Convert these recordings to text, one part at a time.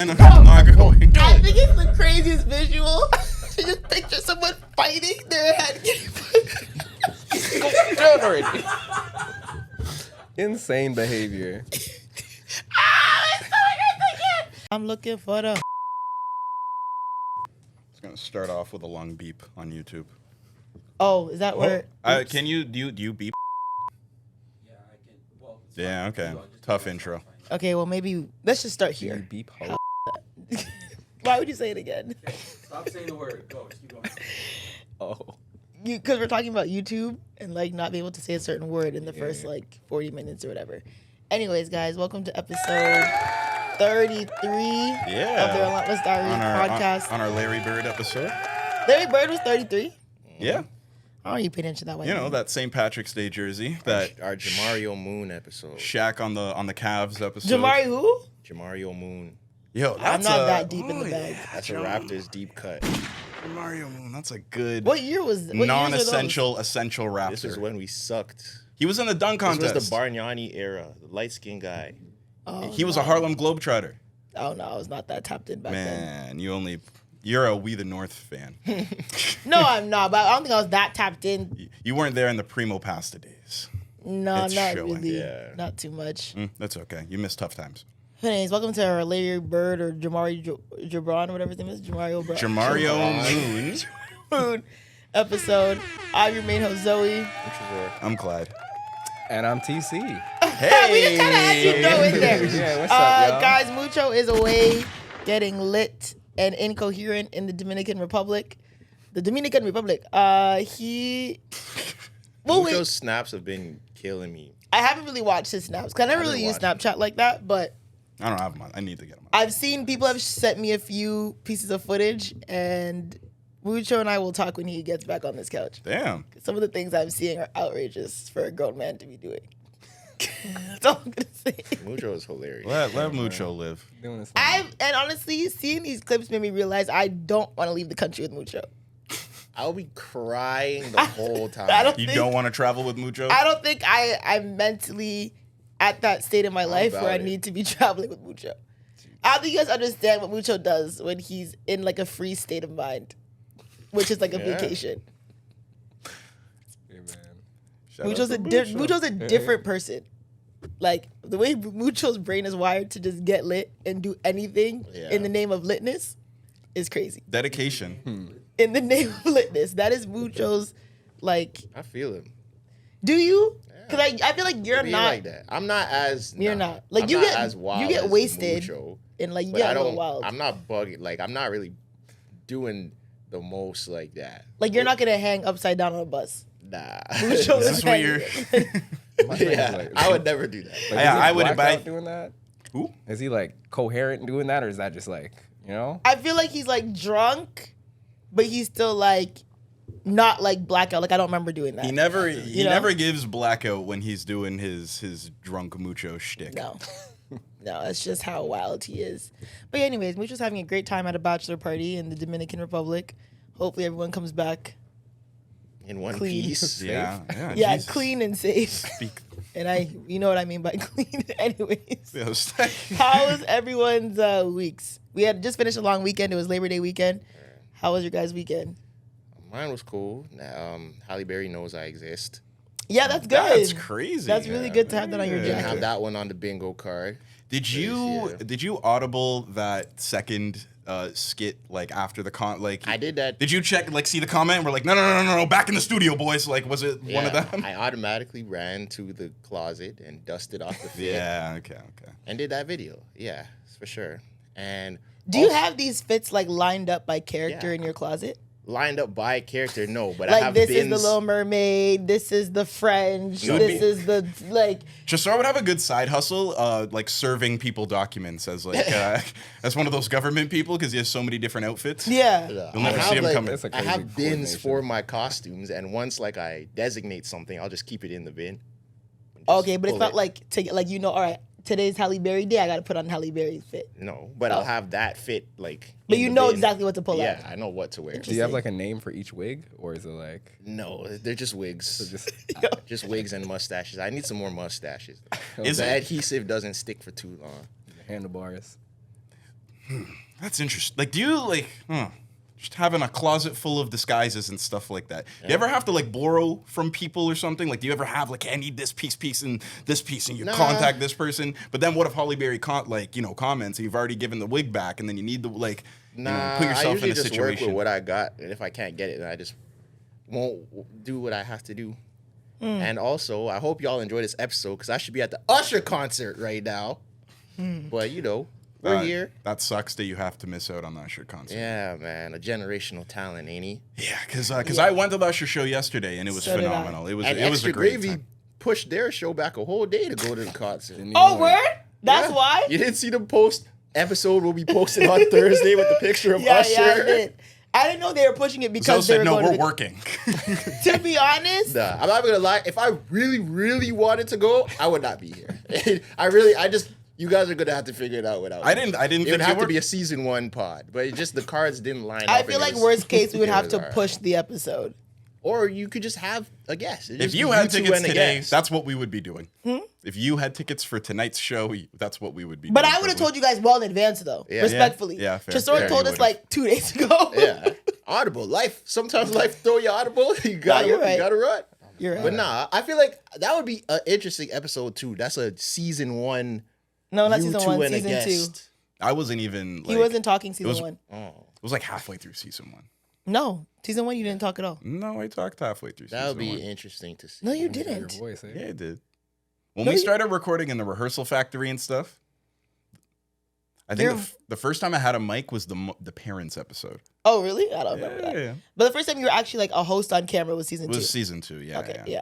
And I'm not going. I think it's the craziest visual to just picture someone fighting their head. Go down already. Insane behavior. I'm looking for the. It's gonna start off with a long beep on YouTube. Oh, is that where? Can you do you beep? Yeah, I can. Well, Yeah. Okay. Tough intro. Okay, well maybe let's just start here. Beep ho. Why would you say it again? stop saying the word. Go. Just keep going. Oh. Because we're talking about YouTube and like not being able to say a certain word in the first like 40 minutes or whatever. Anyways, guys, welcome to episode 33 of the Relentless Diaries podcast. On our Larry Bird episode. Larry Bird was 33. Yeah. Oh, you paid attention that way. You know, that St. Patrick's Day jersey. That Our Jamario Moon episode. Shaq on the Cavs episode. Jamari who? Jamario Moon. Yo, I'm that's not that deep in the bag. That's a Raptors deep cut. Mario Moon, that's a good What year was what years are those? essential Raptor. This is when we sucked. He was in the dunk contest. This was the Bargnani era, the light-skinned guy. Oh, He was a Harlem Globetrotter. Oh no, I was not that tapped in back then. Man, you're a We the North fan. No, I'm not. But I don't think I was that tapped in. You weren't there in the Primo Pasta days. No, It's not showing. really. Yeah. Not too much. That's okay. You missed tough times. Anyways, welcome to our Larry Bird or Jamari Jabron, whatever his name is, Jamario Brown. Jamario Moon. Moon episode. I'm your main host Zoe. I'm Clyde. And I'm TC. We just kind of had you throw in there. Yeah, what's up, y'all? Guys, Mucho is away getting lit and incoherent in the Dominican Republic. The Dominican Republic. He. Well, wait. Those snaps have been killing me. I haven't really watched his snaps because I never really use Snapchat like that, but. I don't have them on. I need to get them on. I've seen people have sent me a few pieces of footage, and Mucho and I will talk when he gets back on this couch. Damn. Some of the things I'm seeing are outrageous for a grown man to be doing. That's all I'm gonna say. Mujo is hilarious. Let Mucho live. Doing this And honestly, seeing these clips made me realize I don't want to leave the country with Mucho. I'll be crying the whole time. You don't want to travel with Mucho? I don't think I'm mentally at that state in my life where I about it? need to be traveling with Mucho. I don't think you guys understand what Mucho does when he's in like a free state of mind, which is like a vacation. Mucho's a different person. Like the way Mucho's brain is wired to just get lit and do anything in the name of litness is crazy. Dedication. In the name of litness, that is Mucho's. Like, I feel him. do you? Because I feel like you're Be not like that. I'm not as. You're nah, not. Like, I'm you not get- as wild you get as wasted. Mucho, and like you but get I a little don't. wild. I'm not bugging. Like I'm not really doing the most like that. Like you're not gonna hang upside down on a bus. Nah. Mucho Is this what you're... Yeah, I would never do that. Like, Yeah, is he I wouldn't blacked buy- out doing that? Who? Is he like coherent doing that, or is that just like, you know? I feel like he's like drunk, but he's still like not like blackout. Like I don't remember doing that. He never know? never gives blackout when he's doing his drunk Mucho shtick. No. No, it's just how wild he is. But anyways, Mucho's having a great time at a bachelor party in the Dominican Republic. Hopefully everyone comes back. In one Clean. piece. Yeah. Yeah, Jesus. clean and safe. Speak. And you know what I mean by clean. Anyways. Yes. How was everyone's weeks? We had just finished a long weekend. It was Labor Day weekend. How was your guys' weekend? Mine was cool. Halle Berry knows I exist. Yeah, that's good. That's crazy. That's really good to have that on your Yeah. Didn't jacket. have that one on the bingo card. Did you audible that second skit like after the like I did that. Did you check see the comment and we're like no back in the studio boys, like was it one of them? I automatically ran to the closet and dusted off the fit. Yeah, okay. And did that video. Yeah, for sure. And Do you have these fits like lined up by character Yeah. in your closet? lined up by character? No, but I Like have this bins. is the Little Mermaid. This is the French. No, this be- is the like. Chassar would have a good side hustle, like serving people documents as like as one of those government people because he has so many different outfits. Yeah. You'll never see him coming. That's a I crazy have bins coordination. for my costumes, and once like I designate something, I'll just keep it in the bin. and just Okay, but it's pull not it. like all right. Today's Halle Berry day. I got to put on Halle Berry's fit. No, but I'll have that fit like. But in you the know bin. exactly what to pull Yeah, out. I know what to wear. Do you have like a name for each wig, or is it like No, they're just wigs. just Just wigs and mustaches. I need some more mustaches. Is the it- adhesive doesn't stick for too long. handlebars? That's interesting. Like, do you like just having a closet full of disguises and stuff like that? You ever have to like borrow from people or something? Like, do you ever have like, hey, I need this piece, and this piece, and you contact this person? But then what if Holly Berry comments, and you've already given the wig back, and then you need the like, put I yourself usually in a just situation. work with what I got, and if I can't get it, then I just won't do what I have to do. And also, I hope y'all enjoy this episode because I should be at the Usher concert right now. But we're here. That sucks that you have to miss out on the Usher concert. Yeah, man, a generational talent, ain't he? Yeah, because I went to the Usher show yesterday and it was phenomenal. It was And it was Extra a great Gravy time. pushed their show back a whole day to go to the concert. Oh, word? That's Yeah. why? You didn't see the episode will be posted on Thursday with the picture of Usher. Yeah, I did. I didn't know they were pushing it Zoe because they said, were no, going we're to the, working. To be honest, Nah, I'm not gonna lie. If I really, really wanted to go, I would not be here. You guys are gonna have to figure it out without me. I didn't It would think have you to were. be a season 1 pod, but it just the cards didn't line up. I and feel it like was- worst case we would it have was to alright. push the episode. Or you could just have a guest. It'd If just you be had two tickets and a today, guest. that's what we would be doing. If you had tickets for tonight's show, that's what we would be But doing. I would have told you guys well in advance, though. Yeah. Respectfully. Yeah, fair. Tresor Yeah, told you us would've. like 2 days ago. Yeah, Audible life. Sometimes life throw you Audible. You gotta, you're right. you gotta run. You're right. But nah, I feel like that would be an interesting episode too. That's a season 1. No, not you season two 1, and a season 2. guest. I wasn't even. He like, wasn't talking season was- 1. Oh. It was like halfway through season 1. No, season 1 you didn't talk at all. No, I talked halfway through That would season be 1. interesting to see. No, you Your didn't. voice, eh? Yeah, I did. When No, we you- started recording in the rehearsal factory and stuff, I think You're- the first time I had a mic was the parents episode. Oh, really? I don't remember that. Yeah. But the first time you were actually like a host on camera was season It 2. was season 2, yeah. Okay, yeah. yeah.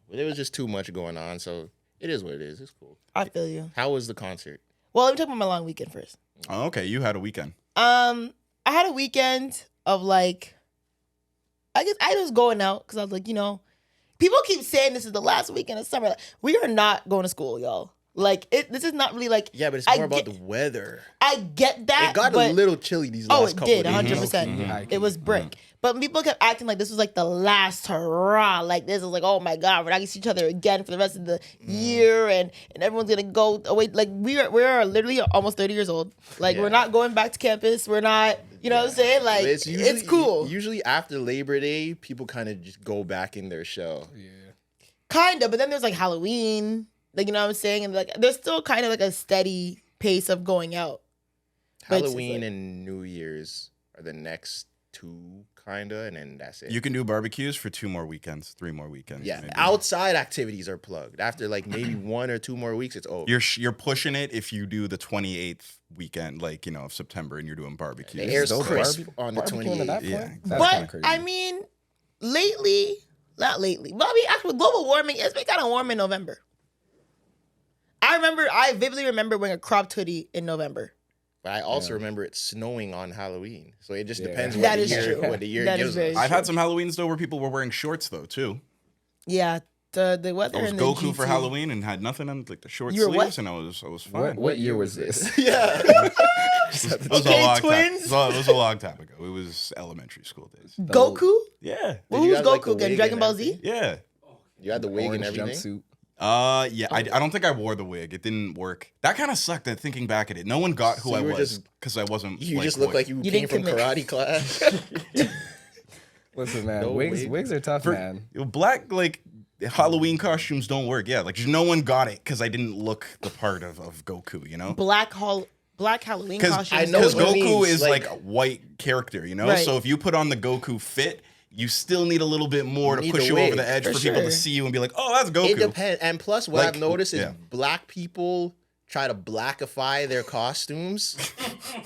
But there was just too much going on, so it is what it is. It's cool. I feel you. How was the concert? Well, let me talk about my long weekend first. Oh, okay, you had a weekend. I had a weekend of like, I guess I was going out because I was like, people keep saying this is the last weekend of summer. Like, we are not going to school, y'all. Like, this is not really like. Yeah, but it's I more about get- the weather. I get that. It got but, a little chilly these Oh, last it couple did, of days. 100%. Mhm. It was brick. But people kept acting like this was like the last hurrah. Like this was like, oh my God, we're not gonna see each other again for the rest of the year, and everyone's gonna go away. Like we're literally almost 30 years old. Like we're Yeah. not going back to campus. We're not, you know what I'm saying? Like it's cool. Usually after Labor Day, people kind of just go back in their shell. Yeah. Kind of, but then there's like Halloween. Like, you know what I'm saying? And like there's still kind of like a steady pace of going out. But it's just Halloween like- and New Year's are the next 2, kind of, and then that's it. You can do barbecues for 2 more weekends, 3 more weekends. Yeah, maybe. outside activities are plugged. After like maybe 1 or 2 more weeks, it's over. You're pushing it if you do the 28th weekend, like of September, and you're doing barbecues. The air's Still crisp on the barbecuing at that 28th. Yeah. point? That's kinda But crazy. I mean, not lately. But I mean, actually, global warming, it's been kind of warm in November. I vividly remember wearing a cropped hoodie in November. But I also remember it snowing on Halloween, so it just Yeah. depends That what is the year, true. what the year That is gives very us. I've had some Halloweens though where people were wearing shorts though too. Yeah, the weather. I was in the Goku for GT. Halloween and had nothing on, like the short You were sleeves, what? and I was fine. What year was this? Yeah. It was Okay, a long twins. time. It was a long time ago. It was elementary school days. Goku? Yeah, Well, you who's have, like, Goku the again? wig Dragon and Ball Z? yeah. You had the wig and Orange everything. jumpsuit. Yeah. I don't think I wore the wig. It didn't work. That kind of sucked. Thinking back at it, no one got who So I you were was just- because I wasn't. You just look white. like you, You came didn't from commit. karate class. Listen, man, No wigs wig. are tough, man. Black Halloween costumes don't work. Yeah, like just no one got it because I didn't look the part of Goku. Black Halloween Because costumes. I know Because what it Goku means, is like- like a white character, Right. So if you put on the Goku fit, you still need a little bit more to Need push the you over wig, the edge for for people to sure. see you and be like, oh, that's Goku. It depends. And plus, what Like, I've noticed is yeah. black people try to blackify their costumes.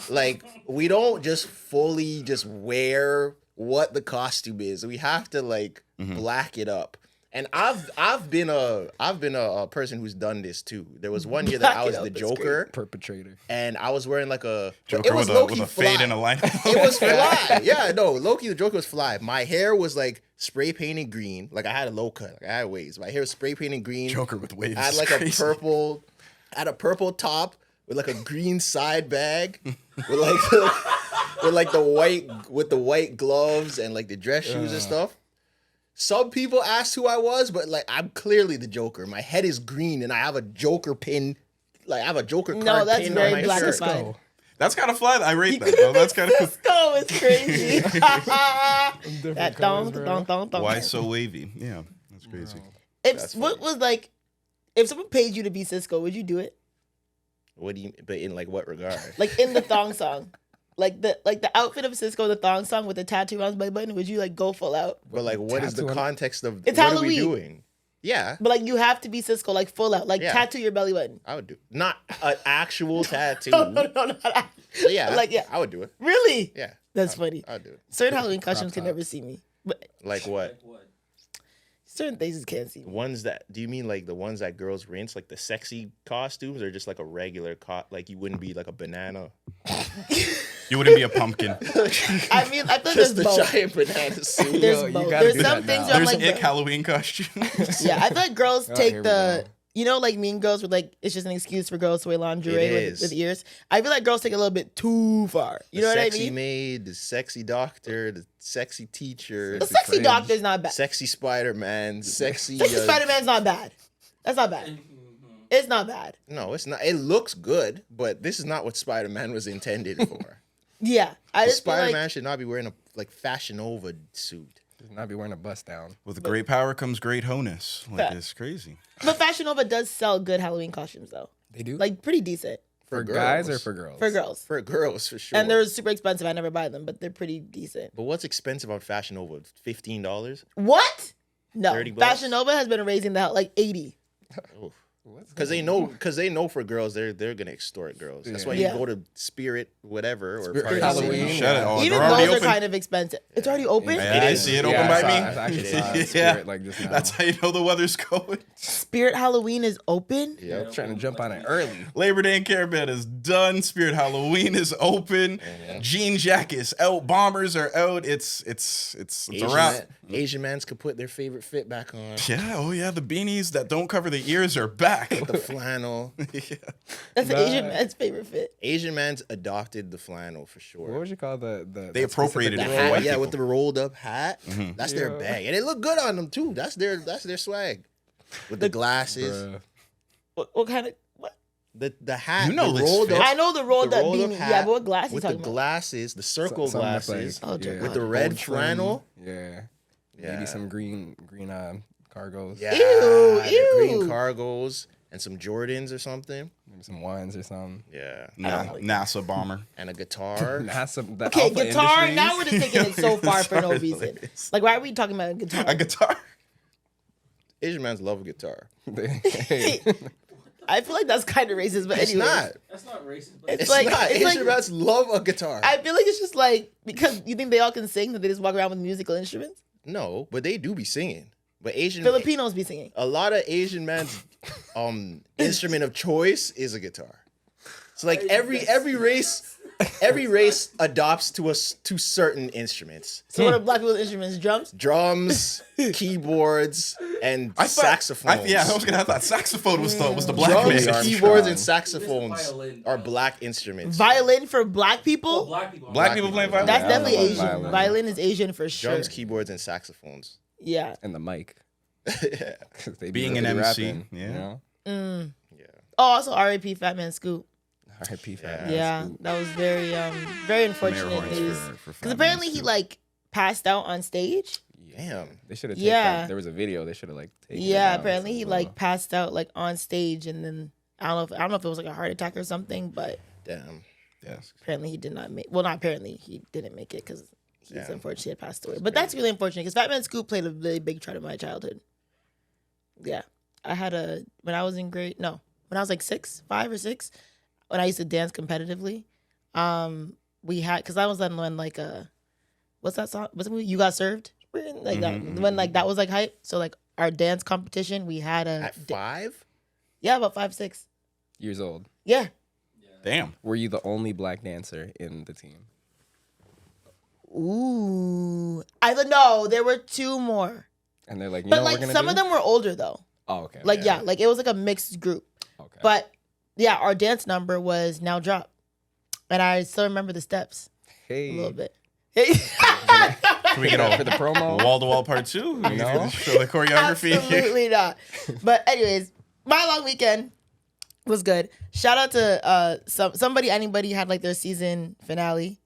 Like, we don't just fully just wear what the costume is. We have to Mm-hmm. black it up. And I've been a person who's done this too. There was one year that Black I it was up, the that's Joker, Perpetrator. and I was wearing like a Joker it was with low-key a fade fly. and a line. It was fly. Yeah, no, Loki the Joker was fly. My hair was like spray painted green. Like I had a low cut. Like I had waves. My hair was spray painted green. Joker with waves. I had is like crazy. I had a purple top with like a green side bag with the white gloves and like the dress shoes and stuff. Some people asked who I was, but like I'm clearly the Joker. My head is green and I have a Joker pin. Like I have a Joker card No, that's pin very on my black shirt. as fine. That's kind of fly. I rate that though. That's kind of Cisco is crazy. That colors, thong. why so wavy. Yeah, that's crazy. What was like, if someone paid you to be Cisco, would you do it? What do you? But in like what regard? Like in the thong song, like the outfit of Cisco, the thong song with the tattoo on his belly button. Would you like go full out? But like, what is the context of? It's what Halloween. Are we doing? Yeah. But like you have to be Cisco, like full out, like tattoo your belly button. I would do not an actual tattoo. No, not Yeah. Like I would do it. Really? Yeah. That's funny. I'd do it. Certain Halloween costumes can never see me, but Like what? certain things just can't see me. Ones that do you mean like the ones that girls rinse, like the sexy costumes, or just like a regular like you wouldn't be like a banana? You wouldn't be a pumpkin. I mean, I think Just there's the both. giant banana suit. There's Yo, you both. gotta There's do some that things now. where I'm There's like, ick Halloween costumes. yeah, I feel like girls take here we the, go. you know, like Mean Girls with like, it's just an excuse for girls to wear lingerie It with, is. with ears. I feel like girls take it a little bit too far. You know what I Sexy mean? maid, the sexy doctor, the sexy teacher, The sexy cringe. doctor's not bad. sexy Spider-Man, sexy. Sexy Spider-Man's not bad. That's not bad. It's not bad. No, it's not. It looks good, but this is not what Spider-Man was intended for. Yeah, I just feel Spider-Man like, should not be wearing a like Fashion Nova suit. Does not be wearing a bust down. With great power comes great honus. Like, Fact. it's crazy. but Fashion Nova does sell good Halloween costumes though. They do? Like pretty decent for girls. guys or for girls? for girls. For girls, for sure. And they're super expensive. I never buy them, but they're pretty decent. But what's expensive on Fashion Nova? $15? What? No, $30? Fashion Nova has been raising the hell like 80. Because they know for girls they're gonna extort girls. That's why Yeah. you go to Spirit whatever or Spirit Party Halloween. City. Shut it all. Even They're already those are open. kind of expensive. It's already open. Yeah, I see it open I by saw- me. I actually saw Yeah. Spirit like just now. That's how you know the weather's going. Spirit Halloween is open. Yep. Trying to jump on it early. Labor Day and Caravan is done. Spirit Halloween is open. Jean jacket is out. Bombers are out. It's a wrap. Asian mans could put their favorite fit back on. Yeah. Oh yeah. The beanies that don't cover the ears are back. The flannel. That's an Asian man's favorite fit. Asian mans adopted the flannel for sure. What would you call the They appropriated The it specific for hat, white yeah, people. with the rolled up hat. Mm-hmm. That's their bag, and it looked good on them too. That's their swag. With the glasses, Bruh. What kind of what? the hat, You know the this rolled fit. up, I know the rolled the up rolled up beanie. hat Yeah, but what glasses you with the talking about? glasses, the circle Something with, glasses, Oh, dear with God. the red gold trim. flannel. Yeah. Yeah. Maybe some green cargos. Yeah, Ew, the ew. green cargos and some Jordans or something. Maybe some wines or something. Yeah, NASA bomber. and a guitar. NASA, the Okay, Alpha guitar. Industries. Now we're just taking it so far for no Sorry, reason. hilarious. Like, why are we talking about a guitar? A guitar. Asian mans love a guitar. Hey, I feel like that's kind of racist, but It's anyway. not. That's not racist. It's It's like- not. it's Asian like- mans love a guitar. I feel like it's just like because you think they all can sing that they just walk around with musical instruments. No, but they do be singing. But Asian Filipinos be singing. a lot of Asian men's instrument of choice is a guitar. So like every race adopts to certain instruments. So what are black people's instruments? Drums. Drums, keyboards, and saxophones. I was gonna have that. Saxophone was the black Drums, man. keyboards, and Armstrong. saxophones Violin. are black instruments. Violin for black people. Black people. Black people playing violin. That's Yeah, I don't definitely know Asian. about Violin. violin. is Asian for sure. Drums, keyboards, and saxophones. Yeah. and the mic. Yeah. 'Cause they be Being an really MC, rapping, yeah. You know? Yeah. Oh, also R.I.P. Fat Man Scoop. R.I.P. Fat Yeah. Man Yeah, Scoop. that was very unfortunate horns news. for Because Fat apparently Man he Scoop. like passed out on stage. Damn. They should have Yeah. taken that. There was a video. They should have like taken it Yeah, down. apparently he So, like passed out like on stage, and then I don't know if it was like a heart attack or something, but Damn. Yes. apparently he did not make. Well, not apparently he didn't make it because he's Yeah. unfortunately had passed away. But that's really unfortunate because Fat Man Scoop played a really big part of my childhood. Yeah, I had when I was like 5 or 6, when I used to dance competitively. We had because I was on when like what's that song? What's it? You Got Served? Like that when like that was like hype. So like our dance competition, we had a At 5? yeah, about 5, 6. years old. Yeah. Damn. Were you the only black dancer in the team? Ooh. No, there were 2 more. And they're like, you But know what like we're gonna some do? of them were older though. Oh, okay. Like yeah, like it was like a mixed group. Okay. But yeah, our dance number was Now Drop. And I still remember the steps hey, a little bit. Can we get for all the promo. wall to wall part 2? You know? show the choreography. Absolutely not. But anyways, my long weekend. was good. Shout out to anybody had like their season finale.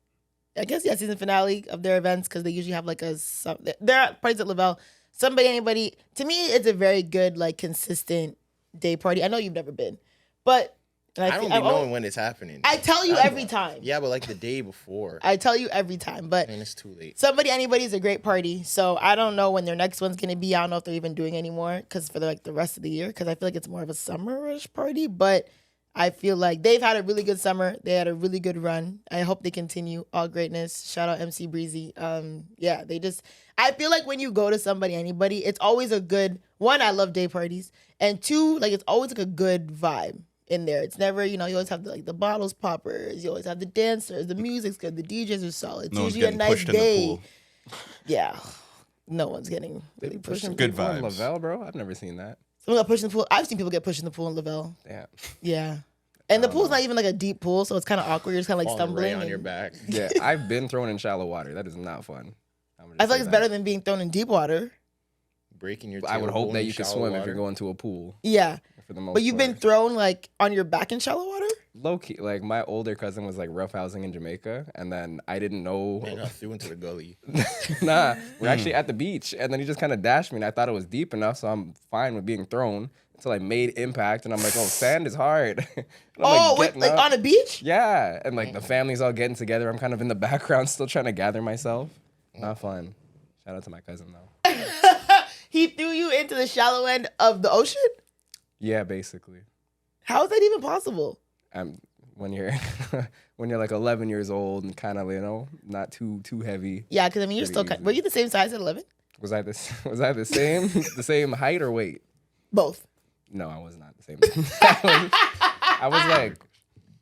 I guess season finale of their events because they usually have like they're at parties at Lavelle. Anybody. To me, it's a very good like consistent day party. I know you've never been, but I don't be knowing when it's happening. I tell you every time. Yeah, but like the day before. I tell you every time, but and it's too late. Anybody is a great party. So I don't know when their next one's gonna be. I don't know if they're even doing anymore because for the rest of the year. Because I feel like it's more of a summerish party, but I feel like they've had a really good summer. They had a really good run. I hope they continue. All greatness. Shout out MC Breezy. Yeah, I feel like when you go to anybody, it's always a good one. I love day parties, and two, like it's always like a good vibe in there. It's never, you always have the bottles poppers. You always have the dancers. The music's good. The DJs are solid. It's usually a nice day. Yeah, no one's getting really pushed. Good vibes. In Lavelle, bro. I've never seen that. Someone got pushed in the pool. I've seen people get pushed in the pool in Lavelle. Damn. Yeah. And the pool's not even like a deep pool, so it's kind of awkward. You're just kind of like Falling stumbling. right on your back. Yeah, I've been thrown in shallow water. That is not fun. I feel like it's better than being thrown in deep water. Breaking your I would hope that you can can swim if you're going to a pool. Yeah. For the most But you've been part. thrown like on your back in shallow water? Low key, like my older cousin was like roughhousing in Jamaica, and then I didn't know. Man, I threw into the gully. Nah, we're actually at the beach, and then he just kind of dashed me, and I thought it was deep enough, so I'm fine with being thrown until I made impact, and I'm like, oh, sand is hard. Like on a beach? Yeah, and like the family's all getting together. I'm kind of in the background, still trying to gather myself. Not fun. Shout out to my cousin though. He threw you into the shallow end of the ocean? Yeah, basically. How is that even possible? When you're when you're like 11 years old and kind of not too heavy. Yeah, because I mean you're still. Were you the same size at 11? Was I the same the same height or weight? Both. No, I was not the same. I was like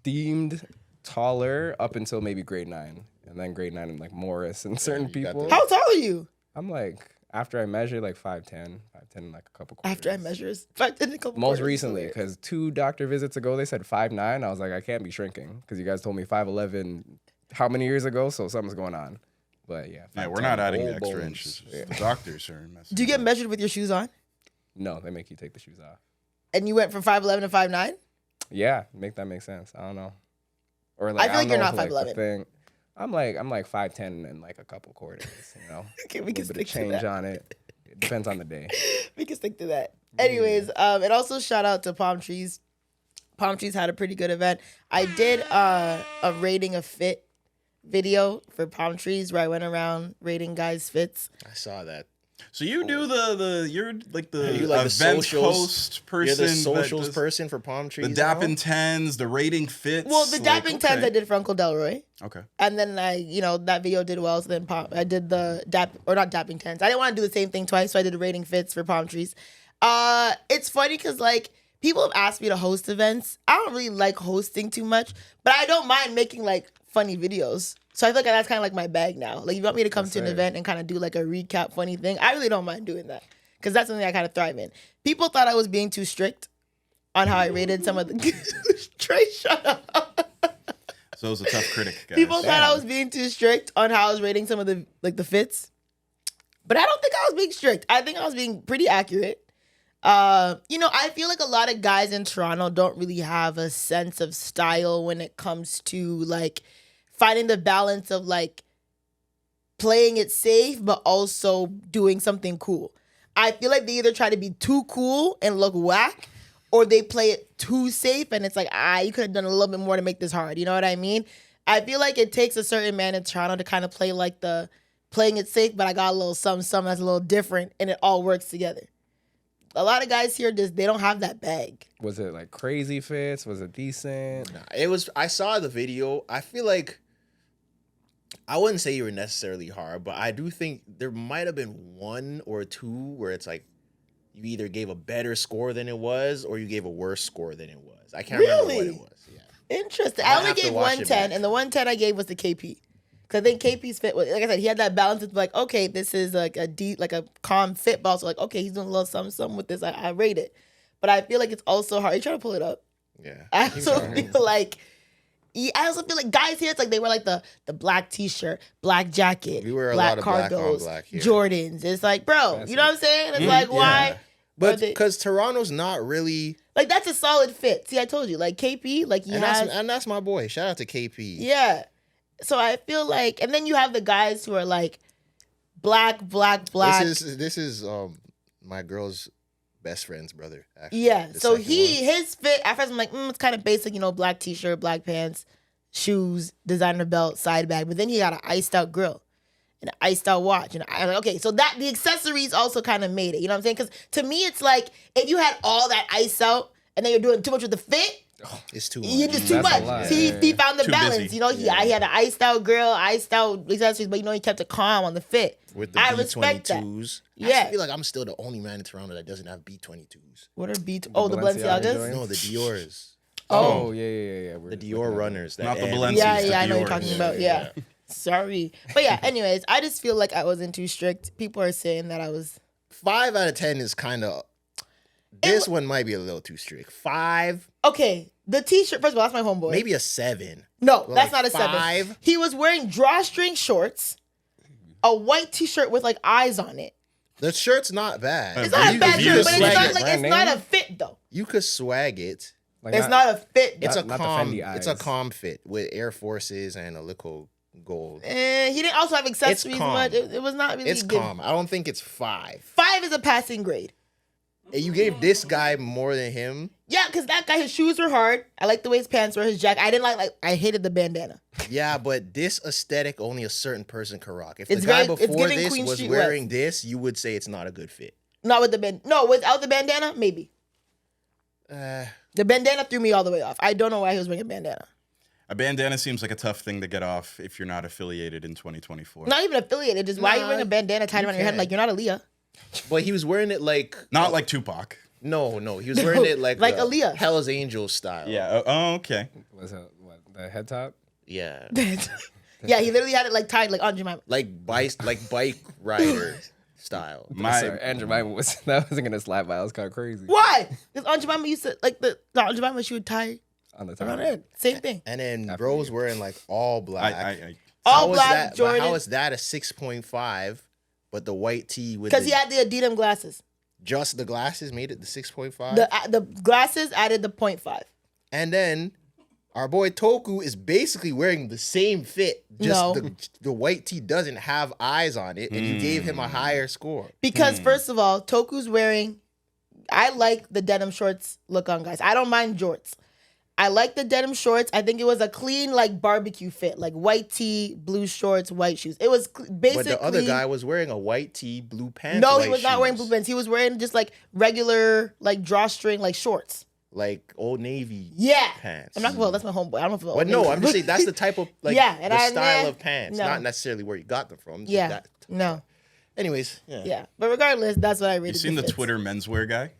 deemed taller up until maybe grade 9, and then grade 9 I'm like Morris and certain people. How tall are you? I'm like after I measured like 5'10" and like a couple quarters. After I measured 5'10" and a couple. Most quarters. recently, because 2 doctor visits ago they said 5'9". I was like, I can't be shrinking because you guys told me 5'11" how many years ago? So something's going on. But yeah, Yeah, we're not adding the old extra bones. inches. The doctors are messing. Do you get measured with your shoes on? No, they make you take the shoes off. And you went from 5'11" to 5'9"? Yeah, make that make sense. I don't know. Or like I feel like you're not if, like, 5'11". the thing- I'm like 5'10" and like a couple quarters. Okay, we can a bit stick of to change that. on it. It depends on the day. We can stick to that. Anyways, and also shout out to Palm Trees. Palm Trees had a pretty good event. I did a rating a fit video for Palm Trees where I went around rating guys' fits. I saw that. So you do you're like the You like the events socials? host person. You're the that socials does person for Palm Trees. The dapping tens, the rating fits. Well, the dapping tens I did for Uncle Delroy. Okay. And then that video did well. So then I did the not dapping tens. I didn't want to do the same thing twice, so I did the rating fits for Palm Trees. It's funny because like people have asked me to host events. I don't really like hosting too much, but I don't mind making like funny videos. So I feel like that's kind of like my bag now. Like if you want me to come to an event and kind of do like a recap funny thing, I really don't mind doing that because that's something I kind of thrive in. People thought I was being too strict on how I rated some of the Trey, shut up. So it was a tough critic, guys. People thought I was being too strict on how I was rating some of the fits. But I don't think I was being strict. I think I was being pretty accurate. I feel like a lot of guys in Toronto don't really have a sense of style when it comes to like finding the balance of like playing it safe but also doing something cool. I feel like they either try to be too cool and look whack, or they play it too safe and it's like, you could have done a little bit more to make this hard. You know what I mean? I feel like it takes a certain man in Toronto to kind of play like the playing it safe, but I got a little something that's a little different and it all works together. A lot of guys here they don't have that bag. Was it like crazy fits? Was it decent? Nah, it was. I saw the video. I feel like I wouldn't say you were necessarily hard, but I do think there might have been 1 or 2 where it's like you either gave a better score than it was or you gave a worse score than it was. I can't remember what it was. Yeah. Interesting. I I might only have to gave watch it 110, back. and the 110 I gave was the KP. Because I think KP's fit was, like I said, he had that balance of like, okay, this is like a deep, like a calm fit, but also like, okay, he's doing a little something with this. I rate it. But I feel like it's also hard. You trying to pull it up? Yeah. I also feel like guys here, it's like they wear like the black t-shirt, black jacket, We wear a black lot of black on cargos, black here. Jordans. It's like, bro, you know what I'm saying? It's like, why? But they- because Toronto's not really Like that's a solid fit. See, I told you, like KP, like and that's my boy. Shout out to KP. Yeah. So I feel like, and then you have the guys who are like black. This is my girl's best friend's brother. Actually, Yeah. The So second his fit. At first I'm like, it's kind of basic, black t-shirt, black pants, shoes, designer belt, side bag. But then he got an iced out grill and an iced out watch, and I'm like, okay, so that the accessories also kind of made it. You know what I'm saying? Because to me, it's like if you had all that ice out and then you're doing too much with the fit. It's too much. You're just too That's a much. lot. See, he found the Too balance. busy. He had an iced out grill, iced out accessories, but he kept it calm on the fit. With the I respect that. B22s. Yeah. I feel like I'm still the only man in Toronto that doesn't have B22s. What are Oh, the Balenciaga Balenciagas? joint? No, the Dior's. Oh, yeah. The Dior runners. Not the end. Balenciagas. Yeah, the I know what you're Dior's. talking about. Yeah. Sorry. But yeah, anyways, I just feel like I wasn't too strict. People are saying that I was. 5 out of 10 is kind of. This one might be a little too strict. 5, Okay, the t-shirt, first of all, that's my homeboy. maybe a 7. No, Well, that's like not a 7. 5. He was wearing drawstring shorts, a white t-shirt with like eyes on it. The shirt's not bad. It's not a bad you shirt, but swag it's not it. like Brand it's not name? a fit though. You could swag it. Like, It's not a fit. It's though. a not the calm. Fendi It's a eyes. calm fit with Air Forces and a little gold. He didn't also have accessories calm. much. It was not really It's good. calm. I don't think it's 5. 5 is a passing grade. And you gave this guy more than him. Yeah, because that guy, his shoes were hard. I like the way his pants were, his jacket. I didn't like I hated the bandana. Yeah, but this aesthetic only a certain person can rock. If It's the guy very- it's before giving this Queen was Street wearing this, you would say it's not a good fit. Not with the no, without the bandana, maybe. The bandana threw me all the way off. I don't know why he was wearing a bandana. A bandana seems like a tough thing to get off if you're not affiliated in 2024. Not even affiliated. Just why are you Nah, wearing a bandana tied you around your head can. like you're not Aaliyah? But he was wearing it like Not like Tupac. no, he was wearing it like Aaliyah. Hell's Angels style. Yeah. Oh, okay. Was it what, the head top? Yeah. Yeah, he literally had it like tied like on Jemima. Like bike rider style. Sorry, Andrew Jemima was that wasn't gonna slap by. It was kind of crazy. Why? Because Aunt Jemima used to like the Aunt Jemima she would tie On the around top. her head. Same thing. And then bro's wearing like all black. All How is black that, but Jordan. how is that a 6.5? But the white tee with Because he had the Adidas glasses. just the glasses made it the 6.5. The glasses added the 0.5. And then our boy Toku is basically wearing the same fit. Just No. the white tee doesn't have eyes on it, and you gave him a higher score. Because first of all, Toku's wearing. I like the denim shorts look on guys. I don't mind jorts. I like the denim shorts. I think it was a clean like barbecue fit, like white tee, blue shorts, white shoes. It was basically. But the other guy was wearing a white tee, blue pants. No, he white was not wearing shoes. blue pants. He was wearing just like regular like drawstring like shorts. Like Old Navy Yeah, pants. I'm not. Well, that's my homeboy. I don't know. But no, I'm just saying that's the type of like Yeah, and the I- style nah, of pants, no. not necessarily where you got them from. just Yeah. that- No. Anyways, yeah. Yeah. But regardless, that's what I You rated. seen the fits. Twitter menswear guy?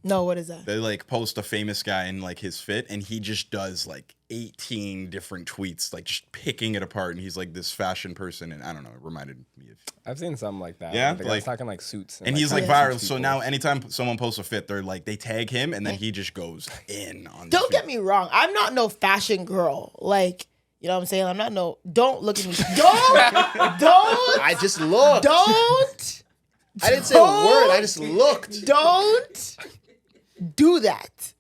No, what is that? They like post a famous guy in like his fit, and he just does like 18 different tweets, like just picking it apart. And he's like this fashion person, and I don't know, it reminded me of. I've seen something like that. Yeah, the like- guy's talking like suits. And he's like kind of viral. suits So people. now, anytime someone posts a fit, they're like they tag him, and then he just goes in on. the Don't fit. get me wrong. I'm not no fashion girl. Like, you know what I'm saying? I'm not no. Don't look at me. Don't. I just looked. Don't. I didn't say a word. I just looked. Don't do that.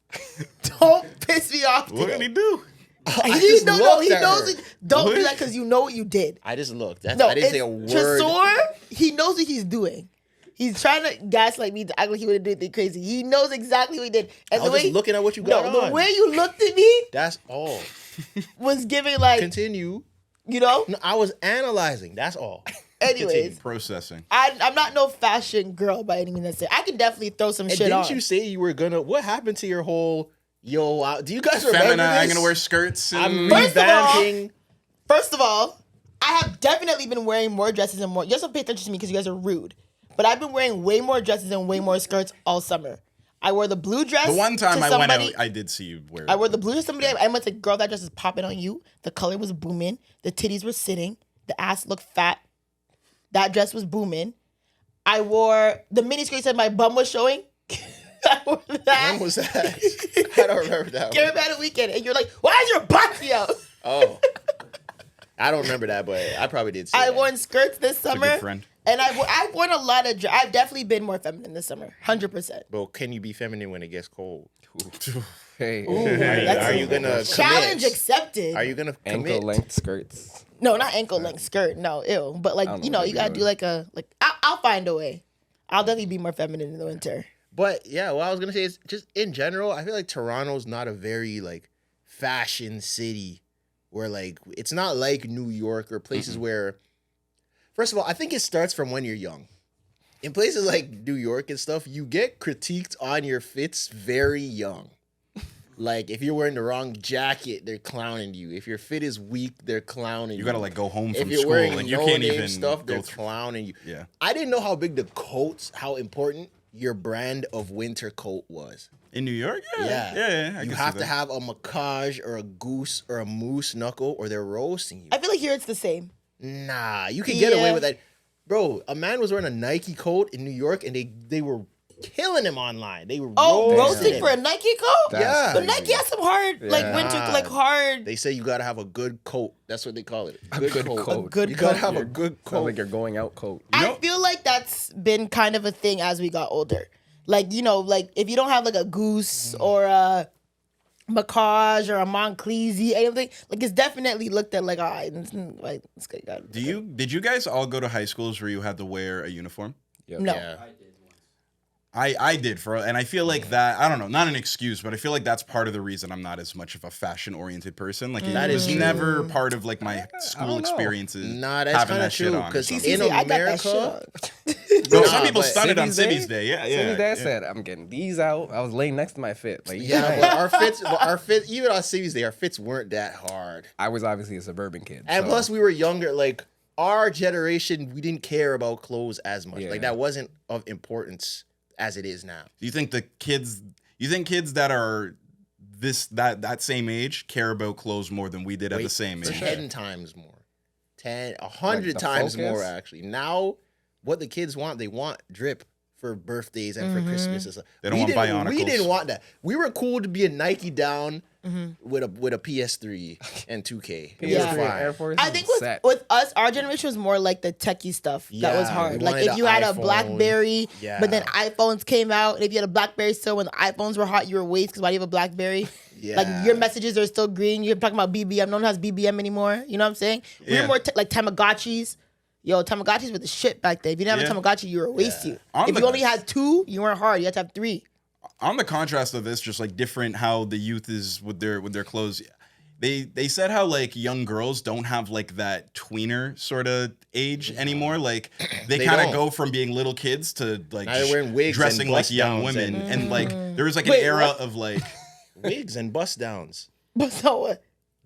Don't piss me off. What did Today. he do? I He just no, looked he at knows her. it. Don't What? do that because you know what you did. I just looked. That's, No, I didn't say a it's word. Tresor, he knows what he's doing. He's trying to gaslight me to act like he would have did anything crazy. He knows exactly what he did. And I was just looking at what you got no, on. the way you looked at me That's all. was giving like, Continue. you know. No, I was analyzing. That's all. Anyways, Processing. I'm not no fashion girl by any means. Necessary. I can definitely throw some And shit didn't on. you say you were gonna? What happened to your whole? Do you guys remember Feminine. I'm this? gonna wear skirts. I'm And First of all- revamping. First of all, I have definitely been wearing more dresses and more. You guys don't pay attention to me because you guys are rude. But I've been wearing way more dresses and way more skirts all summer. I wore the blue dress. the one time to I went somebody- out, I did see you wear. I wore the blue dress. Somebody I went to, girl, that dress is popping on you. The color was booming. The titties were sitting. The ass looked fat. That dress was booming. I wore the mini skirt said my bum was showing. I wore that. When was that? I don't remember that. Came One. about a weekend, and you're like, "Why is your butt out?" Oh, I don't remember that, but I probably did. Say I that. worn skirts this a summer, good friend. and I've worn a lot of. I've definitely been more feminine this summer, 100%. But can you be feminine when it gets cold? Hey, Are you gonna Challenge commit? accepted. Are you gonna ankle commit? length skirts? No, not ankle length skirt. No, ew. But I don't you know know, what you they're gotta do doing. I'll find a way. I'll definitely be more feminine in the winter. But yeah, what I was gonna say is just in general, I feel like Toronto's not a very like fashion city where like it's not like New York or places where first of all, I think it starts from when you're young. In places like New York and stuff, you get critiqued on your fits very young. Like if you're wearing the wrong jacket, they're clowning you. If your fit is weak, they're clowning you. You gotta like go home If from you're school wearing and you no can't name even stuff, go they're through. clowning you. Yeah. I didn't know how big the coats, how important your brand of winter coat was. In New York? Yeah. Yeah. I You can have see to that. have a macage or a goose or a moose knuckle or they're roasting you. I feel like here it's the same. Nah, you can get away Yeah. with that. Bro, a man was wearing a Nike coat in New York and they were killing him online. They were Oh, roasting roasting him. for a Nike coat? Yeah. But Nike has some hard, like Yeah. winter, like hard. They say you gotta have a good coat. That's what they call it. A good coat. A good You gotta coat. have a good Sounds coat. like you're going out coat. I feel like that's been kind of a thing as we got older. Like, you know, like if you don't have like a goose or a macage or a Monclese, anything, like it's definitely looked at like, all right, like, this guy got Did you guys all go to high schools where you had to wear a uniform? Yep. No. Yeah. I did once. I did and I feel like that, I don't know, not an excuse, but I feel like that's part of the reason I'm not as much of a fashion oriented person. Like That it is was true. never part of like my school don't know. experiences. Nah, that's having kind of that shit true. on. Because So- See, in I got that shit America, on. Bro, Nah, some people but stunned on Civi's Day? Civi's Day. Yeah, Civi's Day, I yeah. said, I'm getting these out. I was laying next to my fit. Like, yeah, but our fits, even on Civi's Day, our fits weren't that hard. I was obviously a suburban kid. And so plus, we were younger. Like our generation, we didn't care about clothes as much. Yeah. Like that wasn't of importance as it is now. Do you think kids that are that same age care about clothes more than we did at the same age? 10 times more. 100 the times focus? more, actually. Now, what the kids want, they want drip for birthdays and for Christmas and stuff. They don't want We Bionicles. didn't want that. We were cool to be a Nike down with a PS3 and 2K. It was Yeah. fine. Air Force I is think set. with us, our generation was more like the techie stuff that was Yeah, hard. we Like wanted if the you had a iPhone. BlackBerry, Yeah. but then iPhones came out, and if you had a BlackBerry still when the iPhones were hot, you were wasted because why do you have a BlackBerry? Yeah. Like your messages are still green. You're talking about BBM. No one has BBM anymore. You know what I'm saying? We Yeah. were more like Tamagotchis. Yo, Tamagotchis were the shit back then. If you didn't have Yeah. a Tamagotchi, you were a waste you. On If the- you only had two, you weren't hard. You had to have three. On the contrast of this, just like different how the youth is with their clothes. They said how like young girls don't have like that tweener sort of age anymore. Like they They kind of don't. go from being little kids to like Now they're wearing wigs dressing and like bust young downs women, and- and like there was like an Wait, era what? of like Wigs and bust downs. But so what?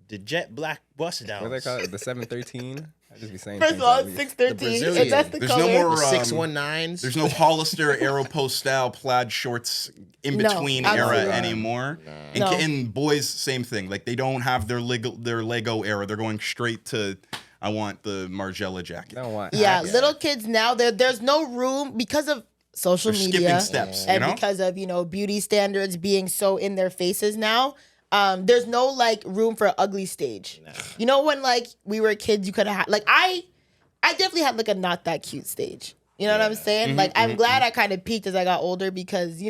The jet black bust downs. What they call it? The 713? I just be saying First of things all, like it's these. 613. Brazilian. If that's the There's color. no more The um, 619s. There's no Hollister Aeropostale style plaid shorts in No, between absolutely era not. anymore. And, No. and boys, same thing. Like they don't have their Lego era. They're going straight to I want the Margiela jacket. I don't want Yeah, hats. little kids now, there's no room because of social They're media. skipping steps, you and know? because of, beauty standards being so in their faces now. There's no like room for an ugly stage. You know when like we were kids, you could have had like I definitely had like a not that cute stage. You know what I'm saying? Mm-hmm, Like I'm glad I kind of peaked as I got older because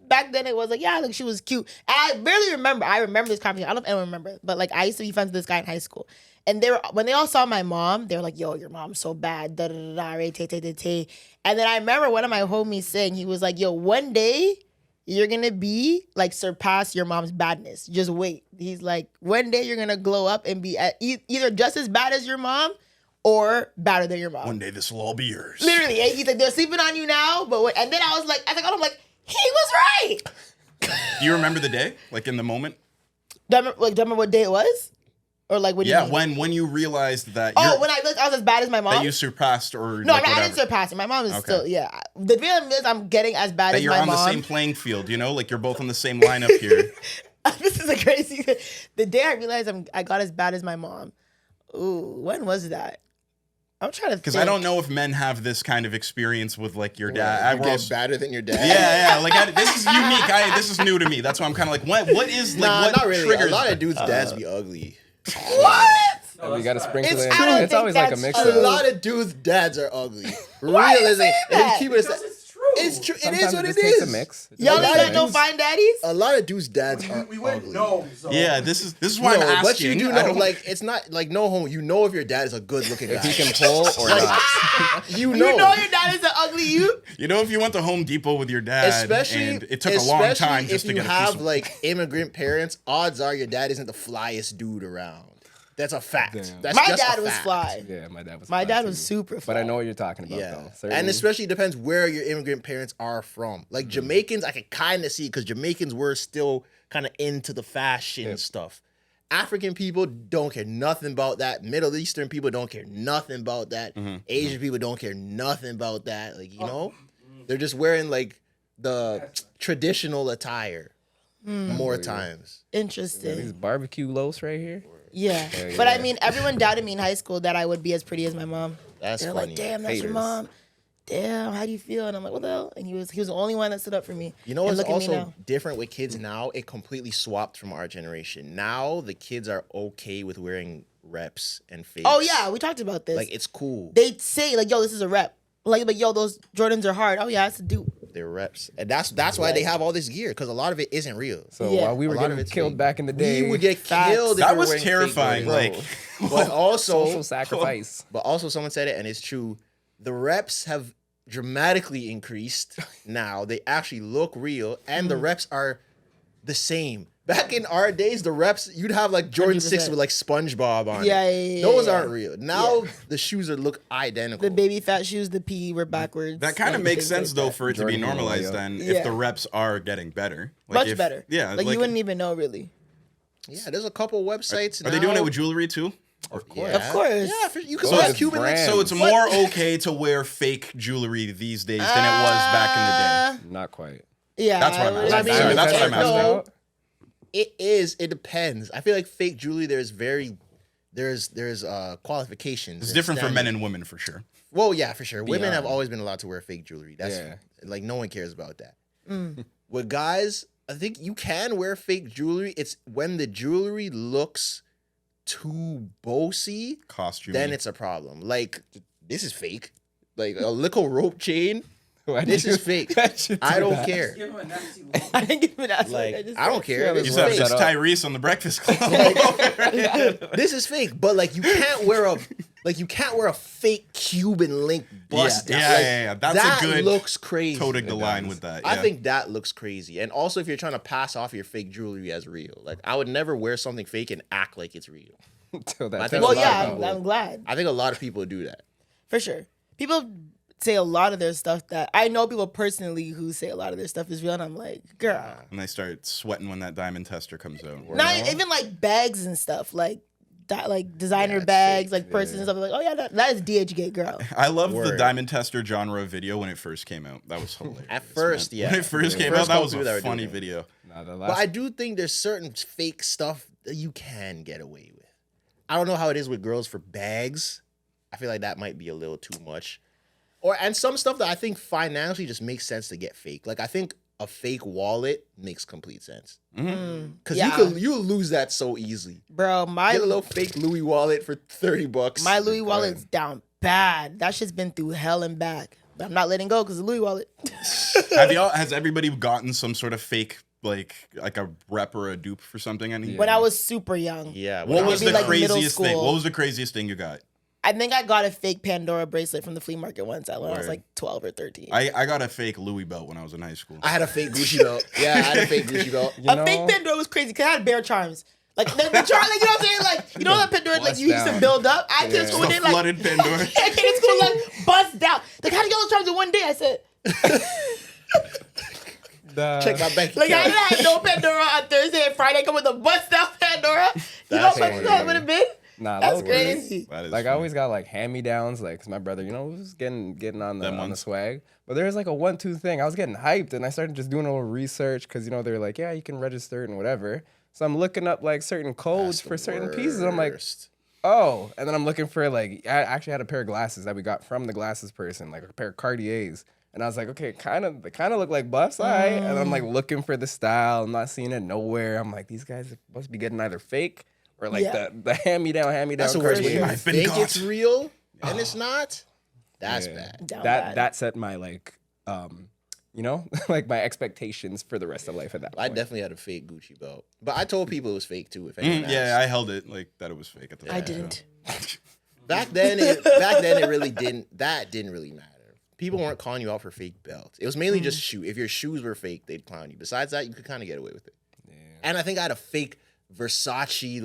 back then it was like like she was cute. And I barely remember. I remember this conversation. I don't know if anyone remember, but like I used to be friends with this guy in high school. And when they all saw my mom, they were like, "Yo, your mom's so bad." Da da da da. Right, tay tay tay tay. And then I remember one of my homies saying, he was like, "Yo, one day you're gonna be like surpass your mom's badness. Just wait." He's like, "One day you're gonna glow up and be either just as bad as your mom or better than your mom." One day this will all be yours. Literally, and he's like, "They're sleeping on you now." But and then I was like, I'm like, he was right. Do you remember the day? Like in the moment? Do you remember what day it was? Or like what do you Yeah, mean? when you realized that When I realized I was as bad as my mom? that you surpassed or No, like, I whatever. didn't surpass it. My mom is Okay. still, The feeling is I'm getting as bad That as you're my on mom. the same playing field, like you're both on the same lineup here. This is a crazy. The day I realized I got as bad as my mom. Ooh, when was that? I'm trying to Because think. I don't know if men have this kind of experience with like your dad. You We're get also- better than your dad. yeah. Like this is unique. This is new to me. That's why I'm kind of like, what is like Nah, what not really. triggers? A lot of dudes' dads be ugly. What? No, You that's gotta not- sprinkle It's- in. I don't It's think always like a that's mixture. true. A lot of dudes' dads are ugly. Why you Realism. say And that? keep it a Because it's true. It's true. It Sometimes is what just it takes a is. mix. It Y'all just ain't takes got a no mix. fine daddies? A lot of dudes' dads are We wouldn't ugly. know. So. Yeah, this is why I'm asking. But you do I know, don't- like, it's not like no homo. You know if your dad is a good looking guy. If he can pull or not. You You know. know your dad is an ugly you? You know, if you went to Home Depot with your dad, Especially, and it took a long time if just to you get a piece have of. like immigrant parents, odds are your dad isn't the flyest dude around. That's a fact. Damn. That's My just dad a was fact. fly. Yeah, my dad was. My fly dad too. was super fly. But I know what you're talking about, Yeah, though. and Certain- especially depends where your immigrant parents are from. Like Jamaicans, I can kind of see because Jamaicans were still kind of into the fashion stuff. African people don't care nothing about that. Middle Eastern people don't care nothing about that. Asian people don't care nothing about that. Like, you know, they're just wearing like the traditional attire more times. Yeah, Interesting. these barbecue loaves right here. Yeah. Yeah, But I yeah. mean, everyone doubted me in high school that I would be as pretty as my mom. That's They're funny. like, damn, that's your Haters. mom. Damn, how do you feel? And I'm like, what the hell? And he was the only one that stood up for me. You know and what's look at me also now. different with kids now? It completely swapped from our generation. Now the kids are okay with wearing reps and fakes. Oh yeah, we talked about this. Like it's cool. They say like, yo, this is a rep. Like, yo, those Jordans are hard. Oh yeah, it's a dupe. They're reps, and that's why they have all this gear because a lot of it isn't real. So Yeah. while we A were lot of getting it's killed fake. back in the day, We would get Facts. killed. If That we were was wearing fake terrifying. Jordans. Like, but also, social sacrifice. but also someone said it, and it's true. The reps have dramatically increased now. They actually look real, and the reps are the same. Back in our days, the reps, you'd have like Jordan 6 100%. with like SpongeBob on Yeah, it. yeah, Those yeah. aren't real. Now Yeah. the shoes look identical. The baby fat shoes, the P were backwards. that kind of and makes things sense like though that. for it to be Jordan Hero, normalized. yeah. Then, Yeah. if the reps are getting better, like Much if- better. Yeah, like you wouldn't even know really. Yeah, there's a couple websites now. Are they doing it with jewelry too? Of course. Of course. Yeah, you can So buy it's Cuban links. brand. So it's more okay to wear fake jewelry these days than it was back in the day. Not quite. Yeah, That's what I'm I would- asking. I mean, Sorry, that's what I'm no, asking. It is. It depends. I feel like fake jewelry. There's qualifications. It's and different for men standards. and women for sure. Well, yeah, for sure. Women have Beyond. always been allowed to wear fake jewelry. That's Yeah. like no one cares about that. With guys, I think you can wear fake jewelry. It's when the jewelry looks too bossy, Costume. then it's a problem. Like this is fake. Like a little rope chain. Why'd This you- is fake. why'd you do I don't that? care. Give him a nasty look. I didn't give it that. Like just I don't said- care. Yeah, This You is said fake. it's Shut up. Tyrese on the Breakfast Club. This is fake, but like you can't wear a fake Cuban link bust. Yeah, down. yeah, Like, yeah. That's that a good looks crazy. Toting the It line does. with that. I yeah. think that looks crazy. And also if you're trying to pass off your fake jewelry as real. Like I would never wear something fake and act like it's real. Till that I think tells Well, a lot yeah, of I'm, people- I'm glad I think a lot of people do that. for sure. People say a lot of their stuff that I know people personally who say a lot of their stuff is real, and I'm like, girl, And they start sweating when that diamond tester comes out. not even like bags and stuff, like that, like designer Yeah, it's bags, fake. like purses and stuff. Like, oh yeah, that is DHgate, girl. I love the Word. diamond tester genre video when it first came out. That was hilarious. At first, man. yeah. When it first The came first out, that couple was people that a were doing funny it. video. Nah, the But last I do think there's certain fake stuff that you can get away with. I don't know how it is with girls for bags. I feel like that might be a little too much. And some stuff that I think financially just makes sense to get fake. Like I think a fake wallet makes complete sense. Because Yeah. you'll lose that so easily. Bro, my Get a little fake Louis wallet for $30. my Louis Go wallet's ahead. down bad. That shit's been through hell and back. But I'm not letting go because the Louis wallet. Has everybody gotten some sort of fake, like a rep or a dupe for something? When I was super young. Yeah. What was Maybe the like middle craziest thing? school. What was the craziest thing you got? I think I got a fake Pandora bracelet from the flea market once when I was Word. like 12 or 13. I got a fake Louis belt when I was in high school. I had a fake Gucci belt. Yeah, I had a fake Gucci belt. You A fake know, Pandora was crazy because I had bear charms. Like the charm, like you know what I'm saying? Like you know that Pandora, like Bust you used to down. build up. I came to Yeah. school The one day like flooded Pandora. I came to school like bust down. Like how do you get those charms in one day? I said Check my bank like I account. had no Pandora on Thursday and Friday. Come with a bust down Pandora. You know That's how much hilarious. that would have been? Nah, That's those were- crazy. That is Like I funny. always got like hand-me-downs, like 'cause my brother, was getting on Them the ones. swag. But there was like a 1-2 thing. I was getting hyped, and I started just doing a little research because they're like, yeah, you can register it and whatever. So I'm looking up like certain codes That's for the certain pieces. I'm like, worst. oh, and then I'm looking for like I actually had a pair of glasses that we got from the glasses person, like a pair of Cartiers. And I was like, okay, they kind of look like busts, all right. And I'm like looking for the style. I'm not seeing it nowhere. I'm like, these guys must be getting either fake or like Yeah. the hand-me-down That's the worst. When you I've been think got. it's real and it's not. That's Yeah. bad. Down that bad. that set my like you know, like my expectations for the rest of life at that point. I definitely had a fake Gucci belt, but I told people it was fake too. If anyone Yeah, asked. I held it like that it was fake at the time. I didn't. Back then, it really didn't. That didn't really matter. People weren't calling you out for fake belts. It was mainly just shoe. If your shoes were fake, they'd clown you. Besides that, you could kind of get away with it. Yeah. And I think I had a fake Versace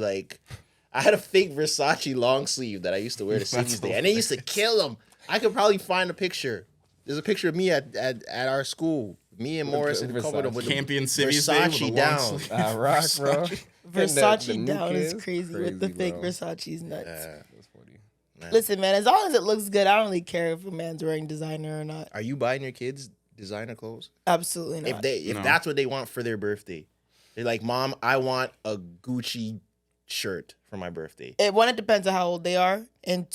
long sleeve that I used to wear to Sydney's Day, and they used to kill them. I could probably find a picture. There's a picture of me at our school. Me and Morris and covered them with Campion Civies Day with a Versace long down. sleeve. Rock, bro. Versace The new down is kids, crazy with the fake bro. Versace's nuts. That's funny. Listen, man, as long as it looks good, I don't really care if a man's wearing designer or not. Are you buying your kids designer clothes? Absolutely not. If that's what they want for their birthday, they're like, Mom, I want a Gucci shirt for my birthday. It depends on how old they are, and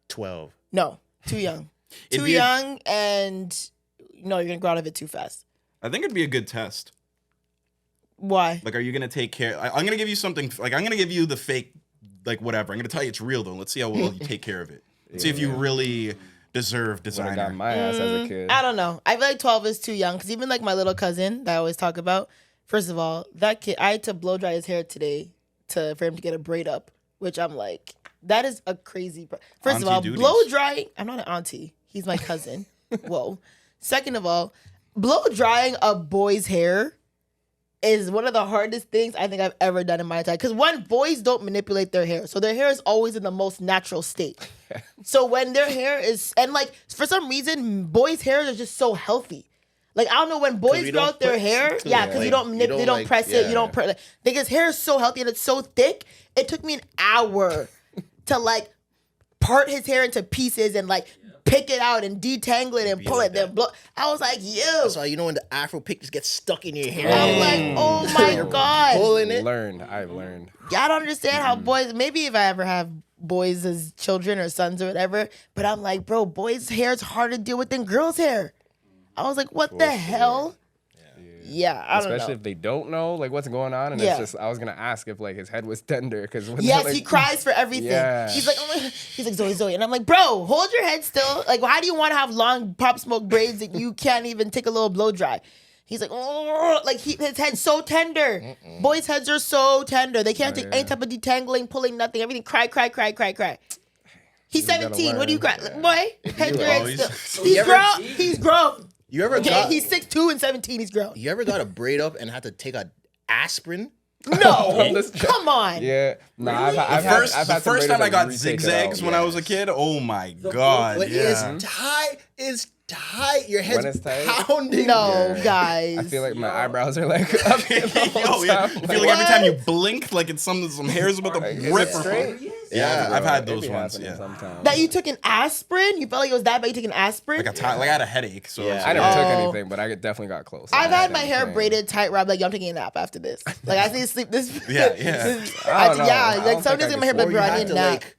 12. no, too young. It'd Too be a- young, and no, you're gonna grow out of it too fast. I think it'd be a good test. Why? Like, are you gonna take care? I'm gonna give you something. Like, I'm gonna give you the fake, like whatever. I'm gonna tell you it's real though. Let's see how well you take care of it. Let's see if you really deserve When I got designer. my ass as a kid. I don't know. I feel like 12 is too young because even like my little cousin that I always talk about. First of all, that kid, I had to blow dry his hair today for him to get a braid up, which I'm like, that is a crazy. First of all, Auntie duties. blow drying. I'm not an auntie. He's my cousin. Whoa. Second of all, blow drying a boy's hair is one of the hardest things I think I've ever done in my time. Because one, boys don't manipulate their hair. So their hair is always in the most natural state. So when their hair is, and like, for some reason, boys' hair is just so healthy. Like, I don't know, when boys we grow don't out their press hair, it, yeah, because like, you don't you don't, they don't like, press it, yeah. you don't press, like, his hair is so healthy and it's so thick, it took me an hour to like part his hair into pieces and like pick it out and detangle it and Be pull like it, then that. blow. I was like, ew. That's why, you know, when the Afro pick just gets stuck in your hair. I'm like, oh my God. Pulling it. I've learned. I don't understand how boys, maybe if I ever have boys as children or sons or whatever, but I'm like, bro, boys' hair is harder to deal with than girls' hair. I was like, what the hell? Yeah, I don't Especially know. if they don't know like what's going on, and Yeah. it's just I was gonna ask if like his head was tender because Yes, he cries for everything. Yeah. He's like, oh my, he's like, Zoe, and I'm like, bro, hold your head still. Like, how do you want to have long pop smoke braids that you can't even take a little blow dry? He's like, oh, like his head's so tender. Boys' heads are so tender. They can't take any type of detangling, pulling, nothing. Everything, cry. He's gotta 17. What do you cry? learn. Boy, head your head always- still. You He's ever- grown. He's grown. You ever Okay, got he's 6'2" and 17. He's grown. you ever got a braid up and had to take a aspirin? No, This- come on. Yeah, nah, Really? I've The had first some time braiders I got retake it zigzags out. when I was a kid. Oh my God! When Yeah. it's tight, your head's When it's tight? pounding. No, Yeah. guys. I feel like my eyebrows are like up the whole Yo, yeah. time. I feel like every time you blink, like it's some hairs about to Like, is rip. it or straight? Yeah, I've bro, had it those be ones. happening Yeah, sometimes. That you took an aspirin? You felt like it was that bad you took an aspirin? like I had a headache. So Yeah. I never took Oh. anything, but I definitely got close. I've I had my didn't hair think. braided tight, Rob. Like, yo, I'm taking a nap after this. Like, I need to sleep this. Yeah. I don't know. I Yeah, don't like some think days I in my hair, could but Or bro, you I had need to a nap. like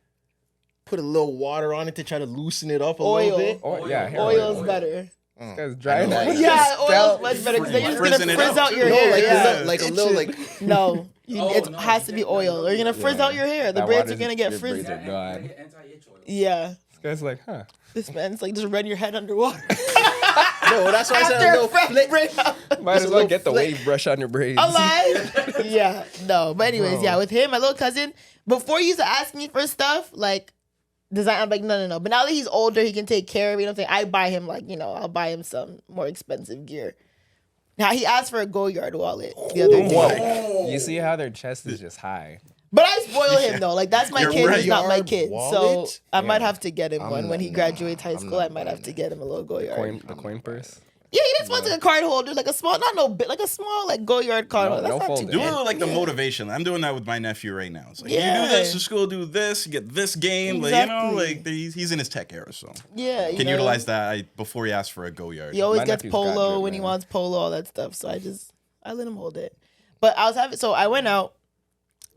put a little water on it to try to loosen it up a Oil. little bit. Oh yeah, hair Oil's oil. better. This guy's drying I know. out. Yeah, oil's Scalp. much better because then you're just Frizzing gonna it frizz up, out your too. hair. No, like Yeah. like a little like No, Oh, it no, has to be oil, or you're gonna frizz out your hair. The That braids are water's- gonna get your frizzed. braids are gone. Anti-itch oil. Yeah, This guy's like, huh? this man's like just run your head underwater. no. That's why I said After a a little fresh flick. braid out. Might Just as a well little get the flick. wave brush on your braids. Alive? Yeah, no. But anyways, yeah, with him, my little cousin, before he used to ask me for stuff like design, I'm like, no. But now that he's older, he can take care of me. You know what I'm saying? I buy him like, I'll buy him some more expensive gear. Now he asked for a Go-Yard wallet the other day. Whoa. You see how their chest is just high. But I spoil him though. Like that's my You're kid. right. He's not my Go-Yard kid. So wallet? I might have to get him one when he not- graduates high I'm school. not I might have to get him a little Go-Yard. The coin purse. Yeah, he just wants like a card holder, like a small, not no big, like a small like Go-Yard card holder. no That's not too folding. Do bad. it like the motivation. I'm doing that with my nephew right now. It's like Yeah. you do this to school, do this, you get this game. Exactly. Like he's in his tech era, so Yeah, can utilize that before he asks for a Go-Yard. He always My gets nephew's got polo drip, when he man. wants polo, all that stuff. So I let him hold it. But so I went out.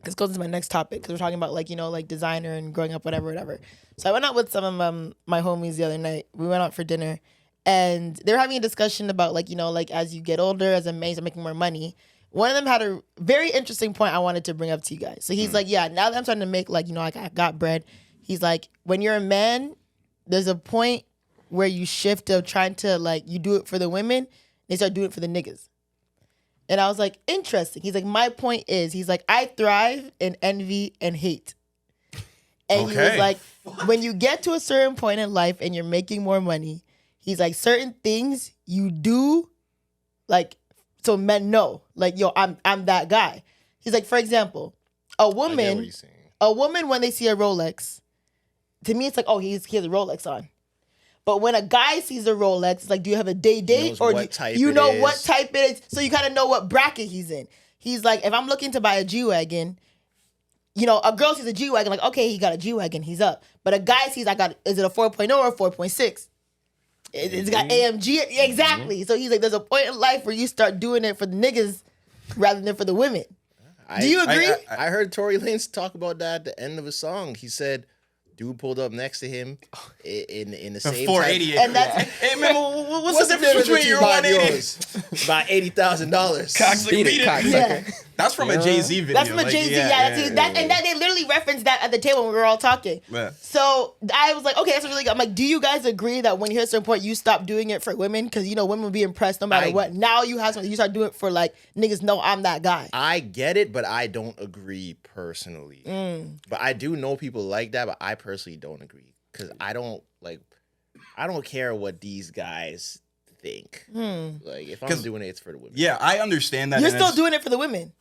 This goes into my next topic because we're talking about like designer and growing up, whatever. So I went out with some of my homies the other night. We went out for dinner, and they were having a discussion about like as you get older, as a man, you start making more money. One of them had a very interesting point I wanted to bring up to you guys. So he's like, yeah, now that I'm starting to make like I got bread. He's like, when you're a man, there's a point where you shift of trying to like you do it for the women, they start doing it for the niggas. And I was like, interesting. He's like, my point is, he's like, I thrive in envy and hate. And he was like, when you get to a certain point in life and you're making more money, he's like, certain things you do, like, so men know, like, yo, I'm that guy. He's like, for example, a woman when they see a Rolex, to me it's like, oh, he has a Rolex on. But when a guy sees a Rolex, it's like, do you have a day or you know what type it is? So you kind of know what bracket he's in. He's like, if I'm looking to buy a G-Wagon, you know, a girl sees a G-Wagon, like, okay, he got a G-Wagon, he's up. But a guy sees, is it a 4.0 or a 4.6? It's got AMG. Exactly. So he's like, there's a point in life where you start doing it for the niggas rather than for the women. Do you agree? I heard Tory Lanez talk about that at the end of a song. He said, dude pulled up next to him in the same 488. And that's hey man, what's the difference between your 180? About $80,000. Beat it, cocksucker. That's from a Jay-Z video. That's from a Jay-Z. And that they literally referenced that at the table when we were all talking. Yeah. So I was like, okay, that's really good. I'm like, do you guys agree that when you hit a certain point, you stop doing it for women? Because, you know, women will be impressed no matter what. Now you have something, you start doing it for like, niggas know I'm that guy. I get it, but I don't agree personally. But I do know people like that, but I personally don't agree. Because I don't care what these guys think. Like, if I'm doing it, it's for the women. Yeah, I understand that. You're still doing it for the women.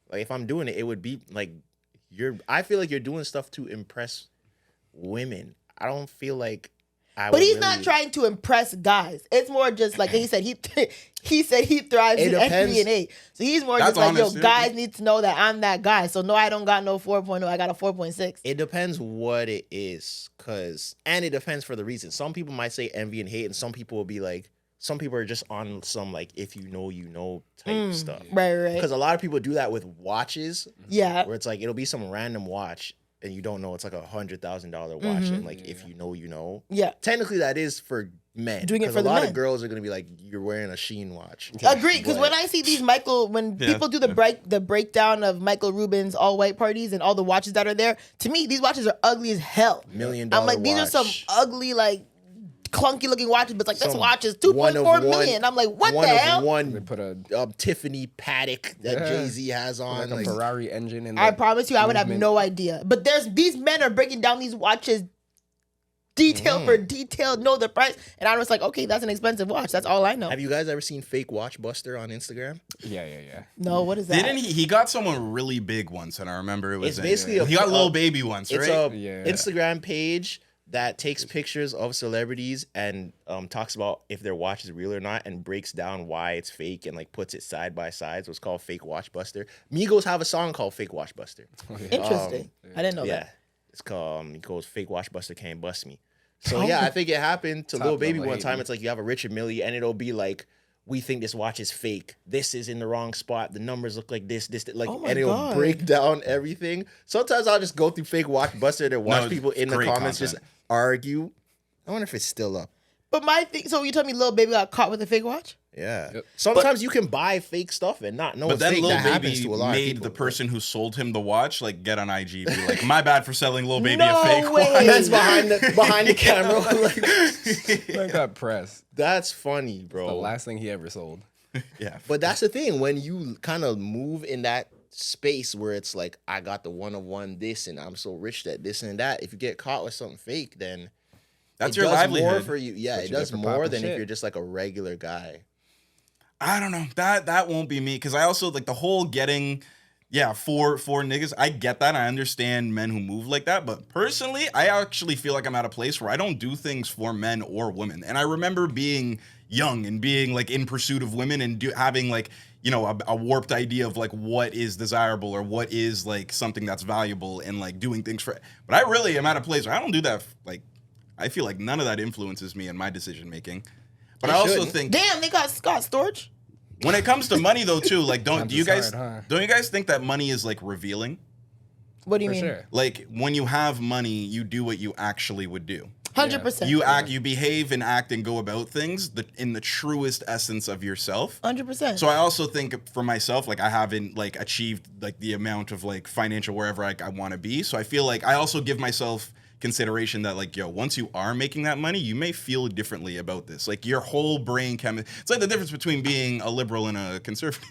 Like, if I'm doing it, it would be like I feel like you're doing stuff to impress women. I don't feel like But he's not trying to impress guys. It's more just like he said he thrives in envy and hate. So he's more just like, yo, guys need to know that I'm that guy. So no, I don't got no 4.0. I got a 4.6. It depends what it is, and it depends for the reason. Some people might say envy and hate, and some people will be like, some people are just on some like if you know type stuff. Right. Because a lot of people do that with watches. Yeah. Where it's like it'll be some random watch and you don't know it's like $100,000 watch, and like if you know. Yeah. Technically, that is for men. Doing it for a the lot men. of girls are gonna be like, you're wearing a Shein watch. Agreed. Because when I see these people do the breakdown of Michael Rubin's all white parties and all the watches that are there, to me these watches are ugly as hell. $1 million. I'm like, these are some ugly like clunky looking watches, but it's like, this watch is 2.4 million. I'm like, what the hell? They put a Tiffany Paddock that Jay-Z has on, like a Ferrari engine. In I promise you, I would have no idea. But these men are breaking down these watches detail for detail, know the price, and I was like, okay, that's an expensive watch. That's all I know. Have you guys ever seen Fake Watch Buster on Instagram? Yeah. No, what is that? Didn't he got someone really big once, and I remember it was It's basically he got Lil Baby once, right? It's a Instagram page that takes pictures of celebrities and talks about if their watch is real or not, and breaks down why it's fake and like puts it side by side. So it's called Fake Watch Buster. Migos have a song called Fake Watch Buster. Interesting. I didn't know that. Yeah, it's called it goes Fake Watch Buster can't bust me. So yeah, I think it happened to Lil Baby one time. It's like you have a Richard Millie and it'll be like, we think this watch is fake. This is in the wrong spot. The numbers look like this, like, and it'll break down everything. Sometimes I'll just go through Fake Watch Buster and watch people in the comments just argue. I wonder if it's still up. But my thing, so you told me Lil Baby got caught with a fake watch? Yeah. Yep. Sometimes you can buy fake stuff and not know it's fake. But then Lil Baby made the person who sold him the watch like get on IG, be like, my bad for selling Lil Baby a fake watch. That's behind the camera. Like got pressed. That's funny, bro. The last thing he ever sold. Yeah. But that's the thing, when you kind of move in that space where it's like, I got the one of one this and I'm so rich that this and that. If you get caught with something fake, then that's your livelihood. More for you. Yeah, it does more than if you're just like a regular guy. I don't know. That won't be me, because I also like the whole getting, for niggas. I get that. I understand men who move like that. But personally, I actually feel like I'm at a place where I don't do things for men or women. And I remember being young and being like in pursuit of women and having like, you know, a warped idea of like what is desirable or what is like something that's valuable and like doing things for it. But I really am at a place where I don't do that. Like, I feel like none of that influences me in my decision making. But I also think, damn, they got storage. When it comes to money though too, like don't you guys think that money is like revealing? What do you mean? Sure. Like when you have money, you do what you actually would do. 100%. You act, you behave and act and go about things in the truest essence of yourself. 100%. So I also think for myself, like I haven't like achieved like the amount of like financial wherever I want to be. So I feel like I also give myself consideration that like, yo, once you are making that money, you may feel differently about this. Like your whole brain it's like the difference between being a liberal and a conservative.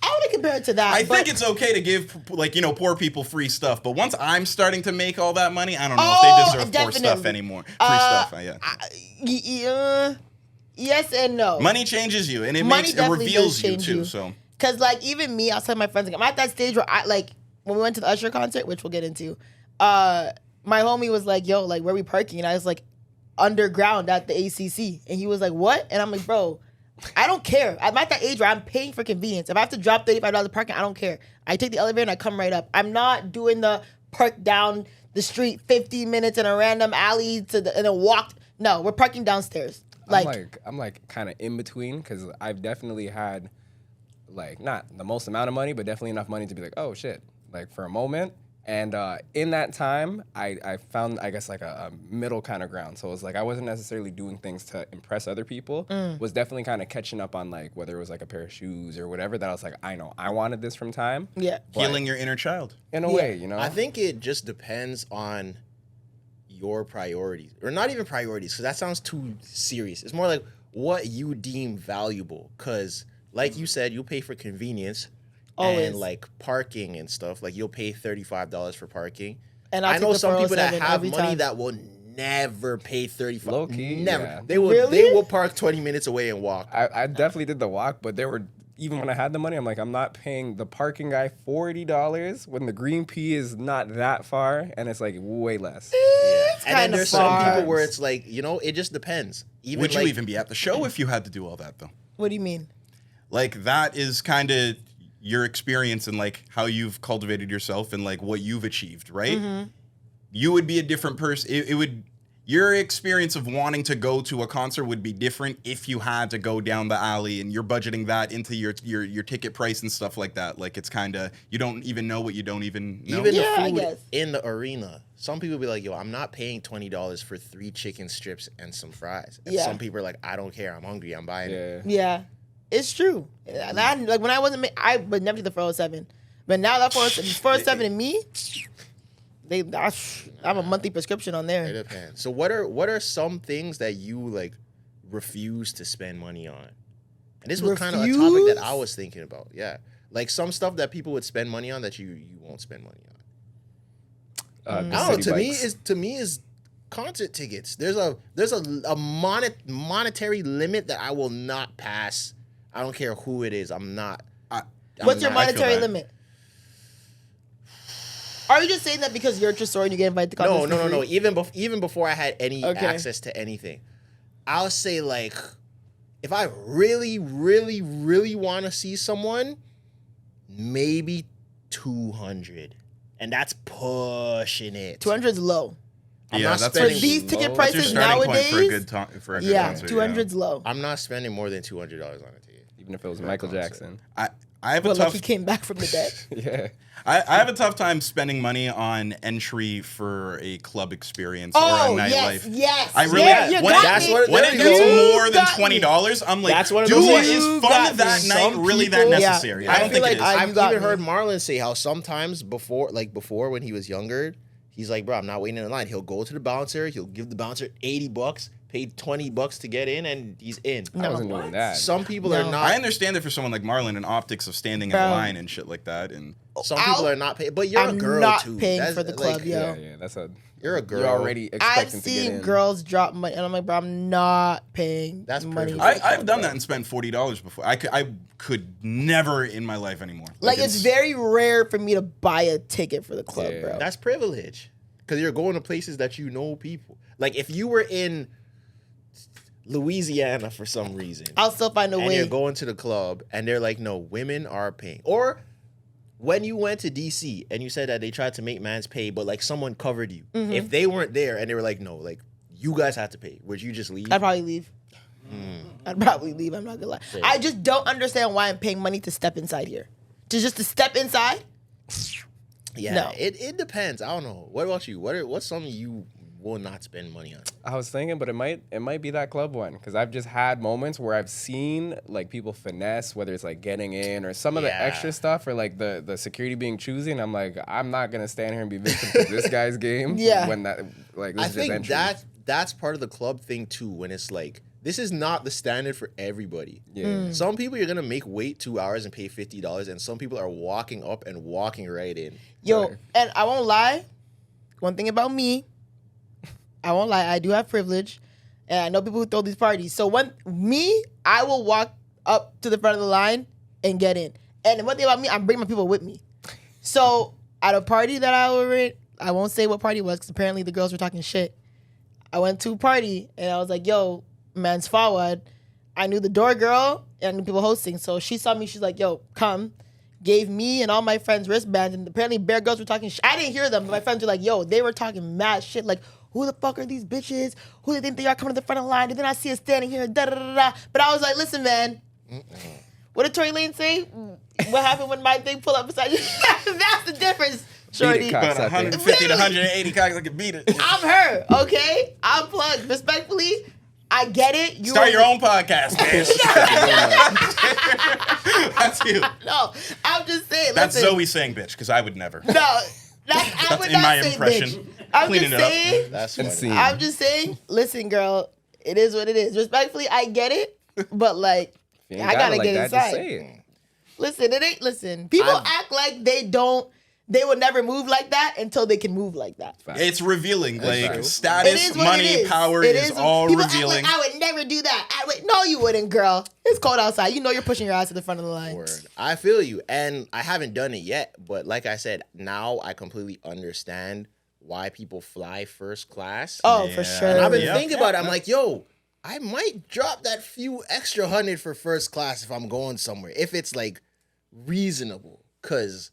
I would compare it to that. I think it's okay to give, like, you know, poor people free stuff, but once I'm starting to make all that money, I don't know if they deserve poor stuff anymore. Free stuff, yeah. Yes and no. Money changes you, and it definitely reveals does you change too. So, because like even me, I'll tell my friends, like, I'm at that stage where I like when we went to the Usher concert, which we'll get into. My homie was like, "Yo, like, where we parking?" And I was like, "Underground at the ACC." And he was like, "What?" And I'm like, "Bro, I don't care. I'm at that age where I'm paying for convenience. If I have to drop $35 parking, I don't care. I take the elevator and I come right up. I'm not doing the park down the street 15 minutes in a random alley and then walk. No, we're parking downstairs. I'm like kind of in between because I've definitely had like not the most amount of money, but definitely enough money to be like, oh shit, like for a moment. And in that time, I found, I guess, like a middle kind of ground. So it was like I wasn't necessarily doing things to impress other people. Was definitely kind of catching up on like whether it was like a pair of shoes or whatever that I was like, I know I wanted this from time. Yeah. healing your inner child. In a way, you know? I think it just depends on your priorities. Or not even priorities, because that sounds too serious. It's more like what you deem valuable. Because, like you said, you'll pay for convenience. Always. And like parking and stuff, like you'll pay $35 for parking. And I know some people that have every money time. that will never pay $35. Low key, never. yeah. They will park 20 minutes away and walk. I definitely did the walk, but there were, even when I had the money, I'm like, I'm not paying the parking guy $40 when the green pea is not that far, and it's like way less. It's And then kind of there's far. some people where it's like, you know, it just depends. Would you like, even be at the show if you had to do all that, though? What do you mean? Like, that is kind of your experience and, like, how you've cultivated yourself and, like, what you've achieved, right? You would be a different person. It would... Your experience of wanting to go to a concert would be different if you had to go down the alley and you're budgeting that into your ticket price and stuff like that. Like, it's kind of, you don't even know what you don't even know. Even Yeah, I the guess. food in the arena. Some people be like, yo, I'm not paying $20 for 3 chicken strips and some fries. And Yeah. some people are like, I don't care. I'm hungry. I'm buying it. Yeah. Yeah, it's true. Like when I wasn't, I would never do the 407, but now that 407 and me, I have a monthly prescription on It there. depends. So what are some things that you like refuse to spend money on? And this was kind of a topic that I was thinking about. Yeah. Like some stuff that people would spend money on that you won't spend money on. The I don't know. city To bikes. me is concert tickets. There's a monetary limit that I will not pass. I don't care who it is. I'm not. What's your I feel monetary that. limit? Are you just saying that because you're at your store and you get invited to concerts? No. Even before I had any Okay. access to anything, I'll say like, if I really, really, really want to see someone, maybe 200, and that's pushing it. 200 is low. I'm Yeah, not that's spending. For these ticket That's your prices starting point for a nowadays. good for a good Yeah, concert, 200 is low. I'm not spending more than $200 on a ticket. Even if it was Michael concert. Jackson. I have a But like tough he came back from the dead. Yeah. I have a tough time spending money on entry for a club experience or a Oh nightlife. yes. I really Yeah, you when, got that's me. what- when there it you gets go. more than $20, I'm like, That's one of dude, those things. is You got fun me. that night Some really that people- necessary? Yeah. I I don't feel think like it is. You I've got even me. heard Marlon say how sometimes before when he was younger, he's like, bro, I'm not waiting in line. He'll go to the bouncer. He'll give the bouncer $80, pay $20 to get in, and he's in. I wasn't doing that. Some people No. are not. I understand it for someone like Marlon and optics of standing in Bro. line and shit like that. And Some people are not paying. But you're I'm a girl not too. paying That's for the like, club, yo. Yeah, that's a. You're a girl. You're already I've expecting to get seen in. girls drop money, and I'm like, bro, I'm not paying That's money. privilege. I've done that and spent $40 before. I could never in my life anymore. Like it's very rare for me to buy a ticket for the club, Yeah. bro. That's privilege. Because you're going to places that you know people. Like if you were in Louisiana for some reason, I'll still find a and way. you're going to the club, and they're like, no, women are paying. Or when you went to DC and you said that they tried to make mans pay, but like someone covered you. Mm-hmm. If they weren't there and they were like, no, like you guys have to pay, would you just leave? I'd probably leave. I'd probably leave. I'm not gonna lie. I just don't understand why I'm paying money to step inside here. To step inside. Yeah, No. it depends. I don't know. What about you? What's something you will not spend money on it. I was thinking, but it might be that club one because I've just had moments where I've seen like people finesse, whether it's like getting in or some of the extra stuff or like the security being choosy, and I'm like, I'm not gonna stand here and be victim to this guy's game. Yeah. When that like this I is just think entry. that's part of the club thing too. When it's like this is not the standard for everybody. Yeah. Some people you're gonna make wait 2 hours and pay $50, and some people are walking up and walking right in. Yo, and I won't lie. One thing about me, I won't lie. I do have privilege, and I know people who throw these parties. So I will walk up to the front of the line and get in. And one thing about me, I'm bringing my people with me. So at a party that I was in, I won't say what party it was because apparently the girls were talking shit. I went to a party and I was like, yo, man's forward. I knew the door girl and the people hosting. So she saw me. She's like, yo, come. Gave me and all my friends wristbands. And apparently bare girls were talking shit. I didn't hear them, but my friends were like, yo, they were talking mad shit. Like, who the fuck are these bitches? Who do they think they are coming to the front of the line? And then I see us standing here, da-da-da-da. But I was like, listen, man. What did Tory Lane say? What happened when my thing pull up beside you? That's the difference, shorty. But 150 to 180 cocks, I can beat it. I'm her, okay? I'm plugged. Respectfully, I get it. Start your own podcast, bitch. That's you. No, I'm just saying. That's listen. Zoe saying bitch, because I would never. No, I would in not my say impression. bitch. I'm Cleaning just it up. saying. That's And funny. scene. I'm just saying. Listen, girl, it is what it is. Respectfully, I get it, but like, If you I ain't got gotta it like get that, inside. just say it. Listen, it ain't. Listen, people act like they would never move like that until they can move like that. It's revealing. Like, true. It status, is what money, it is. power It is all people revealing. Act like I would never do that. No, you wouldn't, girl. It's cold outside. You know you're pushing your ass to the front of the line. Word. I feel you, and I haven't done it yet, but like I said, now I completely understand why people fly first class. Oh, Yeah. for sure. And I've been Yeah. thinking about it. I'm like, yo, I might drop that few extra $100 for first class if I'm going somewhere, if it's like reasonable. Cause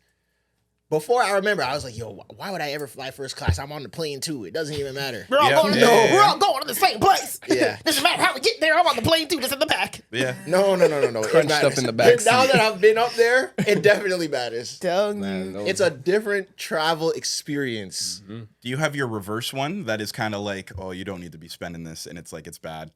before I remember, I was like, yo, why would I ever fly first class? I'm on the plane too. It doesn't even matter. We're all Yeah. going to Yeah. we're all going to the same place. Yeah. Doesn't matter how we get there. I'm on the plane too. Just in the back. Yeah. No. It Crunched matters. up in the back Now seat. that I've been up there, it definitely matters. Telling Man, you. those- It's a different travel experience. Do you have your reverse one that is kind of like, oh, you don't need to be spending this, and it's like it's bad?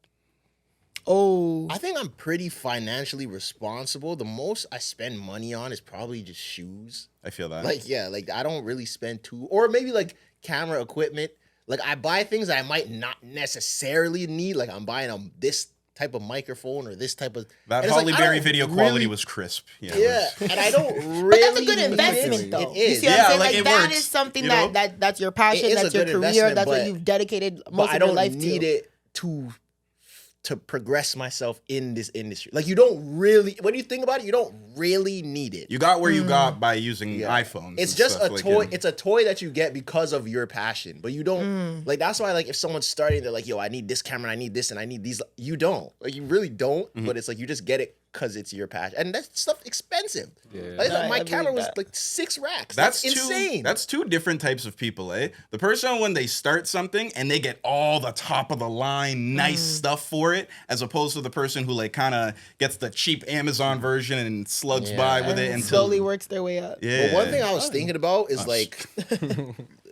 Oh. I think I'm pretty financially responsible. The most I spend money on is probably just shoes. I feel that. Like, yeah, like I don't really spend or maybe like camera equipment. Like I buy things that I might not necessarily need. Like I'm buying this type of microphone or this type of that and it's Holly like, I Berry don't video really- quality was crisp. Yeah. it Yeah, was- and I don't really. But that's a good need investment, it. though. It You is. see what Yeah, I'm saying? like, Like it that works, is something you know? that's your passion, It is that's a your good career, investment, that's what but- you've dedicated But most I of your don't life need to. it to progress myself in this industry. Like you don't really. When you think about it, you don't really need it. You got where you got by using Yeah. iPhones. It's and just stuff, a like, toy. you know. It's a toy that you get because of your passion, but you don't like. That's why, like, if someone's starting, they're like, "Yo, I need this camera, I need this, and I need these." You don't. Like, you really don't. But it's like you just get it because it's your passion, and that stuff expensive. Yeah. Like, Right, my I camera believe was that. like 6 racks. That's insane. That's two different types of people, eh? The person when they start something and they get all the top of the line nice stuff for it, as opposed to the person who like kind of gets the cheap Amazon version and slugs by with it And until slowly works their way up. Yeah. But one thing I was thinking about is like,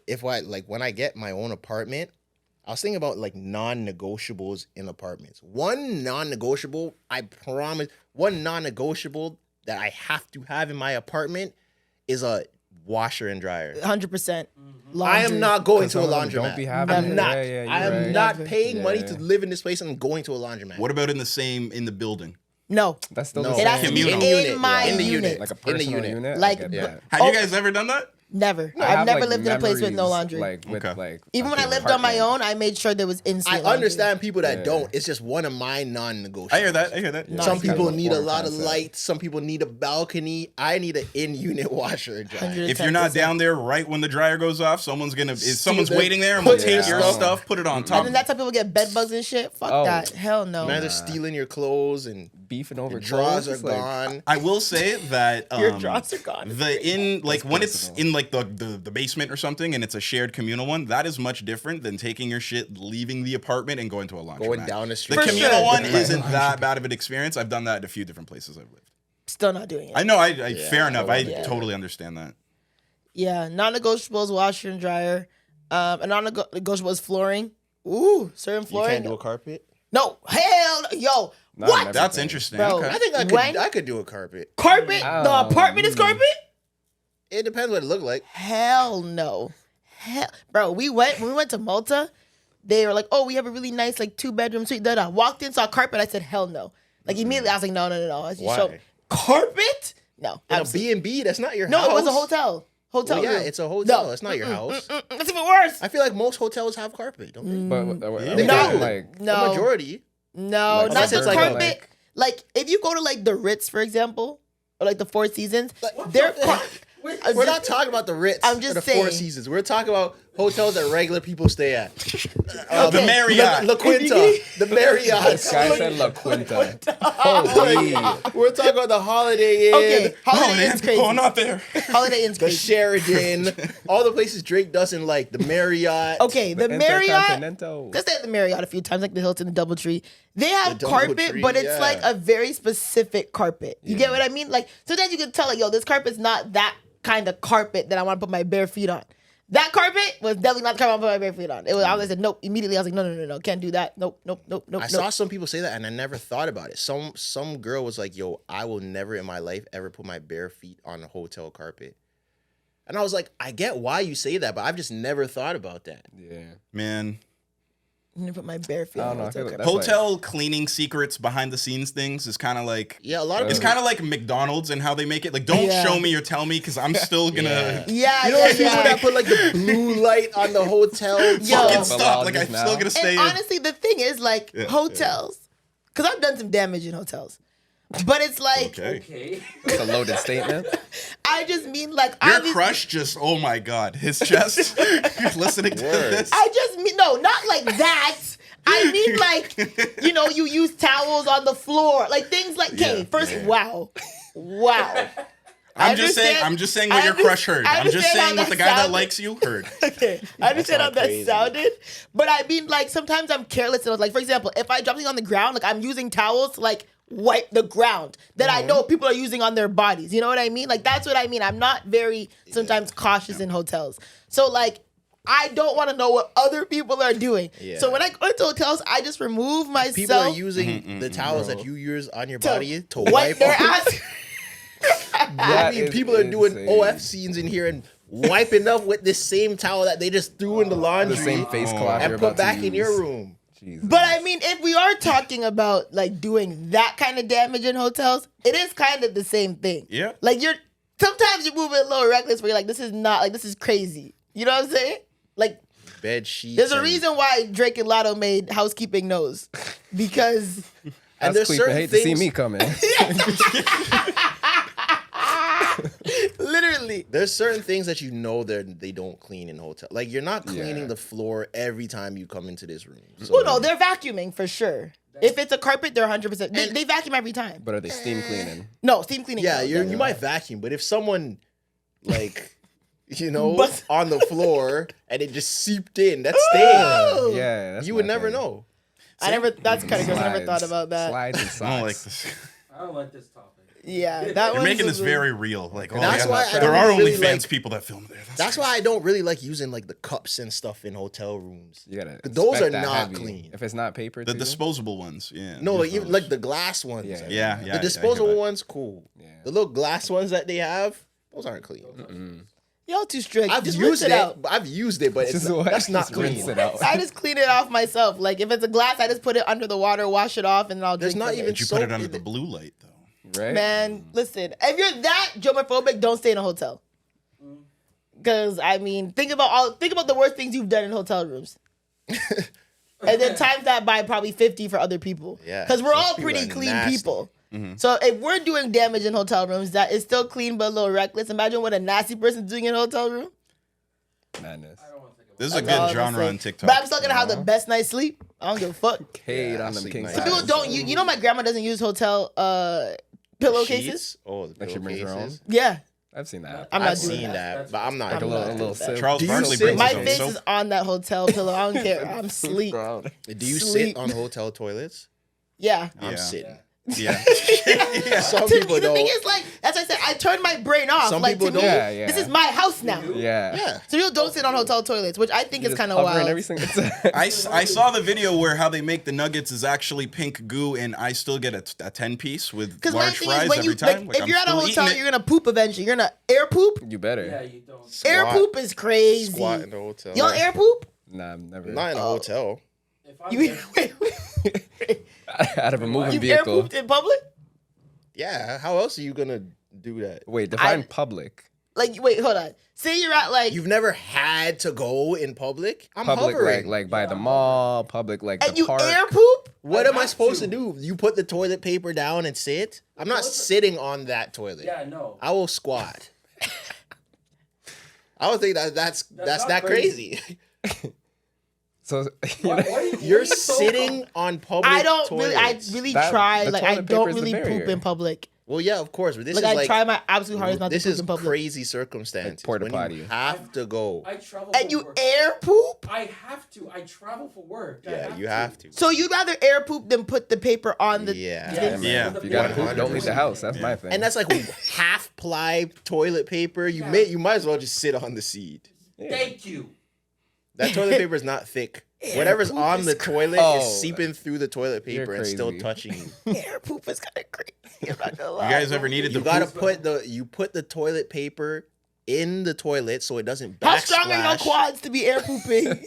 if I like when I get my own apartment, I was thinking about like non-negotiables in apartments. One non-negotiable, I promise, one non-negotiable that I have to have in my apartment is a washer and dryer. 100%. I am not going to a Some of them laundromat. don't be having it. I'm not. Yeah, yeah, you're I am right. not Never. paying money Yeah. to live in this place and going to a laundromat. What about in the building? No. That's still No. the It same. has to be Communal. in my In the unit. unit. like a in the personal unit. unit. Like, I get yeah. that. Have Oh. you guys ever done that? Never. I I've have, never like, lived in a place with no memories, laundry. Like with Okay. like Even when I an lived on my apartment. own, I made sure there was instant I laundry. understand people that Yeah. don't. It's just one of my non-negotiables. I hear that. No, Some it's kind people of a need a foreign lot of concept. lights. Some people need a balcony. I need an in-unit washer and dryer. 100. If you're not 10%. down there right when the dryer goes off, someone's the- waiting there and will put take your your stuff- stuff, put it on And top. then that's how people get bed bugs and shit. Fuck Oh. that. Hell no. Man, they're stealing your clothes and beefing over drawers are clothes, like, gone. I will say that Your drawers are gone. When it's in like the basement or something and it's a shared communal one, that is much different than taking your shit, leaving the apartment and going to a laundromat. Going down the street. The For communal sure. one Right. isn't that bad of an experience. I've done that at a few different places I've lived. Still not doing it. I know. Fair enough. I Yeah. totally understand that. Yeah, non-negotiables, washer and dryer. A non-negotiable is flooring. Ooh, certain You flooring. can't do a carpet. No, hell, no. Yo, Not what? never. That's interesting. Bro. Okay. I think I could do a carpet. Carpet? The apartment is carpet? It depends what it look like. Hell no. Bro, when we went to Malta, they were like, oh, we have a really nice like 2-bedroom suite. I walked in, saw carpet. I said, hell no. Like immediately, I was like, no. I just Why? showed carpet. No, In a absolutely. B&B, that's not your No, house. it was a hotel. Hotel Well, yeah, room. it's a hotel. No. It's not your house. That's even worse. I feel like most hotels have carpet, don't they? But They they No. got, do. like The No, majority. no, Like, not unless just it's like a- carpet. Like if you go to like the Ritz, for example, or like the Four Seasons, Like, they're. We're not talking about the Ritz. I'm just or the Four saying. Seasons. We're talking about hotels that regular people stay at. The Marriott. La Quinta, the Marriott. this guy said La Quinta. Holy. We're talking about the Holiday Inn, Okay, Oh, Holiday man. Inn's crazy. Oh, not there. Holiday Inn's the crazy. Sheraton, all the places Drake doesn't like. The Marriott. Okay, the Marriott. Intercontinental. Let's stay at the Marriott a few times, like the Hilton, the DoubleTree. They have The carpet, DoubleTree, but it's yeah. like a very specific carpet. You get what I mean? Like sometimes you can tell, like, yo, this carpet's not that kind of carpet that I want to put my bare feet on. That carpet was definitely not the carpet I want to put my bare feet on. It was. I said nope. Immediately, I was like, no, can't do that. Nope. I saw some people say that, and I never thought about it. Some girl was like, "Yo, I will never in my life ever put my bare feet on a hotel carpet." And I was like, I get why you say that, but I've just never thought about that. Yeah. Man. I'm gonna put my bare feet I on don't know, I hotel feel carpet. like Hotel cleaning secrets behind the scenes things is kind of like Yeah, a lot of it's people. kind of like McDonald's and how they make it. Like, don't Yeah. show me or tell me because I'm still gonna Yeah, You know yeah, those people yeah. that put like the blue light on the hotel? Yo. fucking But stop. Like, I'm now. still gonna stay And in. honestly, the thing is, like hotels, because I've done some damage in hotels, but it's like Okay. Okay. That's a loaded statement. I just mean like Your obviously- crush just, oh my God, his chest. Listening to Word. this. I just mean no, not like that. I mean like you use towels on the floor, like things like okay. Yeah, First, yeah. wow. I'm just saying what I your crush heard. I I'm just understand saying how what the that guy that sounded. likes you heard. Okay, I understand how not that crazy. sounded, but I mean, like sometimes I'm careless. And like, for example, if I drop something on the ground, like I'm using towels to like wipe the ground that I know people are using on their bodies. You know what I mean? Like that's what I mean. I'm not very sometimes cautious in hotels. So like, I don't want to know what other people are doing. Yeah. So when I go to hotels, I just remove myself. People are using the towels that you use on your body to wipe wipe their off. ass. I That mean, is people are doing insane. OF scenes in here and wiping up with this same towel that they just threw in the laundry The same face cloth you're and put about to back in your use. room. Jesus. But I mean, if we are talking about like doing that kind of damage in hotels, it is kind of the same thing. Yeah. Like sometimes you're moving a little reckless where you're like, this is not like this is crazy. You know what I'm saying? Like Bed sheets. there's a and- reason why Drake and Lotto made housekeeping knows. Because And That's there's creepy. I certain hate to see things- me coming. literally. There's certain things that you know they don't clean in hotel. Like you're not cleaning Yeah. the floor every time you come into this room. So Well, no, they're vacuuming for sure. If it's a carpet, they're 100%. They vacuum every time. But are they steam cleaning? No, steam cleaning. yeah, no, you no. might vacuum, but if someone like But- on the floor and it just seeped in, that's staying. Oh. Yeah, that's You would my never thing. know. That's kind of gross. I never thought Slides. about that. Slides and I socks. don't like this. I don't like this topic. Yeah, that You're one's making a this little- very real. Like, oh, That's yeah, why I there don't are really only fans like- people that film there. That's why I don't really like using like the cups and stuff in hotel rooms. You gotta Those inspect are that not heavy. clean. If it's not paper, the too. disposable ones. Yeah. No, like Those. even like the glass ones. Yeah. Yeah, yeah. The disposable I hear that. ones, cool. Yeah. The little glass ones that they have, those aren't clean. Y'all too strict. I've Just used rinse it out. I've used it, but it's Just not, what? that's not Just rinse clean. it out. I just clean it off myself. Like if it's a glass, I just put it under the water, wash it off, and then I'll There's drink not from even it. You put it soap under in the it. blue light, though. Right? Man, listen. If you're that germophobic, don't stay in a hotel. Because I mean, think about the worst things you've done in hotel rooms, and then times that by probably 50 for other people. Yeah, because we're some all people pretty are clean nasty. people. So if we're doing damage in hotel rooms that is still clean but a little reckless, imagine what a nasty person's doing in a hotel room. Madness. I don't want to think about This is a That's all good I'm genre saying. on TikTok. But I'm still gonna have the best night's sleep. I don't give a fuck. Hate Yeah, I on them sleep king nice. Some size. people don't. You know, my grandma doesn't use hotel pillowcases. Sheets? Oh, the Like she brings her pillowcases. Yeah, I've seen that. I'm not I've doing seen that. that, but I'm not. Like a I'm little, not a little doing that. sip. Charles Do you Barkley sit- brings My his own face soap. is on that hotel pillow. I don't care. I'm sleep. Do you Sleep. sit on hotel toilets? Yeah. I'm Yeah. sitting. Yeah. Some The people thing don't. is, like, that's why I said I turned my brain off. Some like, people to me, don't. Yeah. this is my house now. Yeah. Yeah. So people don't sit on hotel toilets, which I think is Just kind of hovering wild. every single time. I saw the video where how they make the nuggets is actually pink goo, and I still get a 10-piece with Because my large thing fries is, when every you time. like, if I'm you're at a still hotel, eating it. you're gonna poop eventually. You're gonna air poop. You better. Yeah, you don't. Air Squat. poop is crazy. Squat in the hotel. Y'all air poop? Nah, I'm never. Not in a hotel. If I'm You wait, Out of a moving you've air vehicle. pooped in public? Yeah. How else are you gonna do that? Wait, define public. Like, wait, hold on. Say you're at like, You've never had to go in public? I'm Public, hovering. like by the mall. Public, like and the you park. air poop? What I am I have supposed to to. do? You put the toilet paper down and sit? I'm not sitting on that toilet. Yeah, no. I will squat. I would think that's not not crazy. So What are you You're so sitting on public I don't toilets. really, I really That- try. the Like, I toilet don't paper is the really poop barrier. in public. Well, yeah, of course, but this Like, is I like try my absolute hardest not to this poop is in public. crazy circumstance. Like porta when potty. you have to go. I travel And for you work. air poop? I have to. I travel for work. Yeah, you have to. So you'd rather air poop than put the paper on the. Yeah. Yeah, man. Yeah. If you gotta poop, don't leave the house. That's my thing. And that's like half ply toilet paper. You might as well just sit on the seat. Thank you. That toilet paper is not thick. Whatever's poop on is the toilet Oh, is seeping through the toilet you're paper and still crazy. touching you. Air poop is kind of crazy. I'm not gonna lie. You guys ever needed You to gotta poop? put the toilet paper in the toilet so it doesn't backsplash. How strong are your quads to be air pooping?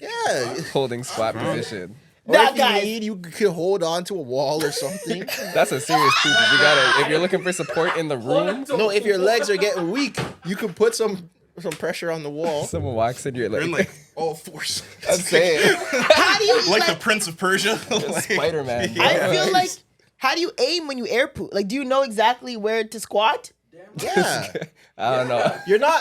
Yeah. holding squat position. Or Nah, if guys. you need, you could hold on to a wall or something. That's a serious poop. If you're looking for support in the room, No, if your legs are getting weak, you can put some pressure on the wall. someone walks in, you're We're in like, like all fours. I'm saying, How do you like the like? Prince of Persia. Like- Spider-Man. I feel like. How do you aim when you air poop? Like, do you know exactly where to squat? Yeah. I don't know.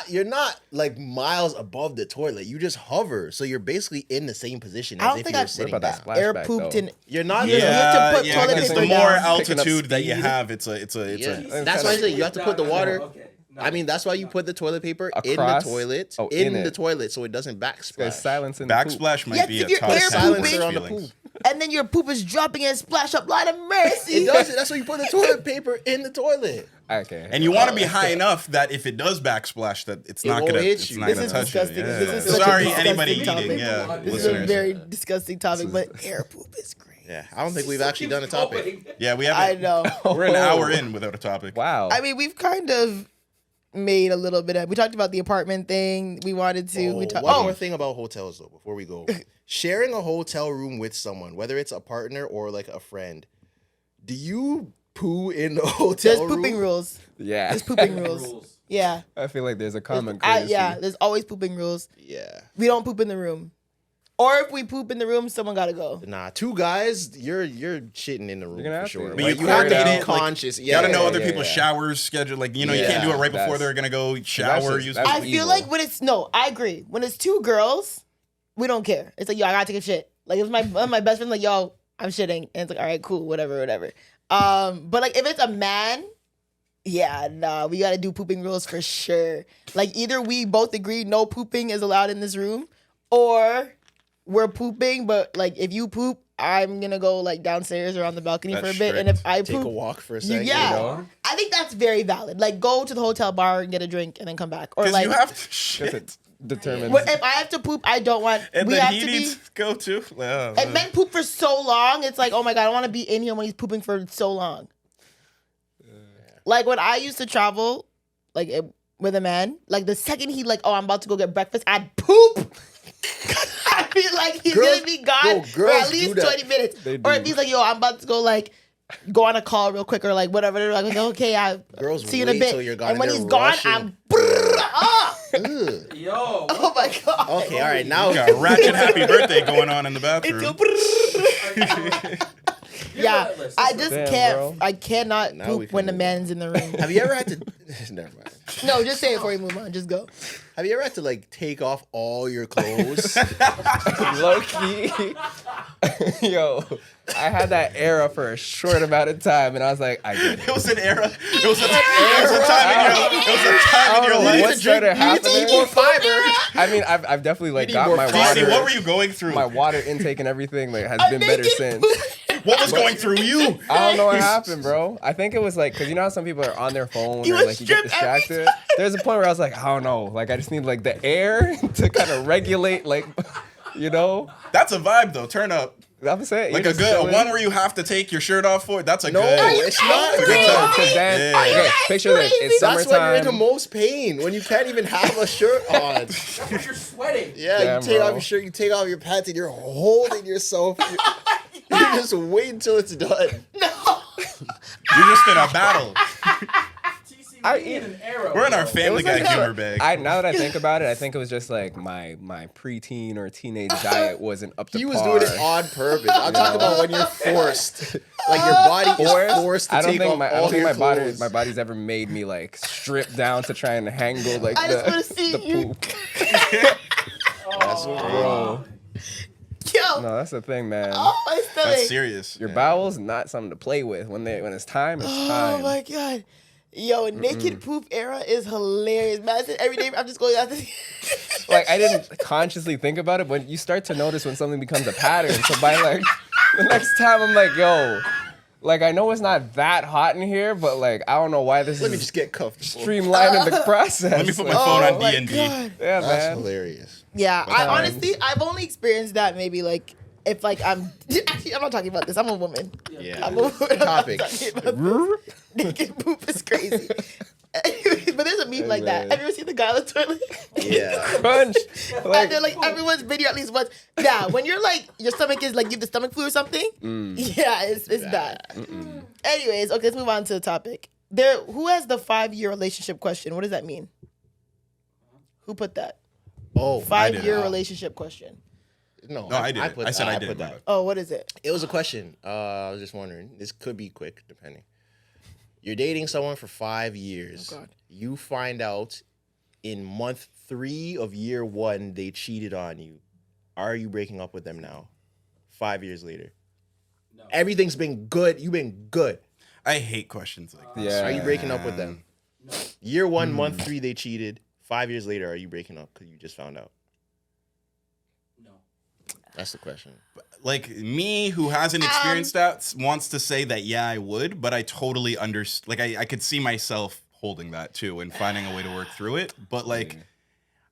You're not like miles above the toilet. You just hover. So you're basically in the same position I as don't if think you were I've- sitting What about down. that Air splashback, pooped though? in. You're not You have to put toilet because paper the down. more Picking up altitude that you speed. have, it's a Yeah. That's why I say you have to put the water. Okay. No. I mean, that's why you put the toilet paper in the Across? toilet, Oh, in in the it. toilet, so it doesn't There's backsplash. silence in the poop. backsplash might Yes, be if a you're tough air Silencer pooping- on the feelings. poop. And then your poop is dropping and splash up. Lot of mercy. It does. That's why you put the toilet paper in the toilet. Okay. And you want to be high enough that if it does backsplash, that it's It not won't gonna, hit it's you. not This gonna is touch disgusting. you. Yeah. This is such a Sorry, disgusting anybody topic. eating. Yeah, This is a listeners. very disgusting topic, but air poop is great. Yeah, I don't think we've actually done a topic. Yeah, we I haven't. know. We're an hour in without a topic. Wow. I mean, we've kind of made a little bit of. We talked about the apartment thing. We wanted to. We talked. One more thing about hotels though, before we go. Sharing a hotel room with someone, whether it's a partner or like a friend, do you poo in the hotel There's pooping room? rules. yeah. There's pooping rules. Yeah. I feel like there's a common Yeah, courtesy. there's always pooping rules. Yeah. We don't poop in the room. Or if we poop in the room, someone gotta go. Nah, two guys, you're shitting in the room You're gonna for have sure. to. But Like, you you have to coordinate be it, like, conscious. You gotta know yeah, other yeah, people's yeah. showers schedule. Like, you know, you can't do it right before Yeah. they're gonna go shower. just- Use that's I evil. feel like when it's no, I agree. When it's two girls, we don't care. It's like, yo, I gotta take a shit. Like if one of my best friends like, yo, I'm shitting, and it's like, all right, cool, whatever. But like if it's a man, yeah, nah, we gotta do pooping rules for sure. Like either we both agree no pooping is allowed in this room, or we're pooping, but like if you poop, I'm gonna go like downstairs or on the balcony That's for a bit, and if I Take poop, a walk for a you- second. yeah, You know? I think that's very valid. Like go to the hotel bar and get a drink and then come back, or because like you have to Because shit, it determines. But if I have to poop, I don't want. and we then have he to needs be. to go too. And men poop for so long. It's like, oh my god, I want to be in here when he's pooping for so long. Like when I used to travel, like with a man, like the second he like, oh, I'm about to go get breakfast, I'd poop. I feel like he's Girls- gonna be gone bro, for girls at least do that. 20 minutes. They Or if do. he's like, yo, I'm about to go like go on a call real quick or like whatever. They're like, okay, I Girls see you in a wait bit. till you're gone and when and he's they're gone, rushing. I'm Ugh. Yo. oh my god. Okay, all right, now We got a ratchet happy birthday going on in the bathroom. Yeah, Relentless. I just Damn, can't. bro. I cannot Now we poop when the can- man's in the room. have you ever had to? Never mind. No, just say it before you move on. Just go. Have you ever had to like take off all your clothes? Low key. Yo, I had that era for a short amount of time, and I was like, I get it. It was an era. It was a time in your What life. started You need to eat happening? more fiber. I mean, I've definitely like need got more my fiber. DC, water. what were you going through? My water intake and everything like has I'm been better making since. poop. What was going through you? I don't know what happened, bro. I think it was like, because you know how some people are on their phone You or were like you get stripped every distracted. There's a point where I was like, I don't know. Like, I just need like the air to kind of regulate, like, you know? That's a vibe though. Turn up. I'm saying. Like you're a just good chilling. one where you have to take your shirt off for it. That's a No, good. it's not. Good Good time. Because then, Yeah. okay, picture this. It's That's when you're in the summertime. most pain, when you can't even have a shirt on. That's when you're sweating. Yeah, Damn, you take bro. off your shirt, you take off your pants, and you're holding yourself. You just wait until it's done. You're just in a battle. TC, I- we need an arrow. We're in our bro. Family It was Guy like- humor bag. Now that I think about it, I think it was just like my preteen or teenage diet wasn't up to He par. was doing it on purpose. I'm talking about when you're forced. Like your body is forced to I don't take think off my all your clothes. my body's ever made me like strip down to try and handle like I just wanna see the you. poop. That's Bro, Yo, no, that's the thing, man. oh my stomach. That's serious. Your Yeah. bowels not something to play with when it's time. It's Oh time. my god. Yo, naked poop era is hilarious. Man, I said every day I'm just going out to Like I didn't consciously think about it, but you start to notice when something becomes a pattern. So by like the next time, I'm like, yo, like I know it's not that hot in here, but like I don't know why this Let me is just get comfortable. streamlining the process. Let me put my Like, phone Oh on my D&D. God. yeah, That's man. hilarious. Yeah, I times. honestly, I've only experienced that maybe like if like I'm actually I'm not talking about this. I'm a woman. Yeah. I'm a woman. I'm not Topic. talking about this. Naked poop is crazy. Anyway, but there's a meme like that. man. Have you ever seen the guy on the toilet? Yeah. Crunch. And then like everyone's video at least once. Yeah, when you're like your stomach is like you have the stomach flu or something. Yeah, it's bad. Anyways, okay, let's move on to the topic. Who has the 5-year relationship question? What does that mean? Who put that? Oh, 5-year it. relationship question. no, No, I did. I said I did. put my that. bad. Oh, what is it? It was a question. I was just wondering. This could be quick, depending. You're dating someone for 5 years. Oh, God. You find out in month 3 of year 1 they cheated on you. Are you breaking up with them now? 5 years later. No. Everything's been good. You've been good. I hate questions like this. Yeah. Are you breaking up with them? No. Year 1, month 3 they cheated. 5 years later, are you breaking up because you just found out? No. That's the question. Like me, who hasn't experienced that, wants to say that yeah, I would, but I totally understand. Like I could see myself holding that too and finding a way to work through it. But like,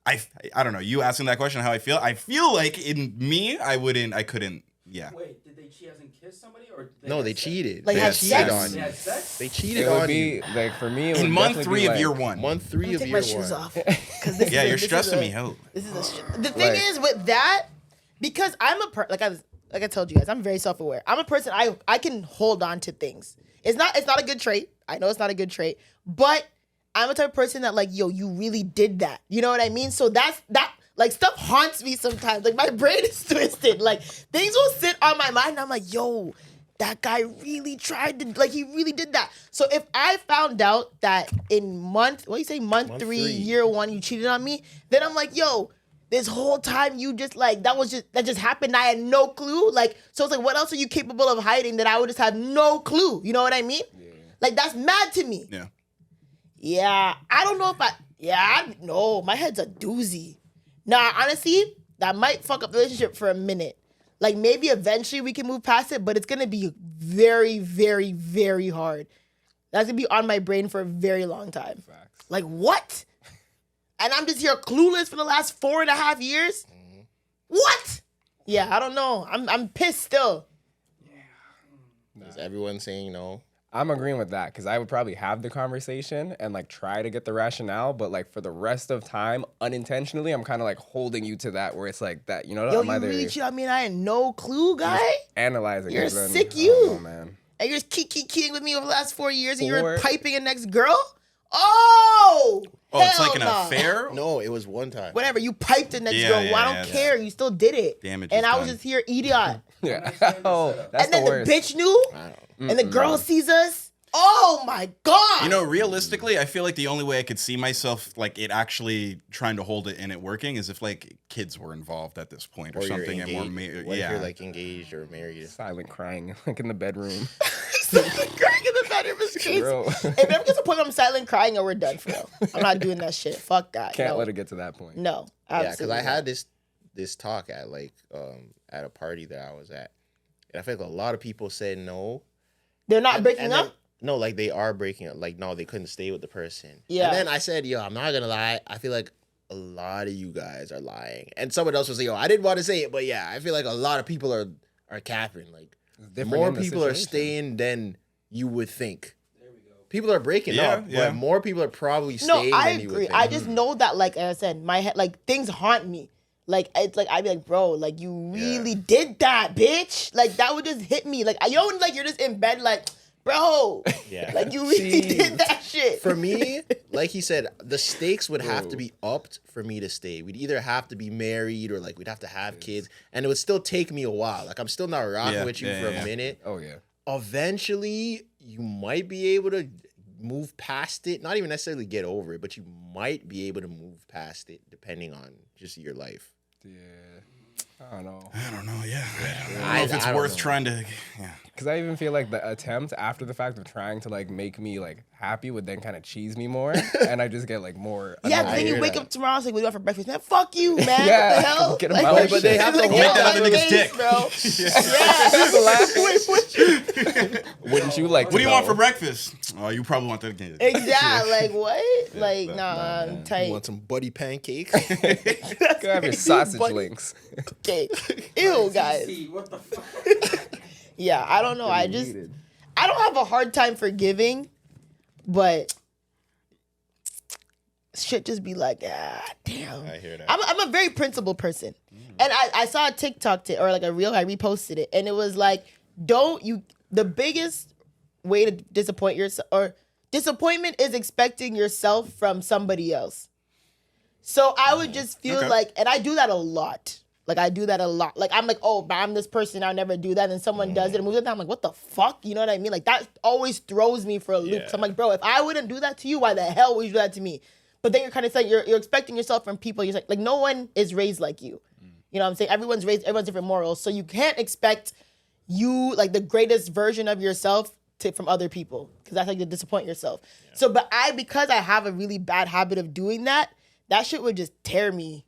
I don't know. You asking that question, how I feel like in me, I couldn't. Yeah. Wait, did they cheat as in kiss somebody or? No, they had sex? cheated. Like they had cheated sex? on They you. had sex? They It cheated would on be you. like for me. It would In month definitely 3 be of like, year 1. Month 3 I'm of gonna take year my shoes 1. off. 'Cause this Yeah, is you're this is stressing a- me out. This is the thing Like- is with that, because I'm a like I told you guys, I'm very self-aware. I'm a person I can hold on to things. It's not a good trait. I know it's not a good trait, but I'm a type of person that like, yo, you really did that. You know what I mean? So that like stuff haunts me sometimes. Like my brain is twisted. Like things will sit on my mind and I'm like, yo, that guy really tried to like he really did that. So if I found out that in month 3, Month 3. year 1, you cheated on me, then I'm like, yo, this whole time you just like that just happened. I had no clue. Like so, it's like, what else are you capable of hiding that I would just have no clue? You know what I mean? Yeah. Like that's mad to me. Yeah. Yeah, I don't know if no, my head's a doozy. Nah, honestly, that might fuck up the relationship for a minute. Like maybe eventually we can move past it, but it's gonna be very, very, very hard. That's gonna be on my brain for a very long time. Facts. Like what? And I'm just here clueless for the last 4.5 years? What? Yeah, I don't know. I'm pissed still. Is everyone saying no? I'm agreeing with that because I would probably have the conversation and like try to get the rationale, but like for the rest of time, unintentionally, I'm kind of like holding you to that where it's like that, you know, Yo, I'm you either really cheat on me and I had no clue, guy? analyzing. You're 'cause then, sick, I don't you. know, man. And you're just keeping with me over the last 4 years and you're Four. piping a next girl? Oh! Oh, it's hell like an nah. affair. No, it was one time. Whatever, you piped the next Yeah, girl. yeah, Well, I yeah, don't care. You still did it. Damage and is I was done. just here, idiot. Yeah. understand the Oh, setup. that's And then the the worst. bitch knew, I don't. and the girl sees us. Oh my God. You know, realistically, I feel like the only way I could see myself like it actually trying to hold it and it working is if like kids were involved at this point or, Or you're something and more. engaged. What if Yeah. you're like engaged or married? Silent crying like in the bedroom. Silent crying in the bedroom is crazy. Bro. If it ever gets to a point where I'm silent crying, or we're done for real. I'm not doing that shit. Fuck that. Can't no. let it get to that point. No. Yeah, because Absolutely I not. had this talk at like at a party that I was at, And I feel like a lot of people said no. They're not breaking And then- up? No, like they are breaking up. Like, no, they couldn't stay with the person. Yeah. And then I said, yo, I'm not gonna lie. I feel like a lot of you guys are lying. And someone else was like, yo, I didn't want to say it, but yeah, I feel like a lot of people are capping. Like different more in the people are situation. staying than you would think. People are breaking Yeah, up, yeah. but more people are probably No, staying I than you would agree. think. I just know that, like I said, my head, like things haunt me. Like it's like I'd be like, bro, like you really did that, bitch. Like that would just hit me. Like you know, like you're just in bed, like, bro, Yeah. like you really Jeez. did that shit. For me, like he said, the stakes would have to be upped for me to stay. We'd either have to be married or like we'd have to have kids, and it would still take me a while. Like I'm still not rocking with you for a minute. Oh yeah. Eventually, you might be able to move past it. Not even necessarily get over it, but you might be able to move past it depending on just your life. Yeah. I don't know. I don't know. Yeah, I don't know I- if it's I don't worth know. trying to. Yeah. Because I even feel like the attempt after the fact of trying to like make me like happy would then kind of cheese me more, and I just get like more. Yeah, annoyed. then you hear wake that. up tomorrow, it's like, what do you want for breakfast? Man, fuck you, man. Yeah, What the hell? get 'em Like, out what of but they shit? have to Like, hold get that out other of nigga's face, dick. bro. Yeah. Wouldn't you like? What do you to want know? for breakfast? Oh, you probably want that again. Exactly. Like what? Like nah, I'm tight. You want some buddy pancakes? Go have your sausage Buddy. links. Okay. Ew, guys. TC, what the fuck? Yeah, I don't know. I don't have a hard time forgiving, but shit just be like, damn. I hear that. I'm a very principled person. And I saw a TikTok or like a reel, I reposted it, and it was like, the biggest way to disappoint yourself, or disappointment is expecting yourself from somebody else. So I would just feel Okay. like, and I do that a lot. Like I do that a lot. Like I'm like, oh, but I'm this person, I'll never do that. And someone does it and moves it. I'm like, what the fuck? You know what I mean? Like that always throws me for a loop. Yeah. So I'm like, bro, if I wouldn't do that to you, why the hell would you do that to me? But then you're kind of saying you're expecting yourself from people. You're like no one is raised like you. You know what I'm saying? Everyone's different morals. So you can't expect you like the greatest version of yourself from other people, because that's how you disappoint yourself. Yeah. So, but because I have a really bad habit of doing that shit would just tear me.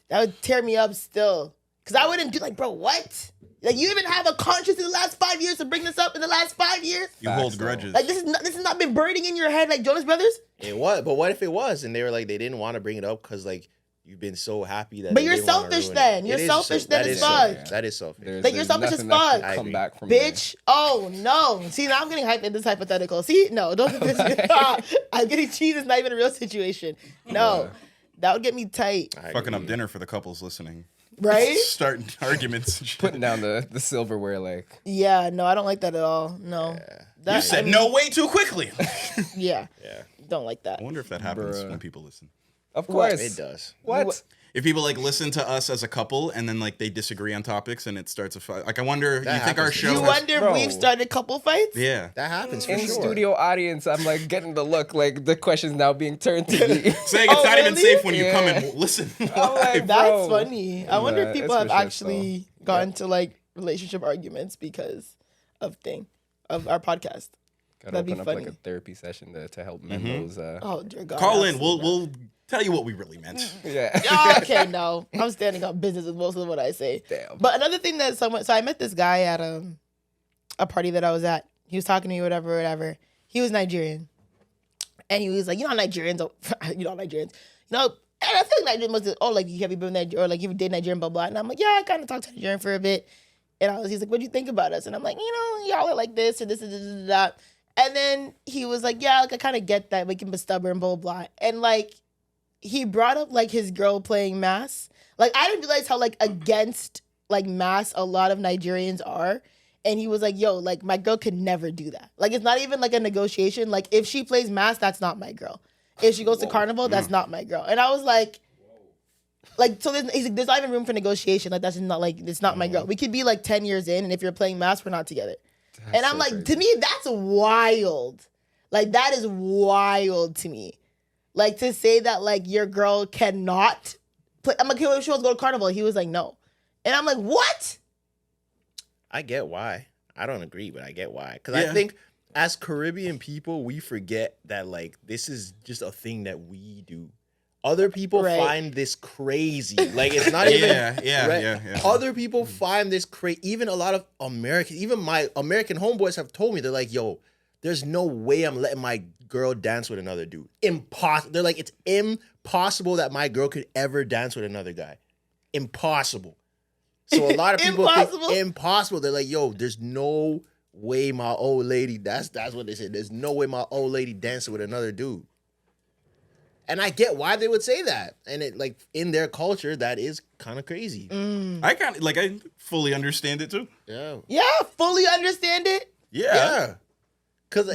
That would tear me up still. Because I wouldn't do like, bro, what? Like you even have a conscience in the last 5 years to bring this up in the last 5 years? You hold grudges. Like this has not been burning in your head like Jonas Brothers? It was, but what if it was? And they were like, they didn't want to bring it up because like you've been so happy that. But they you're didn't wanna selfish ruin then. it. You're It is selfish then that as is fuck. selfish. That is selfish. Like, you're selfish as nothing that fuck. could I come agree. back from Bitch. Oh no. See, now I'm getting hyped in this hypothetical. See, no, don't piss me off. I'm getting cheese. It's not even a real situation. No. That would get me tight. I Fucking agree. up dinner for the couples listening. Right? Starting arguments. And shit. Putting down the silverware like. Yeah, no, I don't like that at all. No. That, You said no way too quickly. Yeah. Yeah, Don't like that. I wonder if that happens Bruh. when people listen. Of course. it does. What? If people like listen to us as a couple and then like they disagree on topics and it starts a fight. Like I wonder, That you think our happens. show You has, wonder if Bro. we've started couple fights? Yeah. That happens for In sure. studio audience, I'm like getting the look like the question's now being turned to me. Saying it's Oh, not even really? safe when you come Yeah. and listen. I'm live. like, That's bro. funny. I wonder Nah, if people it's have for shit, actually gotten to like relationship arguments because of our podcast. Gotta That'd be open up funny. like a therapy session to help mend those. Oh dear God. Call in. absolutely We'll tell you what we really meant. Yeah. not. Okay, no. I'm standing on business with most of what I say. Damn. But another thing that so I met this guy at a party that I was at. He was talking to me, whatever. He was Nigerian. And he was like, Nigerians, and I feel like Nigerians must like, have you been Nigerian, or like, you did Nigerian, blah, blah. And I'm like, yeah, I kind of talked to Nigerian for a bit. And he's like, what do you think about us? And I'm like, y'all are like this, or this, and that. And then he was like, yeah, like, I kind of get that, we can be stubborn, blah, blah. And like, he brought up like his girl playing mass. Like, I didn't realize how like against like mass a lot of Nigerians are. And he was like, yo, like my girl could never do that. Like, it's not even like a negotiation. Like, if she plays mass, that's not my girl. If she goes to carnival, that's not my girl. And I was like, so he's like, there's not even room for negotiation. Like, that's not like, it's not my girl. We could be like 10 years in, and if you're playing mass, we're not together. And I'm so like, crazy. to me, that's wild. Like, that is wild to me. Like, to say that, like, your girl cannot play. I'm like, okay, well, if she wants to go to carnival, he was like, no. And I'm like, what? I get why. I don't agree, but I get why. Because Yeah. I think as Caribbean people, we forget that like this is just a thing that we do. Other people Right. find this crazy. Like, it's not even. Yeah. Other people find this crazy. Even a lot of Americans, even my American homeboys have told me, they're like, yo, there's no way I'm letting my girl dance with another dude. Impossible. They're like, it's impossible that my girl could ever dance with another guy. Impossible. So a lot of people think impossible. They're like, yo, there's no way my old lady, that's what they said. There's no way my old lady dancing with another dude. And I get why they would say that. And it, like, in their culture, that is kind of crazy. I fully understand it too. Yeah. Yeah, fully understand it. Yeah. Because,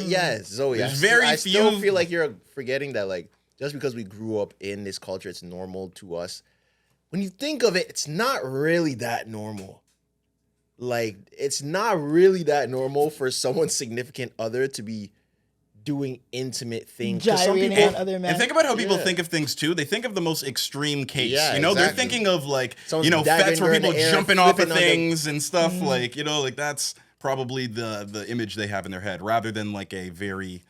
Zoe, I still feel like you're forgetting that, like, just because we grew up in this culture, it's normal to us. When you think of it, it's not really that normal. Like, it's not really that normal for someone's significant other to be doing intimate things. Gyrating on other men. And think about how people think of things too. They think of the most extreme case. Yeah, they're exactly. thinking of like, Someone's fets daggering where her in people the air, jumping off of flipping on them. things and stuff. Like, like that's probably the image they have in their head rather than like a very,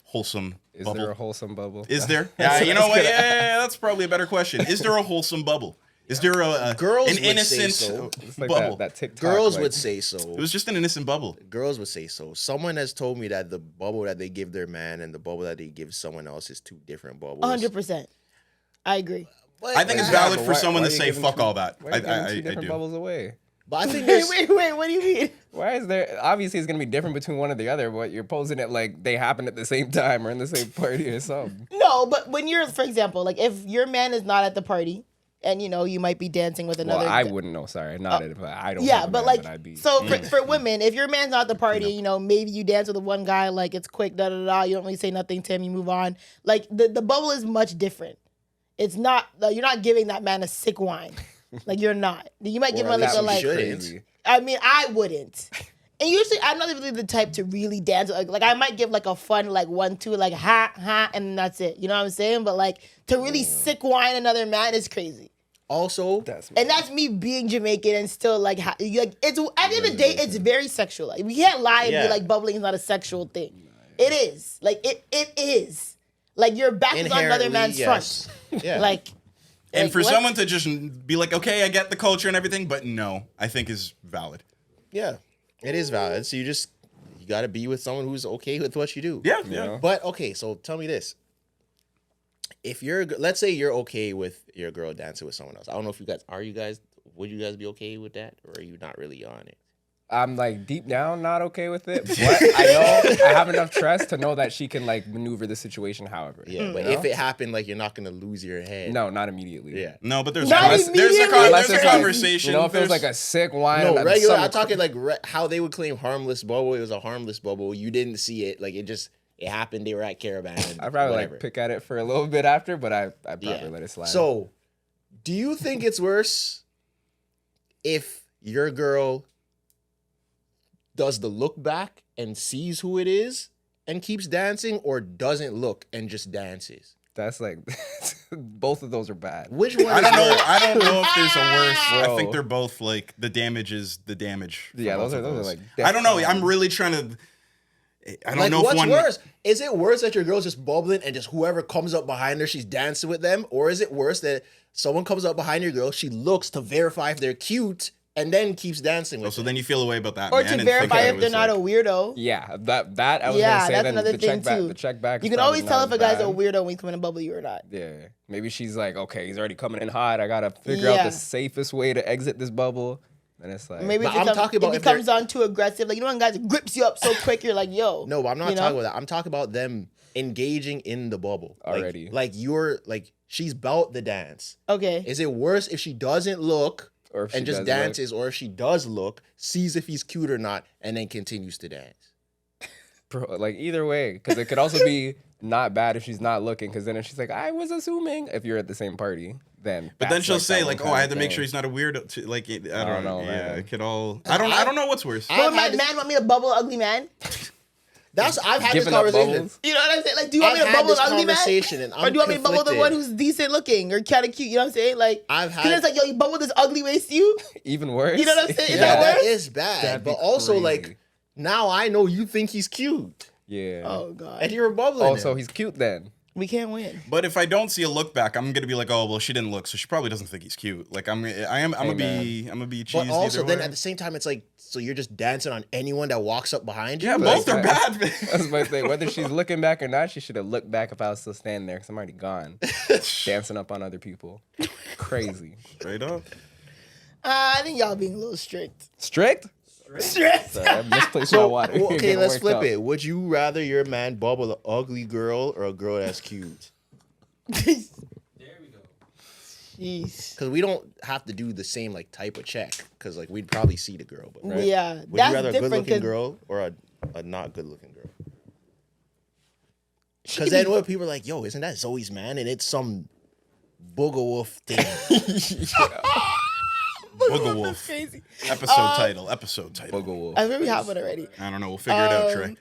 wholesome Is bubble. there a wholesome bubble? Is there? Yeah, you know what? Yeah, that's probably a better question. Is there a wholesome bubble? Is there Girls an would say innocent so. It's like bubble? that TikTok. Girls like, would say so. It was just an innocent bubble. Girls would say so. Someone has told me that the bubble that they give their man and the bubble that they give someone else is two different bubbles. 100%. I agree. But, I think it's Yeah, valid but for why- someone why to are you say giving fuck two- all that. Why are you giving two I different do. bubbles away? but I think Wait, there's what do you mean? Why is there? Obviously, it's gonna be different between one or the other. But you're posing it like they happen at the same time or in the same party or something. No, but when you're, for example, like if your man is not at the party and you might be dancing with another. Well, I wouldn't know. Sorry, not it. But I don't. Yeah, have a but man like, that I'd be. so for women, if your man's not at the party, maybe you dance with one guy, like it's quick, you don't really say nothing to him, you move on. Like the bubble is much different. It's not, you're not giving that man a sick wine. Like you're not. You might give him at like least a you like. shouldn't. Crazy. I mean, I wouldn't. And usually, I'm not really the type to really dance. Like I might give like a fun like 1, 2, like ha, and that's it. You know what I'm saying? But like to really sick wine another man is crazy. also And that's me being Jamaican and still like it's at the end of the day, it's very sexual. Like we can't lie and be like bubbling is not a sexual thing. It is. Like it is. Like your back is on another man's yes. front. Yeah. Like And for what? someone to just be like, okay, I get the culture and everything, but no, I think is valid. Yeah, it is valid. So you got to be with someone who's okay with what you do. Yeah, You yeah. know? But okay, so tell me this: if let's say you're okay with your girl dancing with someone else. I don't know if would you guys be okay with that, or are you not really on it? I'm like deep down not okay with it, but I know I have enough trust to know that she can like maneuver the situation however. Yeah, but you know? if it happened, like you're not gonna lose your head. No, not immediately. Yeah. No, but there's Not there's immediately. Unless a it's like, conversation. if it was There's- like a sick wine. No, and regular. some- I'm talking like how they would claim harmless bubble. It was a harmless bubble. You didn't see it. Like it happened. They were at Caravan. I'd probably whatever. like pick at it for a little bit after, but I probably let it slide. So, do you think it's worse if your girl does the look back and sees who it is and keeps dancing, or doesn't look and just dances? that's like both of those are bad. Which one? I is don't know. worse? I don't know if there's a worse. I Bro. think they're both like the damage is the damage. for Yeah, both those of are like. I don't know. I'm really trying to. I don't Like, know if what's one. worse? Is it worse that your girl's just bubbling and just whoever comes up behind her, she's dancing with them? Or is it worse that someone comes up behind your girl, she looks to verify if they're cute, and then keeps dancing with So them? then you feel away about that. or man, to and verify think if it they're was not a like- weirdo. Yeah, that I was Yeah, gonna say. that's Then another the thing check back, too. the check back. You is can always probably tell not if a guy's as a bad. weirdo when he's coming to bubble you or not. Yeah, maybe she's like, okay, he's already coming in hot. I gotta figure out Yeah. the safest way to exit this bubble. And it's like, Maybe But if I'm it, talking about if if it comes on too aggressive, like when guys grips you up so quick, you're like, yo. No, but I'm not you know? talking about that. I'm talking about them engaging in the bubble. Already. Like she's about the dance. Okay. Is it worse if she doesn't look Or if and she just does dances, or if she does look, sees if he's cute or not, and then continues to dance? bro, like either way, because it could also be not bad if she's not looking. Because then if she's like, I was assuming, if you're at the same party, then. But then that's she'll like say that like, one "Oh, I kind had to of make thing. sure he's not a weirdo." To, like, I don't know, Yeah, man. it could all. I don't know what's worse. But I've my had man want me to bubble ugly man? I've had this Giving up conversation. bubbles. You know what I'm saying? Like, do you want I've me to had bubble this an ugly man? conversation and Or I'm do you want me to bubble the conflicted. one who's decent looking or kind of cute? You know what I'm saying? Like, I've because it's had. like, yo, you bubble this ugly waist, you? Even worse. You know what I'm saying? Is Yeah, that that worse? is bad. That'd be But also, crazy. like, now I know you think he's cute, Yeah. Oh, God. and you're bubbling. Oh, so him. he's cute then. We can't win. But if I don't see a look back, I'm gonna be like, oh well, she didn't look, so she probably doesn't think he's cute. Like I'm gonna be cheesed. But also, either then way. at the same time, it's like, so you're just dancing on anyone that walks up behind you. Yeah, Like, both are bad. That's my thing. Whether she's looking back or not, she should have looked back if I was still standing there because I'm already gone. Dancing up on other people. Crazy. Straight up. I think y'all being a little strict. Strict? Strict. Sorry, I misplaced my So, water. okay, Getting let's worked flip up. it. Would you rather your man bubble an ugly girl or a girl that's cute? There we go. Jeez. Because we don't have to do the same like type of check. Because like we'd probably see the girl. But right? Yeah, Would that's you rather a different. good-looking 'Cause girl or a not good-looking girl? she Because could then be- what people are like, yo, isn't that Zoe's man? And it's some booger wolf thing. Booger Wolf. That's crazy. Episode title. Episode title. Booger wolf. I think we have one already. I don't know. We'll figure it out, Trey.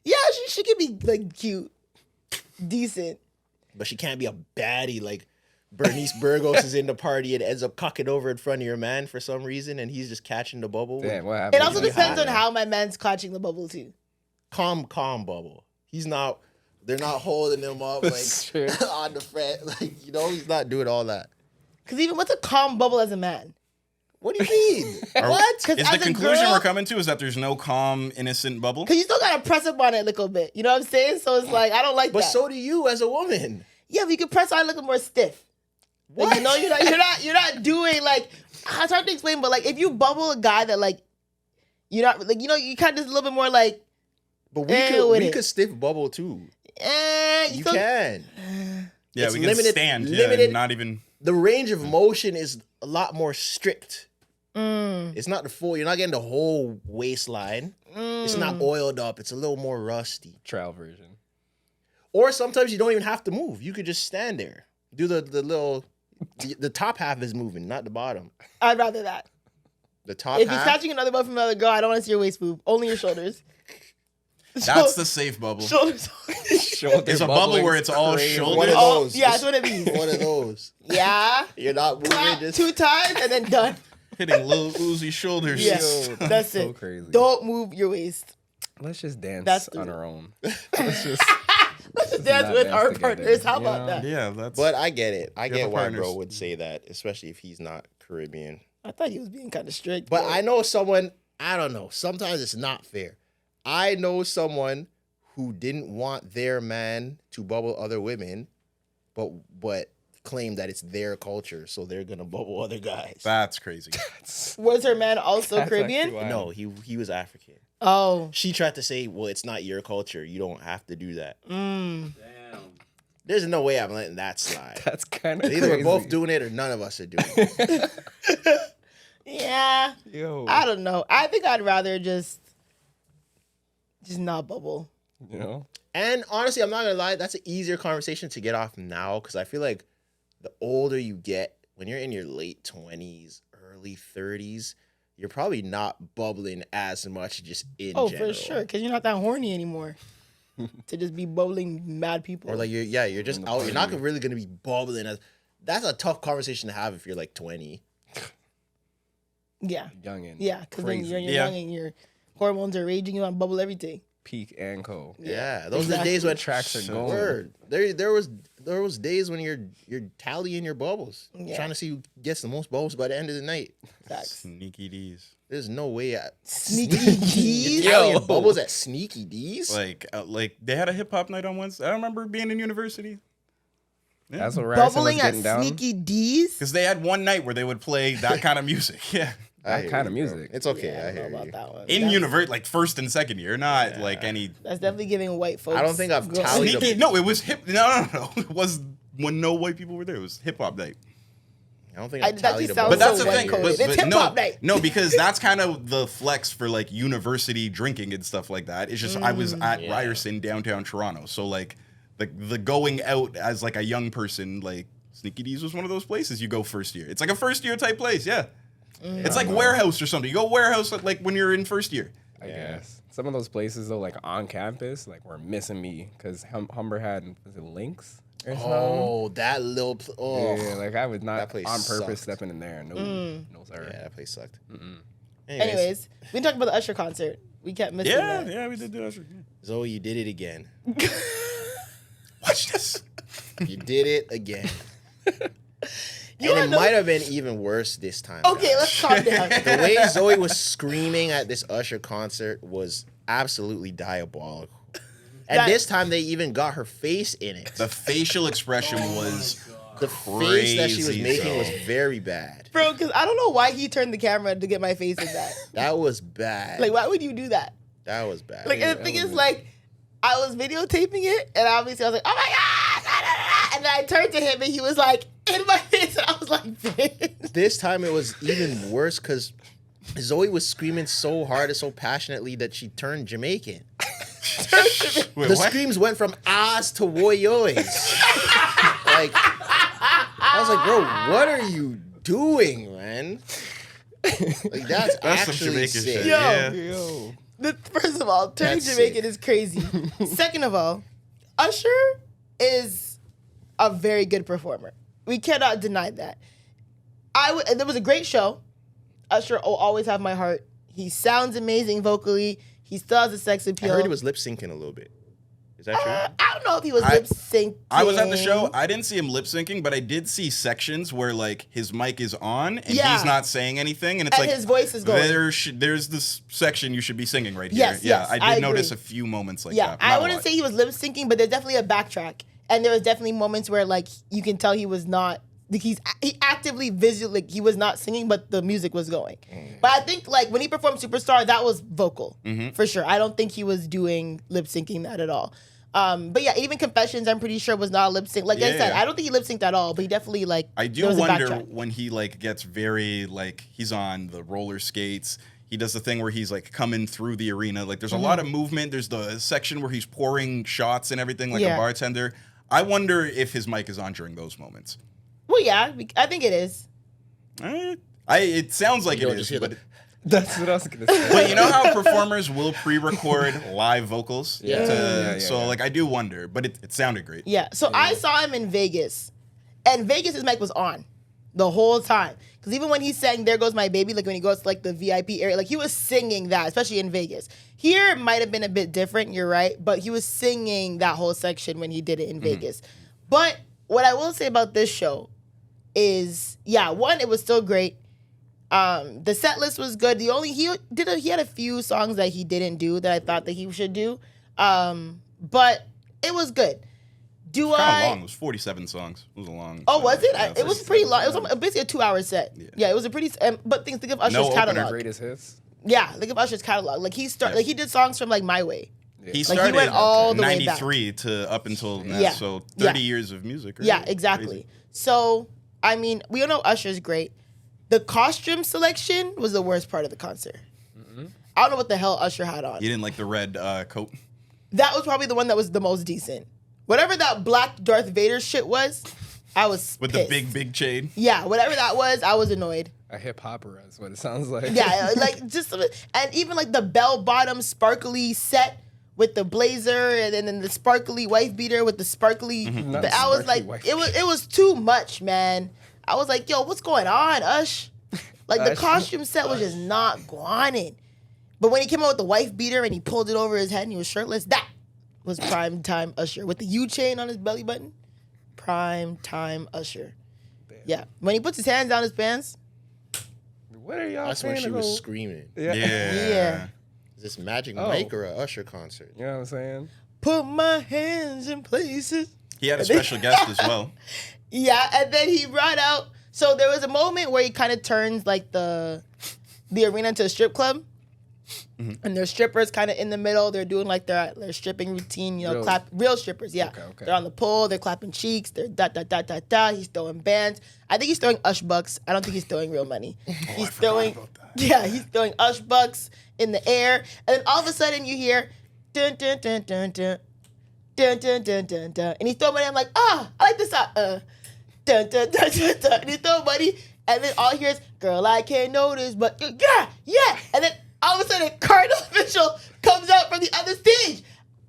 Yeah, she could be like cute, decent. But she can't be a baddie like Bernice Burgos is in the party and ends up cocking over in front of your man for some reason, and he's just catching the bubble. Damn, what happened? It also you depends hot. on how my man's catching the bubble too. Calm bubble. He's not. They're not holding him up like Sure. on the front. Like he's not doing all that. Because even what's a calm bubble as a man? What do you mean? What? Because Is as the a conclusion girl, we're coming to is that there's no calm, innocent bubble? because you still gotta press up on it a little bit. You know what I'm saying? So it's like I don't like But that. so do you as a woman. Yeah, but you can press on it a little more stiff. Like, you know, you're not doing like it's hard to explain, but like if you bubble a guy that like you're not like you kind of just a little bit more like But we with it. could stiff bubble too. you You still- can. Yeah, It's we can limited- stand. limited- Yeah, not even. The range of motion is a lot more strict. Mm, It's not the full. You're not getting the whole waistline. It's not oiled up. It's a little more rusty. Trial version. Or sometimes you don't even have to move. You could just stand there. Do the little. The top half is moving, not the bottom. I'd rather that. The top If he's half. catching another ball from another girl, I don't want to see your waist move. Only your shoulders. That's the safe bubble. shoulders. There's a bubble where it's all shoulders. One of Oh, those. yeah, it's one of these. One of those. Yeah. You're not moving. Clap Just 2 times and then done. Hitting Lil Uzi shoulders. Yeah, Yo, that's so it. crazy. Don't move your waist. Let's just dance That's on the- our own. Let's just Let's not dance with dance our together, partners. How you about know? that? Yeah, that's. But I get it. I You get have why partners. bro would say that, especially if he's not Caribbean. I thought he was being kind of strict. But I know someone, I don't know, sometimes it's not fair. I know someone who didn't want their man to bubble other women, but claimed that it's their culture, so they're gonna bubble other guys. That's crazy. Was her man also That's Caribbean? actually wild. No, he was African. Oh. She tried to say, well, it's not your culture. You don't have to do that. Mm. Damn. There's no way I'm letting that slide. That's kind of Either crazy. we're both doing it or none of us are doing it. Yeah. Yo, I don't know. I think I'd rather just not bubble. you know, And honestly, I'm not gonna lie, that's an easier conversation to get off now because I feel like the older you get, when you're in your late 20s, early 30s, you're probably not bubbling as much just in Oh, general. for sure. Because you're not that horny anymore. To just be bubbling mad people. Or like you're just In the out. You're not party. really gonna be bubbling as. That's a tough conversation to have if you're like 20. yeah. youngin. Yeah. Because then Crazy. you're Yeah. young and your hormones are raging. You want to bubble everything. Peak and co. Yeah, those are the exactly. days when Tracks are going. Word. There was days when you're tallying your bubbles, Yeah. trying to see who gets the most bubbles by the end of the night. Facts. Sneaky D's. There's no way. Sneaky D's. Tallying bubbles at Sneaky D's. Like they had a hip hop night on Wednesday. I remember being in university. Yeah. That's what Ryerson was Bubbling at getting down. Sneaky D's. Because they had one night where they would play that kind of music. Yeah. I That hear kind of you, bro. music. It's okay. Yeah, I I don't hear know about you. that one. In That's- university, like first and second year, not like any. That's definitely giving white folks. I don't think I've girls- tallied Sneaky, no, it was hip. No. It was when no white people were there. It was hip hop night. I don't think I- I've that tallied just a sounds But bubble that's so the white thing. coded. But It's hip-hop no, night. no, because that's kind of the flex for like university drinking and stuff like that. It's just I was at Yeah. Ryerson, downtown Toronto, so like the going out as like a young person, like Sneaky D's was one of those places you go first year. It's like a first year type place, yeah. It's like warehouse or something. You go warehouse like when you're in first year. I guess some of those places though, like on campus, like were missing me because Humber had was it Links or something. Oh, that little. Oh, Yeah, like I was not That place on purpose sucked. stepping in there. No, no, sir. yeah, that place sucked. Anyways, we can talk about the Usher concert. We kept missing that. Yeah, we did do Usher. Yeah. Zoe, you did it again. Watch this. You did it again. You And it know- might have been even worse this time. Okay, guys. let's calm down. The way Zoe was screaming at this Usher concert was absolutely diabolical. And That- this time they even got her face in it. The facial expression was The face that she was crazy, making was Zoe. very bad. Bro, because I don't know why he turned the camera to get my face in that. That was bad. Like, why would you do that? That was bad. Like, and the thing is, like, I was videotaping it, and obviously I was like, oh my God! Da, da, da. And then I turned to him, and he was like, in my face, and I was like, bitch. This time it was even worse because Zoe was screaming so hard and so passionately that she turned Jamaican. Wait, The what? screams went from ahs to woyoys. Like, I was like, bro, what are you doing, man? Like, that's some actually Jamaican sick. shit. Yo. Yeah. Yo. First of all, turning That's Jamaican sick. is crazy. Second of all, Usher is a very good performer. We cannot deny that. There was a great show. Usher will always have my heart. He sounds amazing vocally. He still has a sex I appeal. heard he was lip syncing a little bit. Is that true? I don't know if he was I- lip syncing. I was at the show. I didn't see him lip syncing, but I did see sections where like his mic is on and Yeah. he's not saying anything, and it's And like his voice is going. There's this section you should be singing right here. Yes, yeah, yes, I I did notice a agree. few moments like Yeah, that. I Not a wouldn't lot. say he was lip syncing, but there's definitely a backtrack, and there was definitely moments where like you can tell he was not. Like he actively visually like he was not singing, but the music was going. But I think like when he performed Superstar, that was vocal for sure. I don't think he was doing lip syncing that at all. But yeah, even Confessions, I'm pretty sure was not lip sync. Like I said, Yeah. I don't think he lip synced at all, but he definitely like. I there do was a wonder backtrack. when he like gets very like he's on the roller skates. He does the thing where he's like coming through the arena. Like there's a lot of movement. There's the section where he's pouring shots and everything like Yeah. a bartender. I wonder if his mic is on during those moments. Well, yeah, I think it is. It sounds like You it don't just is, hear but the- That's what I was gonna say. but you know how performers will pre-record live vocals? Yeah. Yeah, So yeah. like I do wonder, but it sounded great. Yeah. So I saw him in Vegas, and Vegas his mic was on the whole time. Because even when he sang "There Goes My Baby," like when he goes to like the VIP area, like he was singing that, especially in Vegas. Here it might have been a bit different. You're right, but he was singing that whole section when he did it in Vegas. But what I will say about this show is, yeah, one, it was still great. The set list was good. The only he had a few songs that he didn't do that I thought that he should do, but it was good. Do Kind I? of long. It was 47 songs. It was a long. Oh, was it? Yeah, It was pretty long. It was basically a 2-hour set. Yeah, it was a pretty. But think of Usher's No opener. catalog. Greatest hits. Yeah, think of Usher's catalog. Like like he did songs from like My Way. He Like, started he went all the way back. 93 to up until now, Yeah. so Yeah. 30 years of music. Right? Yeah, exactly. Crazy. So I mean, we all know Usher's great. The costume selection was the worst part of the concert. I don't know what the hell Usher had on. You didn't like the red coat? That was probably the one that was the most decent. Whatever that black Darth Vader shit was, I was With pissed. the big chain? Yeah, whatever that was, I was annoyed. A hip hopper is what it sounds like. Yeah, like just and even like the bell bottom sparkly set with the blazer and then the sparkly wife beater with the sparkly. Not I was sparkly like, wife it was too much, man. I was like, yo, what's going on, Ush? Like the Ush. costume set was just not going. But when he came out with the wife beater and he pulled it over his head and he was shirtless, that was prime time Usher with the U chain on his belly button. Prime time Usher. Yeah, when he puts his hands down his pants. What are y'all That's when saying she was about- screaming. Yeah. Yeah. Is this Magic Oh. Mike or a Usher concert? You know what I'm saying? Put my hands in places. He had a special guest as well. Yeah, and then he brought out. So there was a moment where he kind of turns like the arena into a strip club, and there's strippers kind of in the middle. They're doing like their stripping routine, you know, Real- real strippers. Yeah, Okay. they're on the pole. They're clapping cheeks. They're da da da da da. He's throwing bands. I think he's throwing Ush bucks. I don't think he's throwing real money. He's throwing. Yeah, he's throwing Ush bucks in the air, and then all of a sudden you hear dun dun dun dun dun. Dun, dun, dun, dun, dun. And he's throwing money. I'm like, I like this song. Dun, dun, dun, dun, dun. And he's throwing money. And then all I hear is, girl, I can't notice, but yeah. And then all of a sudden, Cardinal Official comes out from the other stage.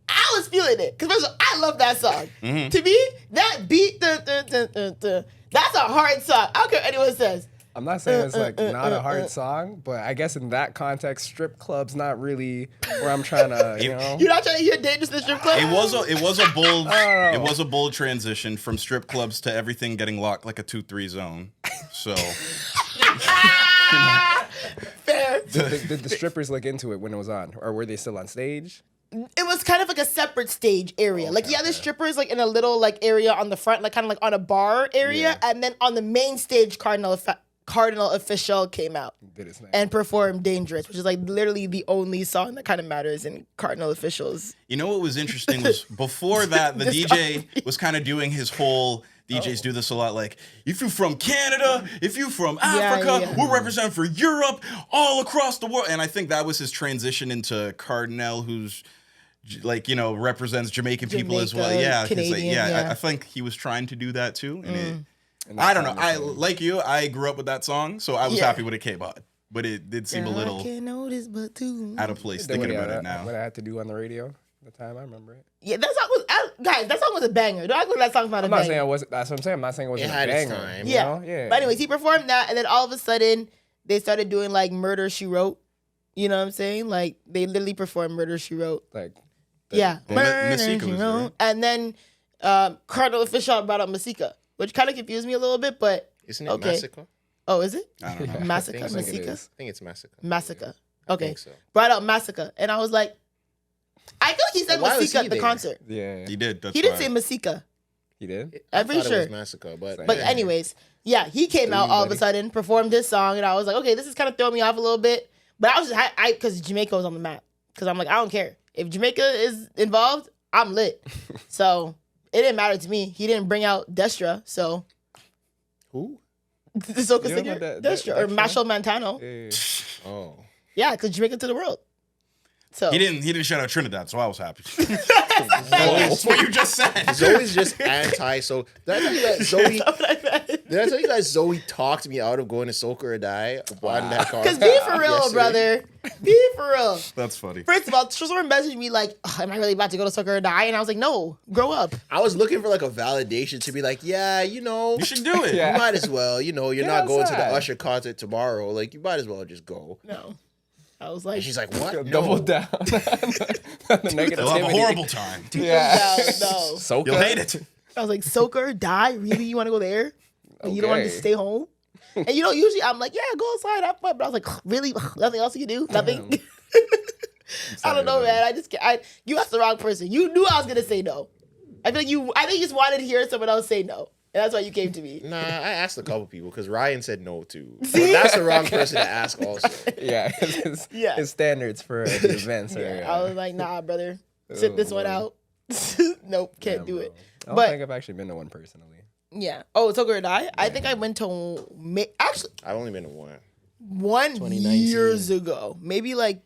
I was feeling it. Because I love that song. To me, that beat, dun, dun, dun, dun, dun, that's a hard song. I don't care what anyone says. I'm not saying it's like not a hard song, but I guess in that context, strip club's not really where I'm trying to, you know. You're not trying to hear Dangerous in the strip club? It was a bold transition from strip clubs to everything getting locked like a 2-3 zone. So Fair. Did the strippers look into it when it was on, or were they still on stage? It was kind of like a separate stage area. Like, yeah, the strippers like in a little like area on the front, like kind of like on a bar area, and then on the main stage, Cardinal Official came out Did his thing. and performed Dangerous, which is like literally the only song that kind of matters in Cardinal Officials. you know what was interesting was before that the DJ was kind of doing his whole. DJs do this a lot, like, if you're from Canada, if you're from Africa, we're representing for Europe, all across the world. And I think that was his transition into Cardinal, who's, like, you know, represents Jamaican people as well. Yeah, Canadian, I think he was trying to do that too. And I don't know. Like you, I grew up with that song, so I was happy when it came out. But it did seem a little out of place thinking about it now. What I had to do on the radio at the time, I remember it. Yeah, that song was, guys, that song was a banger. Don't act like that song's not a I'm banger. not saying it wasn't. That's what I'm saying. I'm not saying it wasn't a had its banger. time. You Yeah. know? Yeah. But anyways, he performed that, and then all of a sudden, they started doing like Murder, She Wrote. You know what I'm saying? Like, they literally performed Murder, She Wrote. Like, Murder, Masika She was Wrote. there. And then Cardinal Official brought up Masika, which kind of confused me a little bit, but Isn't it okay. Massacre? Oh, is it? I don't know. Massacre, I think it Masika? is. I think it's Massacre. Massacre. I Okay. think so. Brought up Massacre. And I was like, I feel like he said Why was Masika he at the there? concert. yeah. He did. That's He didn't why. say Masika. He did. I'm pretty I thought sure. it was Massacre, but But yeah. anyways, yeah, he came out all of a buddy. sudden, performed this song, and I was like, okay, this is kind of throwing me off a little bit. But I was just, because Jamaica was on the map. Because I'm like, I don't care. If Jamaica is involved, I'm lit. So it didn't matter to me. He didn't bring out Destra, so Who? the soca You don't know singer, that- Destra, or Destra? Machel Montano. Yeah. Oh. Yeah, because Jamaica to the world. So He didn't shout out Trinidad, so I was happy. That's what you just said. Zoe's just anti. So did I tell you that Zoe? Did I tell you guys Zoe talked me out of going to Soca or Die on that car? Because be for real, Yesterday. brother. Be for real. That's funny. First of all, Trisor messaged me like, am I really about to go to Soca or Die? And I was like, no, grow up. I was looking for like a validation to be like, yeah, you know, You should do it. Yeah. you might as well. You know, you're Get not going to the outside. Usher concert tomorrow. Like, you might as well just go. No. I was like, And she's like, what? No. Double down on the negativity. You'll have a horrible time. Yeah. no. Soca. You'll hate it. I was like, Soca or Die? Really? You want to go there? And you don't want to Okay. stay home? And you know, usually I'm like, yeah, go outside, have fun. But I was like, really? Nothing else you can do? Nothing? I don't know, man. I just can't. You asked the wrong person. You knew I was going to say no. I think you just wanted to hear someone else say no. And that's why you came to me. Nah, I asked a couple people because Ryan said no too. But that's the wrong person to ask also. Yeah. His, Yeah. his standards for the events are. Yeah, I was like, nah, brother. Sit this one out. Nope, can't do it. I don't But think I've actually been to one personally. yeah. Oh, Soca or Die? I think I went to actually I've only been to one. 2019 years ago. Maybe like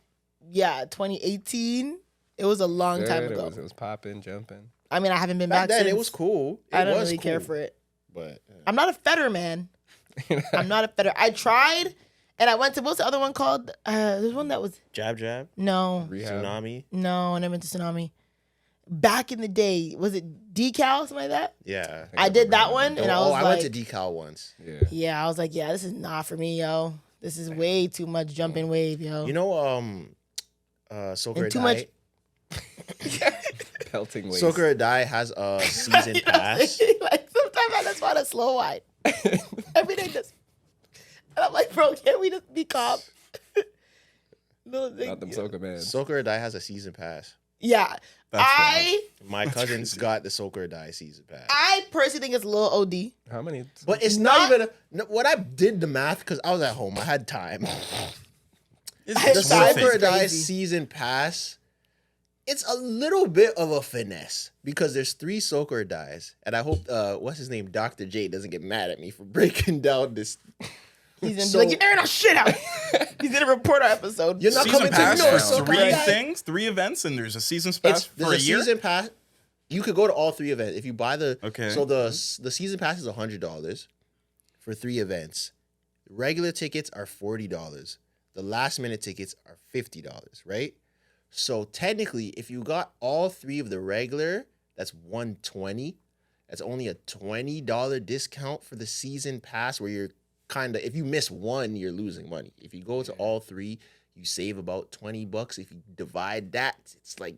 2018. It was a long time ago. It was popping, jumping. I mean, I haven't been Back back then, since. it was cool. I don't was really care cool. for it. But I'm not a feder man. I'm not a feder. I tried, and I went to, what's the other one called? There's one that was, Jab Jab, no, Rehab. Tsunami. I never went to Tsunami. Back in the day, was it Decal, something like that? Yeah. I did that one, and I was I like, went to Decal once. Yeah. yeah, I was like, yeah, this is not for me, yo. This is way too much jumping wave, yo. You know, Soca or And too Die. much- Pelting waves. Soca or Die has a season pass. Like, sometimes I just want a slow wine. Every day just. And I'm like, bro, can't we just be calm? No, Not them soca bands. Soca or Die has a season pass. yeah. That's My cousins got the Soca or Die season pass. I personally think it's a little OD. How many? But it's not even when I did the math because I was at home. I had time. It's The The just worth Soca or it. Die crazy. season pass. It's a little bit of a finesse because there's 3 Soca or Dies, and I hope what's his name, Dr. J, doesn't get mad at me for breaking down this. He's gonna So- be like, you're airing our shit out. He's gonna report our episode. You're not Season coming to pass know for Soca or 3 Die. things, 3 events, and there's a season pass There's for a year. season pass. You could go to all 3 events if you buy the. Okay. So the season pass is $100 for 3 events. Regular tickets are $40. The last minute tickets are $50. Right. So technically, if you got all 3 of the regular, that's $120. That's only a $20 discount for the season pass, where you're kind of, if you miss one, you're losing money. If you go to all three, you save about $20. If you divide that, it's like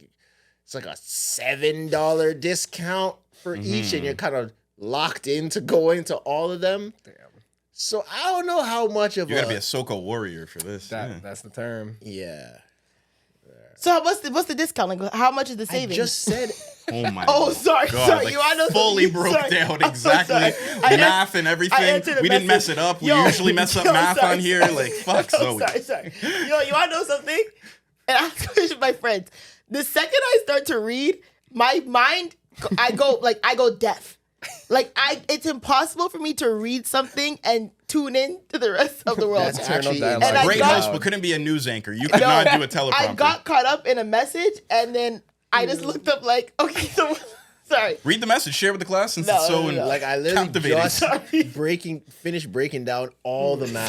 a $7 discount for each, and you're kind of locked into going to all of them. Damn. So I don't know how much of You gotta be a Soko warrior for this. That's the term. Yeah. So what's the discount? Like, how much is the I savings? just said Oh my. Oh, sorry, God, sorry. like, You want to know fully something? broke Sorry. down I'm so exactly sorry. math and everything. answered the We didn't mess message. it up. We Yo, usually mess up yo, math sorry, on here. sorry. Like fuck. Yo, So sorry. Yo, you want to know something? And I have to question my friends. The second I start to read, my mind, I go deaf. Like it's impossible for me to read something and tune in to the rest of the world. That's actually dialogue. And I great got- host, but couldn't be a news anchor. You could not do a teleprompter. I got caught up in a message and then I just looked up like, okay, so sorry. Read the message, share with the class, since No, it's so no, no. like I literally captivating. just Sorry. finished breaking down all the math.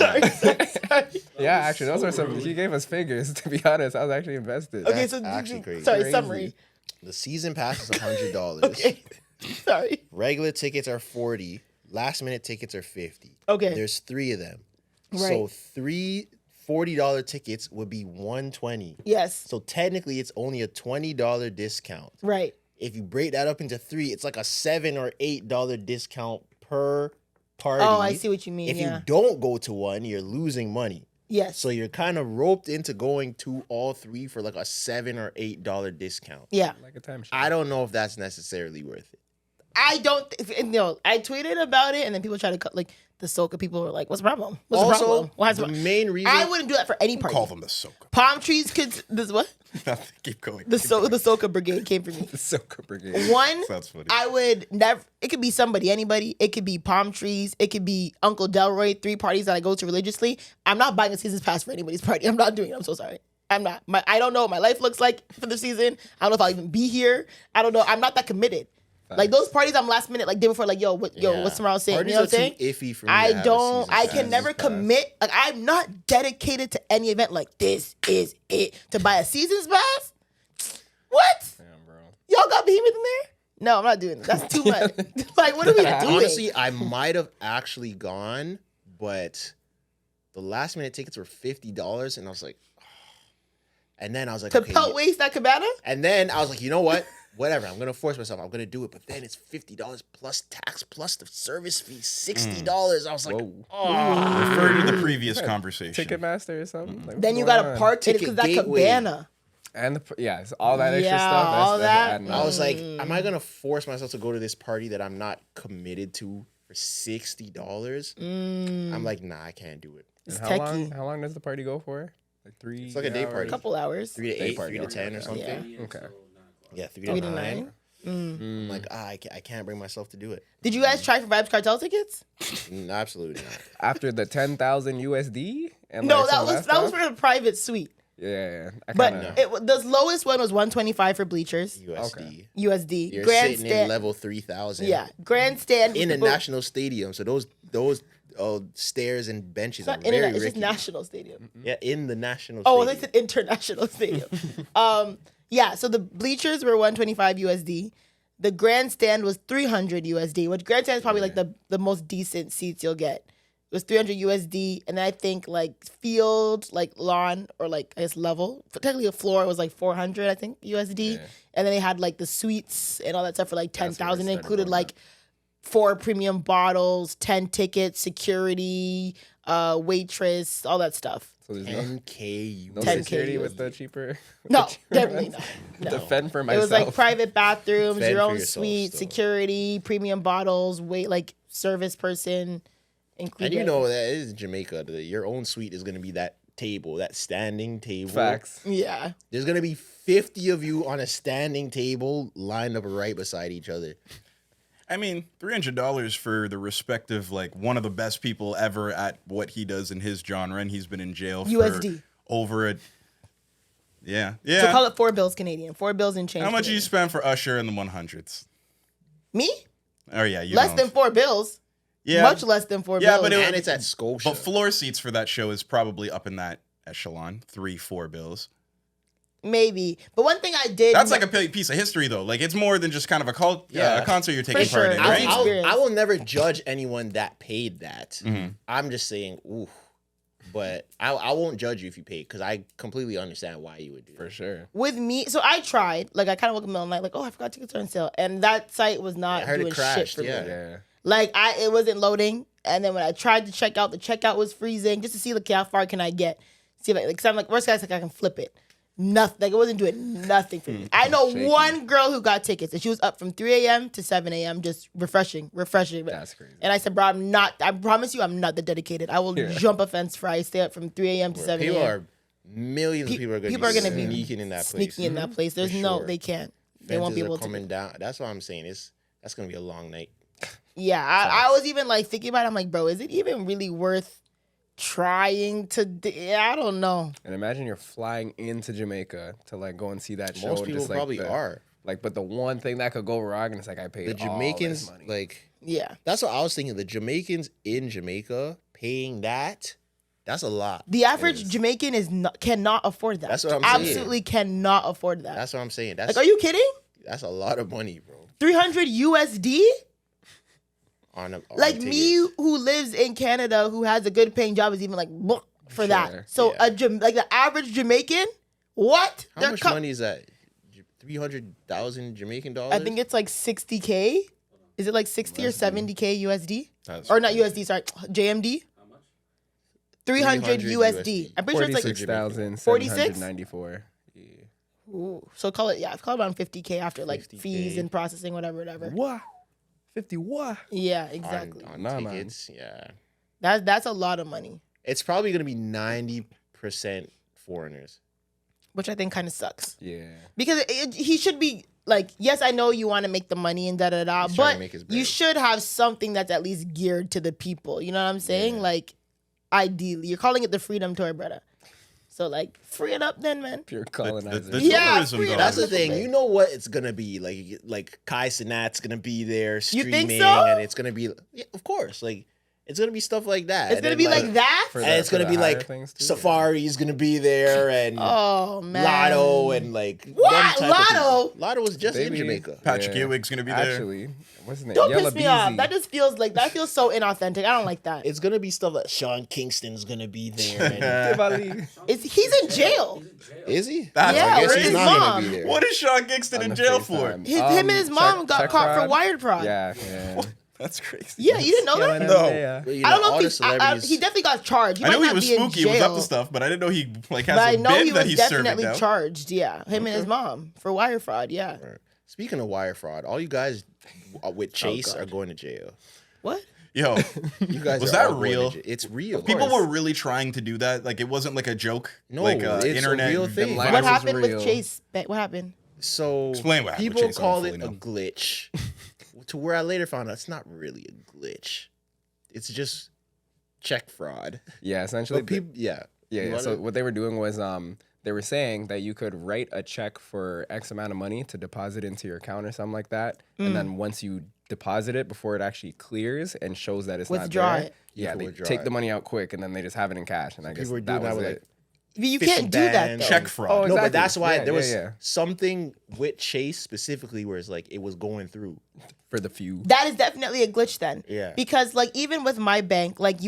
Sorry. Yeah, actually, those are some. She gave us figures. To be honest, I was actually invested. Okay, That's so actually crazy. sorry, Crazy. summary. The season pass is $100. Okay. Sorry. Regular tickets are $40. Last minute tickets are $50. Okay. There's 3 of them. Right. So 3 $40 tickets would be $120. Yes. So technically it's only a $20 discount. Right. If you break that up into 3, it's like a $7 or $8 discount per party. Oh, I see what you mean. If Yeah. you don't go to one, you're losing money. Yes. So you're kind of roped into going to all 3 for like a $7 or $8 discount. Yeah. Like a timeshare. I don't know if that's necessarily worth it. I don't. I tweeted about it, and then people try to cut. Like the Soca people were like, "What's the problem? What's the Also, problem? Why's the main reason I wouldn't do that for any party. Call them the Soka. Palm trees could. This what? Keep going. The Soca brigade came for me. The Soka Brigade. One, That's funny. I would never. It could be somebody, anybody. It could be palm trees. It could be Uncle Delroy. 3 parties that I go to religiously. I'm not buying a season's pass for anybody's party. I'm not doing it. I'm so sorry. I'm not. I don't know what my life looks like for the season. I don't know if I'll even be here. I don't know. I'm not that committed. Like those parties, I'm last minute, like day before, like what's tomorrow saying? Parties you know what I'm are saying? too iffy for me. I to have a don't. season I pass. can never commit. Like I'm not dedicated to any event. Like this is it to buy a season's pass. What? Damn, bro. Y'all got Behemoth in there? No, I'm not doing it. That's too much. Like, what are we doing? Honestly, I might have actually gone, but the last minute tickets were $50, and I was like, and then I was like, To okay, pelt waste that cabana? and then I was like, you know what? Whatever, I'm gonna force myself. I'm gonna do it, but then it's $50 plus tax plus the service fee, $60. I was like, oh, Refer to the previous conversation. Ticketmaster or something. Like, Then what's you going gotta on? part it because Ticket that gateway. cabana. And it's all that extra Yeah, stuff. all that. adding I up. was like, am I gonna force myself to go to this party that I'm not committed to for $60? I'm like, nah, I can't do it. It's And techie. how long does the party go for? Like 3. It's like a day hours? party. A couple hours. 3 to Day 8, party, 3 to 10 or okay. something. Yeah. Okay. Yeah, 3 3 to to 9. 9. I'm like, I can't bring myself to do it. Did you guys try for Vibes Cartel tickets? Absolutely not. After the 10,000 USD. And No, like some that last was stuff? for a private suite. Yeah. I But kinda, the lowest one was $125 for bleachers. USD. USD. You're sitting in Grandstand. level 3,000. Yeah, grandstand. In with a the- national stadium, so those stairs and benches It's are not very internet. It's just rickety. national stadium. Yeah, in the national. Oh, stadium. they said international stadium. Yeah. So the bleachers were $125 USD. The grandstand was $300 USD, which grandstand is probably like the most decent seats you'll get. It was $300 USD, and then I think like field, like lawn, or like I guess level. Technically, a floor was like $400, I think USD, and then they had like the suites and all that stuff for like $10,000. started Included going like 4 premium bottles, 10 tickets, security, waitress, all that stuff. so there's 10K. no 10K security with the cheaper. No, definitely not. No. To fend for It myself. was like private bathrooms, Fend your for own yourself suite, still. security, premium bottles, like service person. And you know that is Jamaica. Your own suite is gonna be that table, that standing table. Facts. Yeah. There's gonna be 50 of you on a standing table lined up right beside each other. I mean, $300 for the respective, like, one of the best people ever at what he does in his genre, and he's been in jail for USD. over a... Yeah. So Yeah. call it 4 bills Canadian. 4 bills and change. How much you Canadian. spend for Usher in the 100s? Me? Oh, yeah. You Less don't. than 4 bills. Yeah. Much less than 4 Yeah, bills. but And it's at Scotia. But floor seats for that show is probably up in that echelon, 3-4 bills. Maybe. But one thing I did. That's like a piece of history, though. Like, it's more than just kind of a concert you're taking For part sure. in, right? I will never judge anyone that paid that. I'm just saying, ooh. But I won't judge you if you paid because I completely understand why you would do For that. sure. With me, so I tried. Like, I kind of woke up in the middle of the night, like, oh, I forgot tickets are on sale. And that site was not I heard doing it crashed, shit for me. Yeah. Like, it wasn't loading. And then when I tried to check out, the checkout was freezing just to see, like, how far can I get. See, like, because I'm like, worst case, like, I can flip it. Nothing. Like, it wasn't doing nothing for me. I know Shaky. one girl who got tickets, and she was up from 3 a.m. to 7 a.m. just refreshing. That's crazy. And I said, bro, I promise you, I'm not that dedicated. I will jump a fence fry, stay up from 3 a.m. to 7 People a.m. are millions of people are going to be sneaking in that place. Sneaking in that place. There's For no, sure. they can't. They won't be Fences able are to. coming down. That's what I'm saying. That's going to be a long night. Yeah, I was even like thinking about it. I'm like, bro, is it even really worth trying to? I don't know. And imagine you're flying into Jamaica to like go and see that show. Most and people just, like, probably are. Like, but the one thing that could go wrong is like I paid The Jamaicans, all this money. like, Yeah. that's what I was thinking. The Jamaicans in Jamaica paying that's a lot. The average Jamaican cannot afford that. That's what I'm saying. Absolutely cannot afford that. That's what I'm saying. That's like, are you kidding? That's a lot of money, bro. 300 USD? On Like tickets. me, who lives in Canada, who has a good paying job, is even like book for Sure, that. So like the average Jamaican, what? How much money is that? 300,000 Jamaican dollars? I think it's like 60K. Is it like 60 or 70K USD? That's Or not USD, sorry, JMD? 300 USD. I'm pretty sure it's like 46,794. Yeah. ooh, so call it around 50K after like 50K. fees and processing, whatever. What? 50 what? Yeah, exactly. on Nah, man. tickets. Yeah. That's a lot of money, It's probably going to be 90% foreigners. which I think kind of sucks. Yeah. Because he should be like, yes, I know you want to make the money and He's trying but to make his you bread. should have something that's at least geared to the people. You know what I'm saying? Like, ideally, you're calling it the Freedom Tour, brother. So like, free it up then, man. Pure colonizer. the Yeah, tourism, free it though. up. That's the thing. You know what it's gonna be like. Kai Cenat's gonna be there streaming, think so? and it's gonna be, yeah, of course, like it's gonna be stuff like that. It's And gonna then, be like that. For and the- it's gonna for be the higher like things, too? Safari's gonna be there, and Oh man, Lotto, and like What? them type of people. Lotto? Lotto was just in Baby. Jamaica. Patrick Ewig's gonna be there. Actually, what's his name? Don't Yella piss me off. Beezy. That just feels so inauthentic. I don't like that. It's gonna be stuff like Sean Kingston's gonna be there. Kibali. He's in jail. And, is he? That's Yeah, I guess with he's his not mom. gonna be there. What is Sean Kingston On in the jail for? FaceTime. Him and his mom got check caught for fraud? wire fraud. Yeah. That's crazy. Yeah, you didn't know that? No. But, you I don't know all if the he celebrities. he definitely got charged. He I might know he not was be in spooky. He was up jail, to stuff, but I didn't know he like But I has a know bid he that was he's serving definitely now. charged. Yeah, him and his mom for wire fraud. Yeah. Speaking of wire fraud, all you guys with Chase God. are going to jail. What? Yo, You guys Was are that all going to real? jail. It's real. people were really trying to do that. Like it wasn't like a joke. No, like it's a internet real thing. Them What was happened real. with Chase? What happened? So Explain what happened with people Chase, I call don't it fully a glitch. To where I later found out it's not really a glitch. It's just check fraud. Yeah, essentially. But people, yeah. Yeah, You yeah. wanna- So what they were doing was they were saying that you could write a check for X amount of money to deposit into your account or something like that. And then once you deposit it before it actually clears and shows that it's Withdraw not there. it. Yeah, can they withdraw take it. the money out quick and then they just have it in cash. And I guess people were that doing that was with it. like You Fish can't and do that bands. though. check fraud. Oh, no, exactly. but that's why Yeah, there was yeah. something with Chase specifically where it's like it was going through. For the few. That is definitely a glitch then. Yeah. Because like even with my bank, like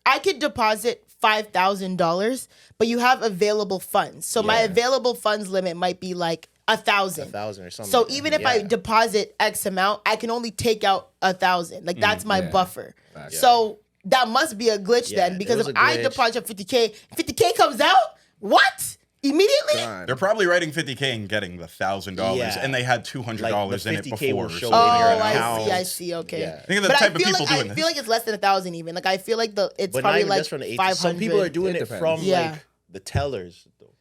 I could deposit $5,000, but you have available funds. So my Yeah. available funds limit might be like 1,000. 1,000 or something. So like that. even if I Yeah. deposit X amount, I can only take out 1,000. Like that's my yeah. buffer. Yeah. So that must be a glitch Yeah, then, because it was if a I glitch. deposit 50K, 50K comes out, what? Immediately? Gone. They're probably writing 50K and getting the $1,000, Yeah. and they had $200 Like, in the it 50K before. will or show something. in your Oh, account. I see. Okay. Yeah. Think of the But type I of feel people like doing I this. feel like it's less than 1,000 even. Like I feel like it's But not probably even like just from the 500. Some people are doing It it depends. from Yeah. like the tellers, though.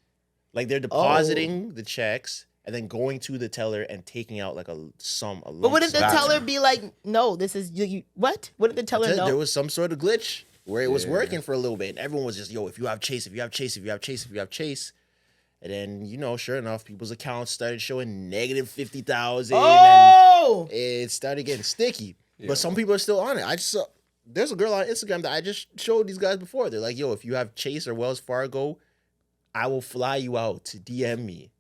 Like they're depositing the checks and then going to the teller and taking out like a sum. A But wouldn't the That's- teller be like, no, this is you what? Wouldn't the teller know? There was some sort of glitch where it was working for a little bit, and everyone was just, yo, if you have Chase, if you have Chase, if you have Chase, if you have Chase. And then, sure enough, people's accounts started showing negative 50,000, Oh, and it started getting sticky. But some people are still on it. I just saw, there's a girl on Instagram that I just showed these guys before. They're like, yo, if you have Chase or Wells Fargo, I will fly you out to DM me.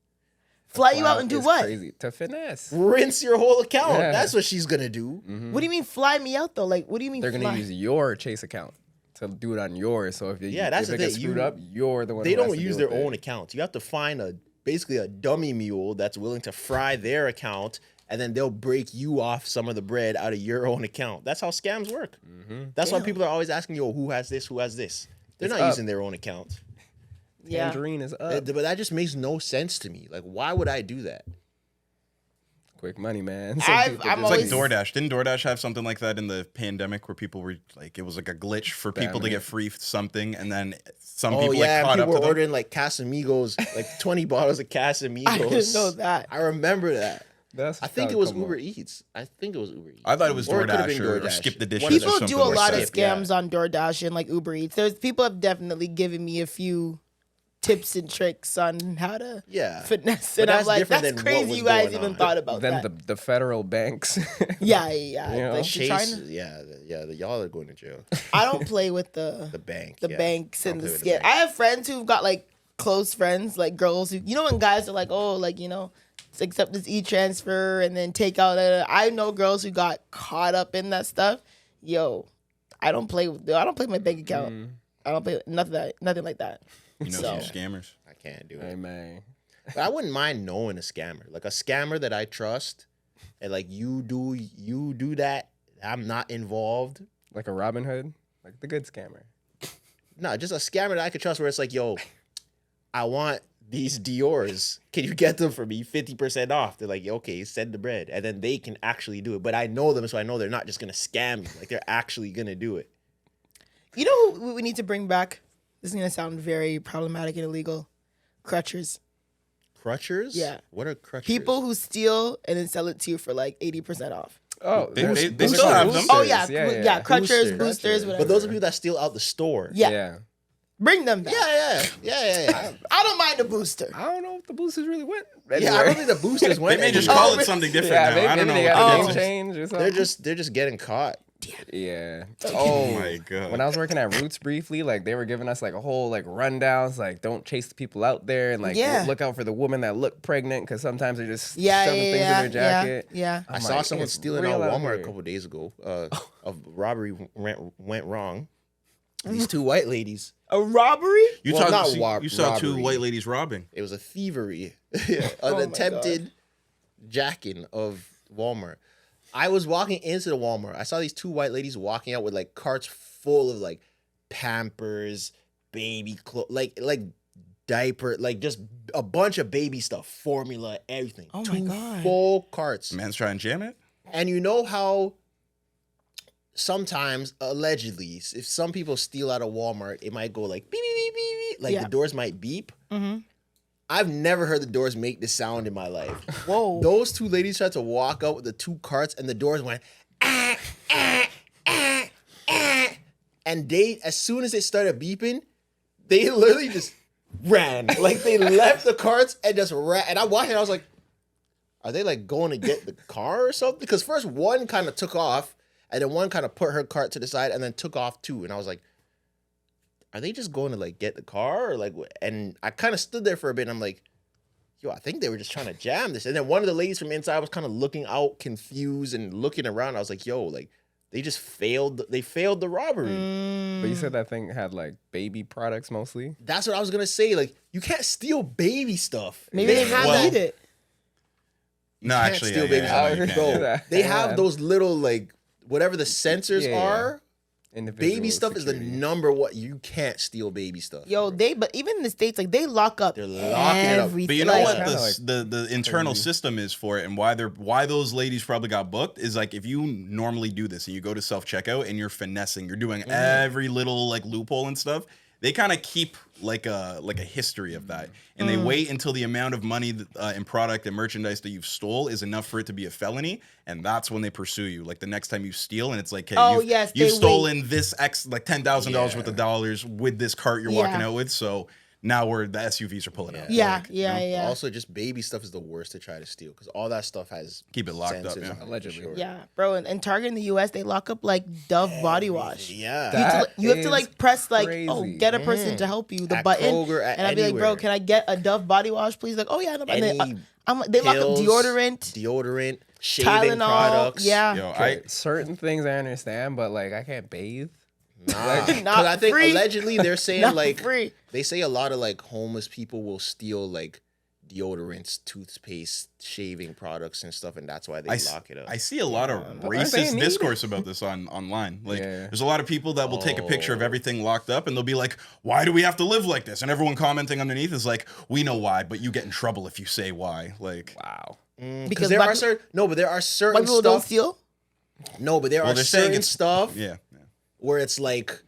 Fly you out and do is what? Crazy. To finesse. Rinse your whole account. Yeah. That's what she's gonna do. What do you mean fly me out though? Like, what do you mean? They're gonna fly? use your Chase account to do it on yours. So if That's if it the gets thing. screwed up, you're the one. They who has don't to use deal their with own it. accounts. You have to find basically a dummy mule that's willing to fry their account, and then they'll break you off some of the bread out of your own account. That's how scams work. That's why people are always asking, "Yo, who has this? Who has this?" They're It's not up. using their own account. Yeah. Tangerine is up. But that just makes no sense to me. Like, why would I do that? Quick money, man. I'm It's like always- DoorDash. Didn't DoorDash have something like that in the pandemic where people were like, it was like a glitch for people to Spamming get it. free something, and then some Oh people yeah, like caught up people to were them. ordering like Casamigos, like 20 bottles of Casamigos. I didn't know that. I remember that. That's I think gotta it was come Uber up. Eats. I think it was Uber Eats. I thought it was Or it could've DoorDash been or DoorDash. Skip the Dishes. One of People or do something a like lot that. of scams on DoorDash and like Uber Eats. People have definitely given me a few tips and tricks on how to finesse But it. I'm that's like, different that's than what crazy. was You guys going even on. thought about Then that. the federal banks. Yeah. You know? Like, Chase, China. y'all are going to jail. I don't play with the bank, banks I and don't the play with the scam. bank. I have friends who've got like close friends, like girls who, when guys are like, oh, like, accept this e-transfer and then take out I know girls who got caught up in that stuff. Yo, I don't play my bank account. I don't play nothing like that. You know, So- some scammers. I can't do Hey it. man. But I wouldn't mind knowing a scammer, like a scammer that I trust, and like you do that. I'm not involved. Like a Robin Hood? Like the good scammer. No, just a scammer that I could trust. Where it's like, yo, I want these Dior's. Can you get them for me 50% off? They're like, okay, send the bread, and then they can actually do it. But I know them, so I know they're not just gonna scam me. Like they're actually gonna do it. You know who we need to bring back? This is gonna sound very problematic and illegal. Crutchers. Crutchers? Yeah. What are crutchers? People who steal and then sell it to you for like 80% off. Oh, They those still are have boosters. them. Oh yeah, yeah. crutchers, Boosters. boosters, whatever. But those are people that steal out the store. Yeah. Bring them back. Yeah. I don't mind a booster. I don't know if the boosters really went. Yeah, I anywhere. don't think the boosters They went. may just anywhere. call it something different Yeah, now. maybe, I don't know. they what got the a name difference is. change or something. They're just getting caught. Yeah. Oh my god. When I was working at Roots briefly, like they were giving us like a whole like rundowns, like don't chase the people out there and like Yeah. look out for the women that look pregnant because sometimes they're just Yeah, shoving things in their jacket. Yeah. I I'm saw like, someone it's stealing real out out Walmart a here. couple days ago. A robbery went wrong. These two white ladies. A robbery? You Well, not you saw two robbery. white ladies robbing. It was a thievery, Oh my an attempted jacking of Walmart. I was walking into the Walmart. I saw these two white ladies walking out with like carts full of like Pampers, baby clothes, like diaper, like just a bunch of baby stuff, formula, everything. Oh my Two God. full carts. Man's trying to jam it. And you know how sometimes, allegedly, if some people steal out of Walmart, it might go like beep, beep, beep, beep, beep, like Yeah. the doors might beep. Mm-hmm. I've never heard the doors make this sound in my life. Whoa. Those two ladies tried to walk out with the two carts, and the doors went, and they, as soon as it started beeping, they literally just ran. Like they left the carts and just ran. And I watched it, I was like, are they like going to get the car or something? Because first one kind of took off, and then one kind of put her cart to the side and then took off too. And I was like, are they just going to like get the car or like? And I kind of stood there for a bit. And I'm like, yo, I think they were just trying to jam this. And then one of the ladies from inside was kind of looking out, confused and looking around. I was like, yo, like they just failed. They failed the robbery. But you said that thing had like baby products mostly. That's what I was gonna say. Like you can't steal baby stuff. Maybe they have Well, to eat it. No, can't actually, steal yeah, baby yeah, stuff. no, you Bro, can't. They Yeah. have those little like whatever the sensors Yeah, yeah. are. Individual Baby stuff security. is the number one. You can't steal baby stuff. Yo, but even in the States, like they lock up They're locking it up. everything. But you know Like, what kinda the internal crazy. system is for it, and why those ladies probably got booked is like if you normally do this and you go to self checkout and you're finessing, you're doing every little like loophole and stuff. They kind of keep like a history of that, and they wait until the amount of money and product and merchandise that you've stole is enough for it to be a felony, and that's when they pursue you. Like the next time you steal, and it's like, hey, Oh, you've, yes, you've they stolen this like $10,000 worth Yeah. of dollars with this cart you're walking out with, so now the SUVs are pulling out. yeah, Like, you know? yeah. Also, just baby stuff is the worst to try to steal because all that stuff has Keep it locked up, sensors yeah. on it, for Allegedly. sure. Yeah, bro, and Target in the U.S. they lock up like Dove body wash. Yeah. That You have to is like press like crazy. get a person to help you the At button, Kroger, at and I'd be like, bro, anywhere. can I get a Dove body wash, please? Like, oh yeah, no. And then Any They lock up Pills, deodorant, shaving Tylenol, products. yeah. Yo, Okay, certain things I understand, but like I can't bathe. Nah, because Not I think free. allegedly they're saying Not like free. they say a lot of like homeless people will steal like deodorants, toothpaste, shaving products and stuff, and that's why they lock it up. I see a lot of But aren't they racist neat? discourse about this online. Like, Yeah. there's a lot of people that will take a picture of Oh. everything locked up, and they'll be like, "Why do we have to live like this?" And everyone commenting underneath is like, "We know why, but you get in trouble if you say why." Like, Wow. Because there are certain but there are White certain people don't stuff. steal. No, but there well, are they're saying certain it's stuff Yeah. where it's like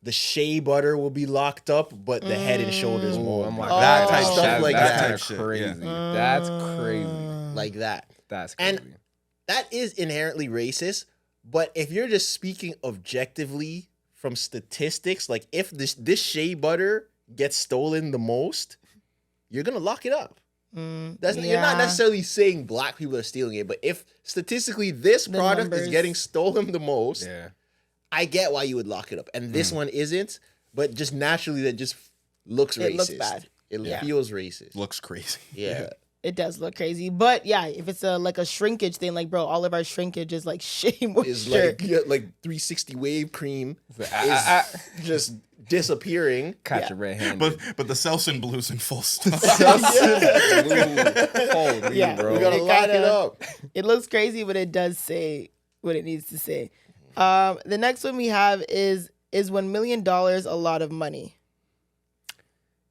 the shea butter will be locked up, but the head and shoulders won't. I'm like, That type stuff shit. like that's that. kind Type of shit, crazy. yeah. That's crazy. Like that. That's crazy. And that is inherently racist. But if you're just speaking objectively from statistics, like if this shea butter gets stolen the most, you're gonna lock it up. You're not necessarily saying black people are stealing it, but if statistically this product is numbers. getting stolen the most, yeah. I get why you would lock it up. And this one isn't, but just naturally that just looks racist. It looks bad. It Yeah. feels racist. Looks crazy. Yeah. It does look crazy, but yeah, if it's like a shrinkage thing, like bro, all of our shrinkage is like shea moisture. Is like 360 wave cream is just disappearing. Catch a red handed. But the Selsun blue's in full stock. Holy, Yeah. bro. We gotta lock it up. It looks crazy, but it does say what it needs to say. The next one we have is $1 million a lot of money?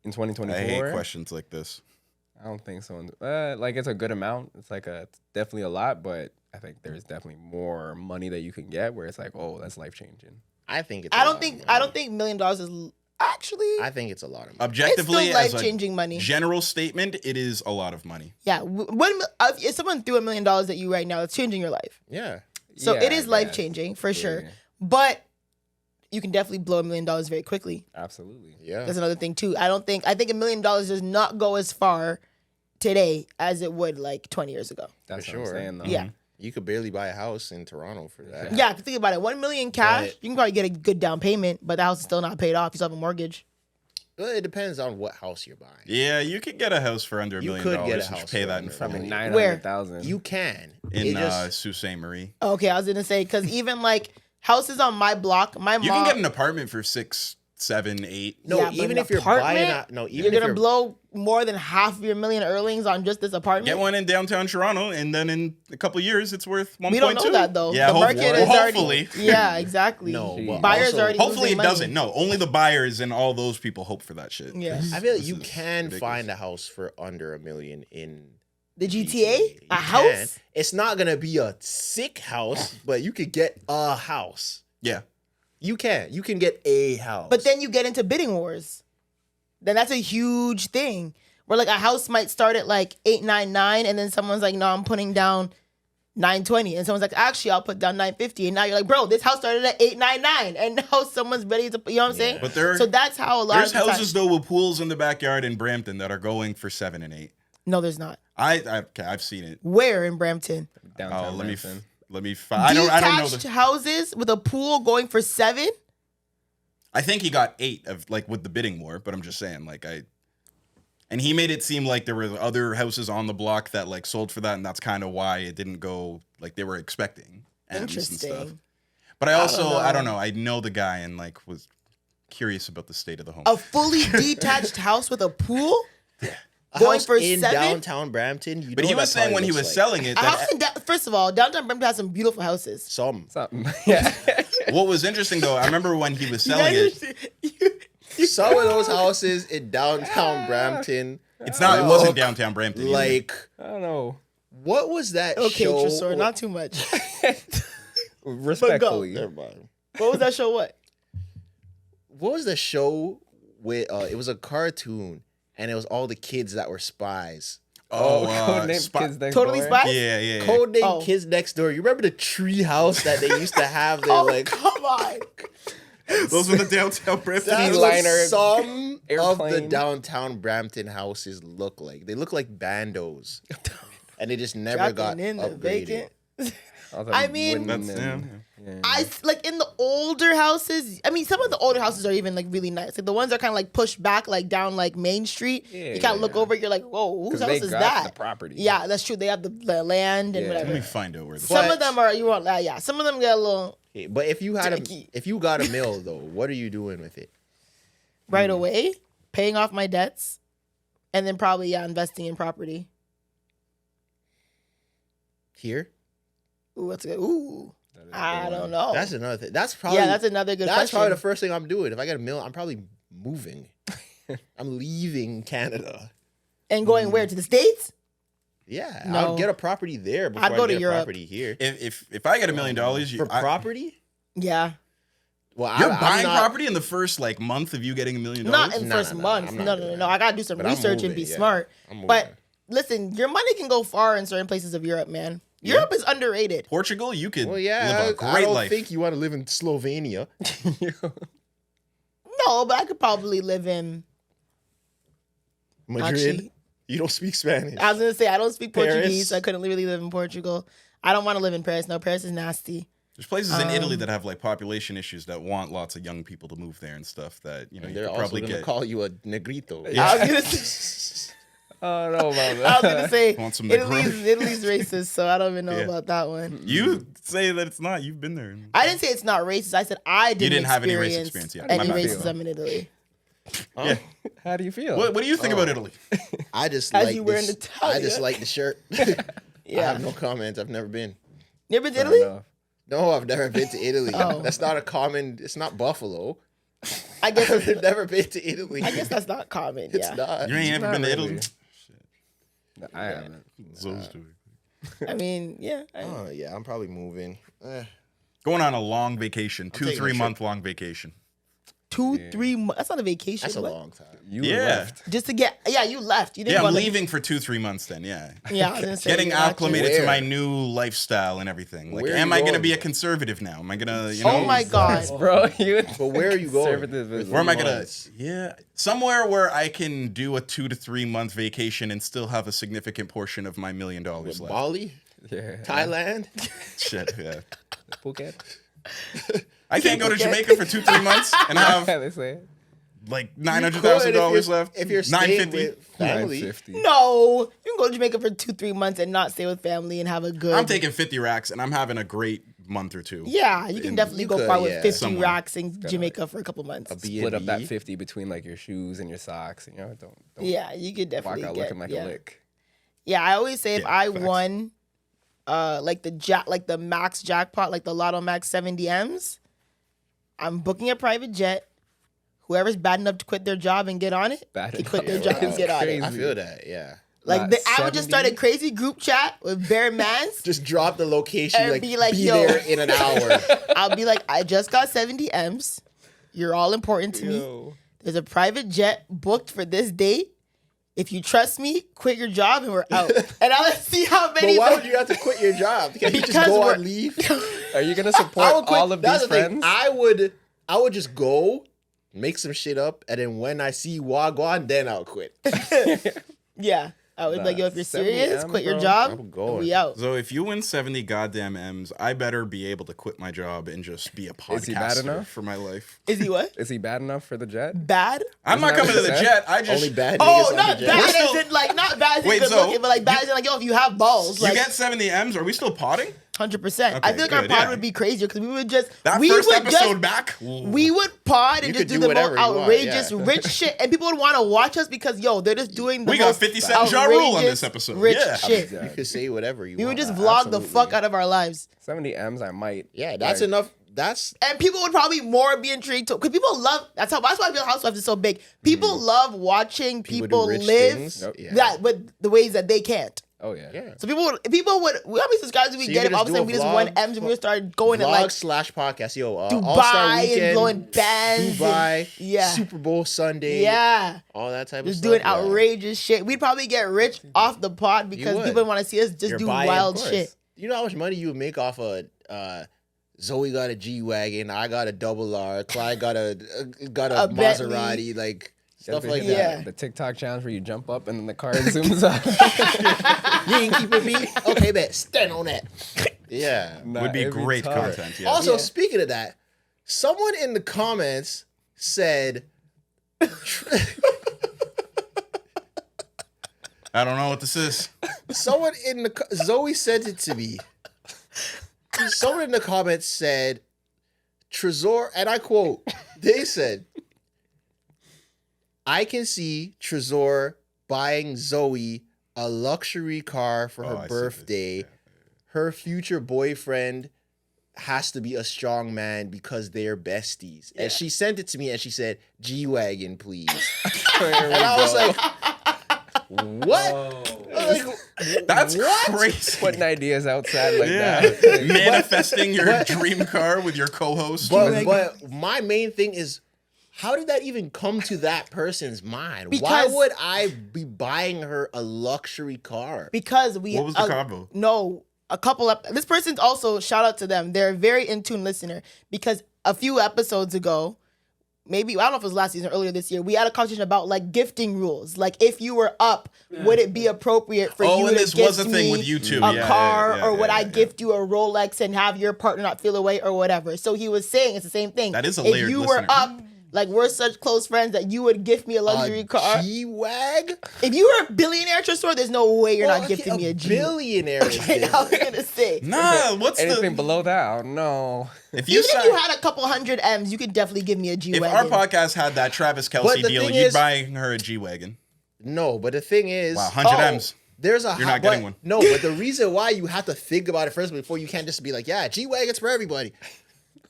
In I 2024, hate questions like this. I don't think so. Like it's a good amount. It's like it's definitely a lot, but I think there's definitely more money that you can get where it's like, oh, that's life changing. I think it's I don't think $1 million is actually. I think it's a lot of money. It's Objectively, still as a life-changing money. general statement, it is a lot of money. Yeah, if someone threw $1 million at you right now, it's changing your life. Yeah. So Yeah, it is I life guess. changing for sure. Yeah. But you can definitely blow $1 million very quickly. Absolutely. Yeah. That's another thing too. I think $1 million does not go as far today as it would like 20 years ago. That's For what sure. I'm saying, though. Yeah. You could barely buy a house in Toronto for that. Yeah, if you think about it, $1 million cash, But- you can probably get a good down payment, but the house is still not paid off. You still have a mortgage. Well, it depends on what house you're buying. Yeah, you could get a house for under $1 You million. could get a You should house pay for that in under full. $1 Probably million. 900,000. You can. In It just- Sault Ste. Marie. Okay, I was gonna say because even like houses on my block, my You mom. can get an apartment for 6, 7, 8. no, Yeah, but even an if you're buying apartment, a, no, even you're if gonna you're blow more than half of your million earnings on just this apartment. Get one in downtown Toronto, and then in a couple years, it's worth 1.2. We don't know that though. Yeah, the market is hopefully. already. Yeah, exactly. No, but buyers also- already. Hopefully losing it money. doesn't. No, only the buyers and all those people hope for that shit. Yeah. I feel like This you is can ridiculous. find a house for under $1 million in The GTA, GTA. a You house. can. It's not gonna be a sick house, but you could get a house. Yeah. You can get a house. But then you get into bidding wars. Then that's a huge thing. Where like a house might start at like 899, and then someone's like, "No, I'm putting down 920," and someone's like, "Actually, I'll put down 950," and now you're like, "Bro, this house started at 899," and now someone's ready to, you know what I'm saying? But there, So that's how a lot there's of the time- houses though with pools in the backyard in Brampton that are going for 7 and 8. No, there's not. I've seen it. Where in Brampton? Downtown Oh, Brampton. let me. I don't know. Detached houses with a pool going for 7. I think he got 8 of like with the bidding war, but I'm just saying and he made it seem like there were other houses on the block that like sold for that, and that's kind of why it didn't go like they were expecting. M's and stuff. Interesting. But I also know. I don't know. I know the guy and like was curious about the state of the home. A fully detached house with a pool a going house for in 7. downtown Brampton. You But know he that was saying probably when he looks was like selling it A that house first of all, downtown Brampton has some beautiful houses. some. Something. Yeah. what was interesting though, I remember when he was selling it. Some of those houses in downtown Brampton. It wasn't downtown Brampton. either. Like, I don't know. what was that Okay, show? Tresor, not too much. Respectfully. Never mind. What was that show? What? What was the show with? It was a cartoon, and it was all the kids that were spies. Codename Kids Next Totally Door. Spies? Yeah. Codename Oh. Kids Next Door. You remember the tree house that they used to have there? Oh, like come on. Those were the downtown Brampton. that's Sea what liner, some of the airplane. downtown Brampton houses look like. They look like bandos, and they just never got Dropping in the upgraded. vacant. was I mean- wooden That's and- like in the older houses. I mean, some of the older houses are even like really nice. Like the ones that are kind of like pushed back, like down like Main Street. You kind of look over, you're like, whoa, whose house is that? The property. Yeah, that's true. They have the land and whatever. Let me find out where this. Some of them are some of them get a little But if you had Jackie. if you got a mill though, what are you doing with it? right away, paying off my debts, and then probably investing in property. Here? Ooh, that's good. Ooh, I don't know. That's another thing. That's probably that's another good That's question. probably the first thing I'm doing. If I get a mill, I'm probably moving. I'm leaving Canada. And going where, to the States? Yeah, No. I'll get a property there before I'd go I to get a Europe. property here. If I get $1 million, For property? Yeah. Well, you're I'm buying not, property in the first like month of you getting $1 million. Not in the No, first no, no, month. I'm not No, doing no. I gotta do some But I'm research and moving, be yeah. smart. I'm moving. But listen, your money can go far in certain places of Europe, man. Europe is underrated. Portugal, you could Well, yeah, live a I great don't life. think you want to live in Slovenia. No, but I could probably live in. Madrid. Actually, You don't speak Spanish. I was gonna say I don't speak Paris. Portuguese, so I couldn't really live in Portugal. I don't want to live in Paris. No, Paris is nasty. There's places in Italy that have like population issues that want lots of young people to move there and stuff that you know you They're could also probably going to get. call you a negrito. I was gonna say, Oh, no, about I that. was gonna say Want some Italy's racist, so I don't even know Yeah. about that one. You say that it's not. You've been there. I didn't say it's not racist. I said I didn't have any race experience experience yet. any My bad. racism in Italy. Yeah. How do you feel? What do you think about Italy? I just As like you were in this. Italia. I just like the shirt. I Yeah. have no comments. I've never been. You ever been to Fair Italy? enough. No, I've never been to Italy. Oh. That's not a common. It's not Buffalo. I guess I've never been to Italy. I guess that's not common. it's Yeah. not. You ain't ever not been to really. Italy? No, I haven't. Those two. I mean, yeah. Oh yeah, I'm probably moving. Going on a long vacation, taking a 2-3 trip. month long vacation. 2-3 months. That's not a vacation. That's a what? long time. You Yeah. left. Just to get. Yeah, you left. You didn't. Yeah, I'm wanna- leaving for 2-3 months. Then, yeah. Yeah, I was gonna say, Getting you're not acclimated Where? to my new lifestyle and everything. Like, Where are am you I gonna going, be a bro? conservative now? Am I gonna, you Oh know? my god. Bro, you. But where are you going? Conservative. Where am I gonna? months. Yeah, somewhere where I can do a 2 to 3 month vacation and still have a significant portion of my $1 million left. Bali, Yeah. Thailand. Shit, yeah. Phuket. I can't go to Jamaica for 2-3 months and have they say it. like You $900,000 could left. if you're staying $950. with family. 950. No, you can go to Jamaica for 2-3 months and not stay with family and have a good. I'm taking 50 racks and I'm having a great month or two. Yeah, you can in- definitely you go could, far with yeah. 50 Somewhere. racks in Jamaica for a couple months. A Split up that B&B. 50 between like your shoes and your socks. You know, don't Yeah, you could walk definitely out get. looking like yeah. a lick. Yeah, I always say if Yeah, I facts. won, like the max jackpot, like the Lotto Max 70 M's, I'm booking a private jet. Whoever's bad enough to quit their job and get on it, Bad they enough. quit their job and It's get on crazy. it. I feel that. Yeah. Like Not I would just start a 70? crazy group chat with bare mans. Just drop the location. And Like, be like, be yo. there in an hour. I'll be like, I just got 70 M's. You're all important to me. There's a private jet booked for this date. If you trust me, quit your job and we're out. And I'll see how But many. why would you have to quit your job? Can't you just Because go we're- on leave? Are you gonna I support would quit. all of That's these the thing. friends? I would just go, make some shit up, and then when I see Wagwan, then I'll quit. Yeah. I would be like, yo, if you're 70 serious, M, quit your bro. job. I'm going. We out. So if you win 70 goddamn M's, I better be able to quit my job and just be a Is he bad podcaster enough? for my life. Is he what? Is he bad enough for the jet? Bad? I'm not that coming to what the you said? jet. I just Only bad Oh, niggas on not the bad jet. We're as still- in like not bad as in Wait, good so looking, but like bad as in like yo, if you have balls, you like get 70 M's. Are we still potting? 100%. I Okay, feel like our good, pod yeah. would be crazier because we would just That we first would episode just back. we would pod and You just could do do the whatever most you want, outrageous yeah. rich shit, and people would want to watch us because yo, they're just doing the We got most 50 Cent Ja Rule on outrageous this episode. Rich Yeah. shit. You could say whatever you We want. would just vlog the Absolutely. fuck out of our lives, 70 M's, I might. Yeah, that's like, enough. That's and people would probably more be intrigued because people love. That's why Real Housewives is so big. People love watching People do people rich live things. Yep. Yeah. that with the ways that they can't. Oh yeah. yeah. So people would. How many subscribers do we So you get could if all of a just sudden do we a just won vlog- M's and we started going to Vlog like slash podcast. Yo, All-Star Dubai Weekend, and blowing bands, Dubai, yeah, Super Bowl Sunday, yeah, all that type of just stuff. doing yeah. outrageous shit. We'd probably get rich off the pod because would. people want to see us just You're do buying, wild of course. shit. You know how much money you would make off a Zoe got a G-Wagon, I got a double R, Clyde got a A Maserati, Bentley. like You stuff ever like hit Yeah. that. The TikTok challenge where you jump up and then the car zooms up. You ain't keep with me? Okay, bet. Stand on that. Yeah. Would be it'd great tough. content. Yeah. Also, Yeah. speaking of that, someone in the comments said, I don't know what this is. Zoe sent it to me. Someone in the comments said, Trezor, and I quote, they said, I can see Trezor buying Zoe a luxury car for I her see this. birthday. Yeah. Her future boyfriend has to be a strong man because they're besties. And she sent it to me and she said, G-Wagon, please. And I was like, what? I was like, That's what? crazy. Putting ideas outside like Yeah. that. Manifesting your dream car with your co-host. But my main thing is, how did that even come to that person's mind? Why Because- would I be buying her a luxury car? Because we. What was the combo? No, a couple of. This person's also, shout out to them. They're a very in tune listener because a few episodes ago, maybe, I don't know if it was last season or earlier this year, we had a conversation about like gifting rules. Like if you were up, would it be appropriate for you and to this gift was a thing me with you too. a Yeah, car, yeah, or would yeah, I yeah. gift you a Rolex and have your partner not feel away or whatever? So he was saying it's the same thing. That is a if layered you listener. were up, like we're such close friends that you would gift me a luxury car. G-Wag? If you were a billionaire Trezor, there's no way you're not gifting me a G. billionaire. is Okay, I was different. gonna say. Nah, what's Anything the... below that, I don't know. If you, Even if sign, you had a couple hundred M's, you could definitely give me a G if wagon. our podcast had that Travis But Kelce the deal, thing you'd is- buy her a G-Wagon. No, but the thing is, Wow, 100 M's. There's a You're not getting one. No, but the reason why you have to think about it first before you can't just be like, yeah, G-Wagon's for everybody.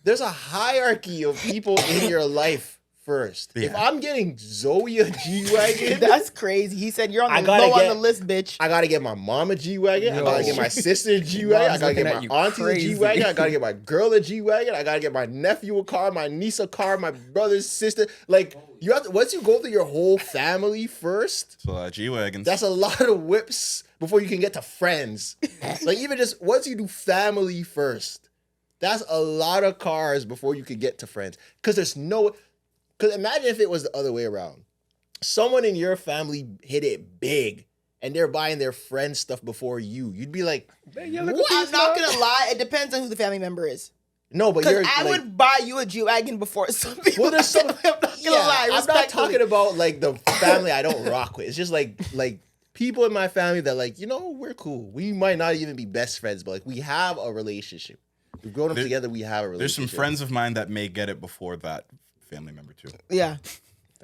There's a hierarchy of people in your life first. Yeah. If I'm getting Zoe a G-Wagon, That's crazy. He said you're on I the gotta low on get- the list, bitch. I gotta get my mom a G-Wagon. I Yo. gotta get my sister a G-Wagon. I Mom's gotta get looking my at you auntie a crazy. G-Wagon. I gotta get my girl a G-Wagon. I gotta get my nephew a car, my niece a car, my brother's sister. Like, you have to, once you go through your whole family first, So G-Wagons. that's a lot of whips before you can get to friends. Like, even just once you do family first, that's a lot of cars before you can get to friends. Because imagine if it was the other way around. Someone in your family hit it big and they're buying their friends stuff before you. You'd be like, Yeah, look what? I'm not gonna lie. It depends on who the family member is. No, but you're Because I like, would buy you a G wagon before some people. well, there's some. I'm not gonna lie. I'm not Respectfully. talking about like the family I don't rock with. It's just like people in my family that like, you know, we're cool. We might not even be best friends, but like we have a relationship. We've grown up together. We have a relationship. There's some friends of mine that may get it before that family member too. Yeah.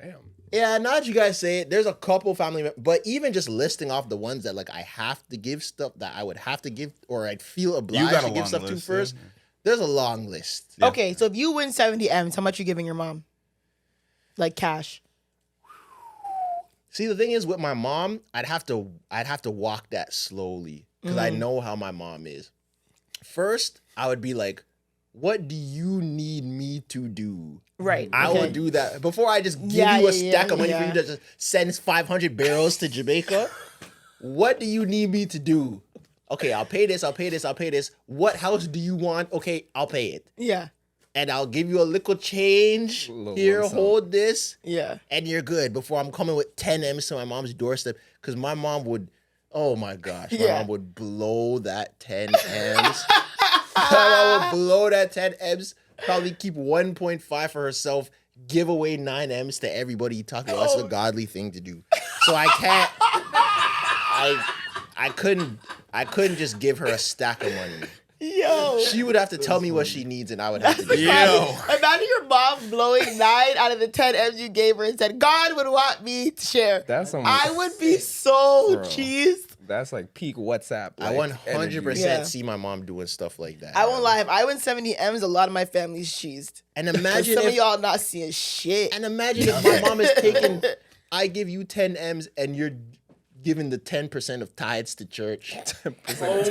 Damn. Yeah, now that you guys say it, there's a couple family members, but even just listing off the ones that like I have to give stuff that I would have to give or I'd feel obliged got a to give long stuff list, to first. yeah. There's a long list. Yeah. Okay, so if you win 70 M's, how much you giving your mom? Like cash. See, the thing is with my mom, I'd have to walk that slowly because I know how my mom is. First, I would be like, what do you need me to do? Right. I okay. will do that before I just give Yeah, you a yeah, stack of money yeah. for you to just send 500 barrels to Jamaica. What do you need me to do? Okay, I'll pay this. I'll pay this. I'll pay this. What house do you want? Okay, I'll pay it, Yeah. and I'll give you a little change. Little Here, lump sum. hold this, Yeah. and you're good. Before I'm coming with 10 M's to my mom's doorstep, because my mom would. Oh my gosh, my Yeah. mom would blow that 10 M's. My mom would blow that 10 M's. Probably keep 1.5 for herself. Give away 9 M's to everybody you talk to. That's a godly thing to do. So I can't. I couldn't just give her a stack of money. Yo. She would have to tell me what she needs, and I would have to do it. Yo. Imagine your mom blowing 9 out of the 10 M's you gave her and said, God would want me to share. That's some. I would be so Bro. cheesed. That's like peak WhatsApp. I like, 100% Yeah. see my mom doing stuff like that. I won't lie. If I win 70 M's, a lot of my family's cheesed. And 'Cause imagine some of if, y'all not seeing shit. and imagine if my mom is taking, I give you 10 M's and you're giving the 10% of tithes to church. Oh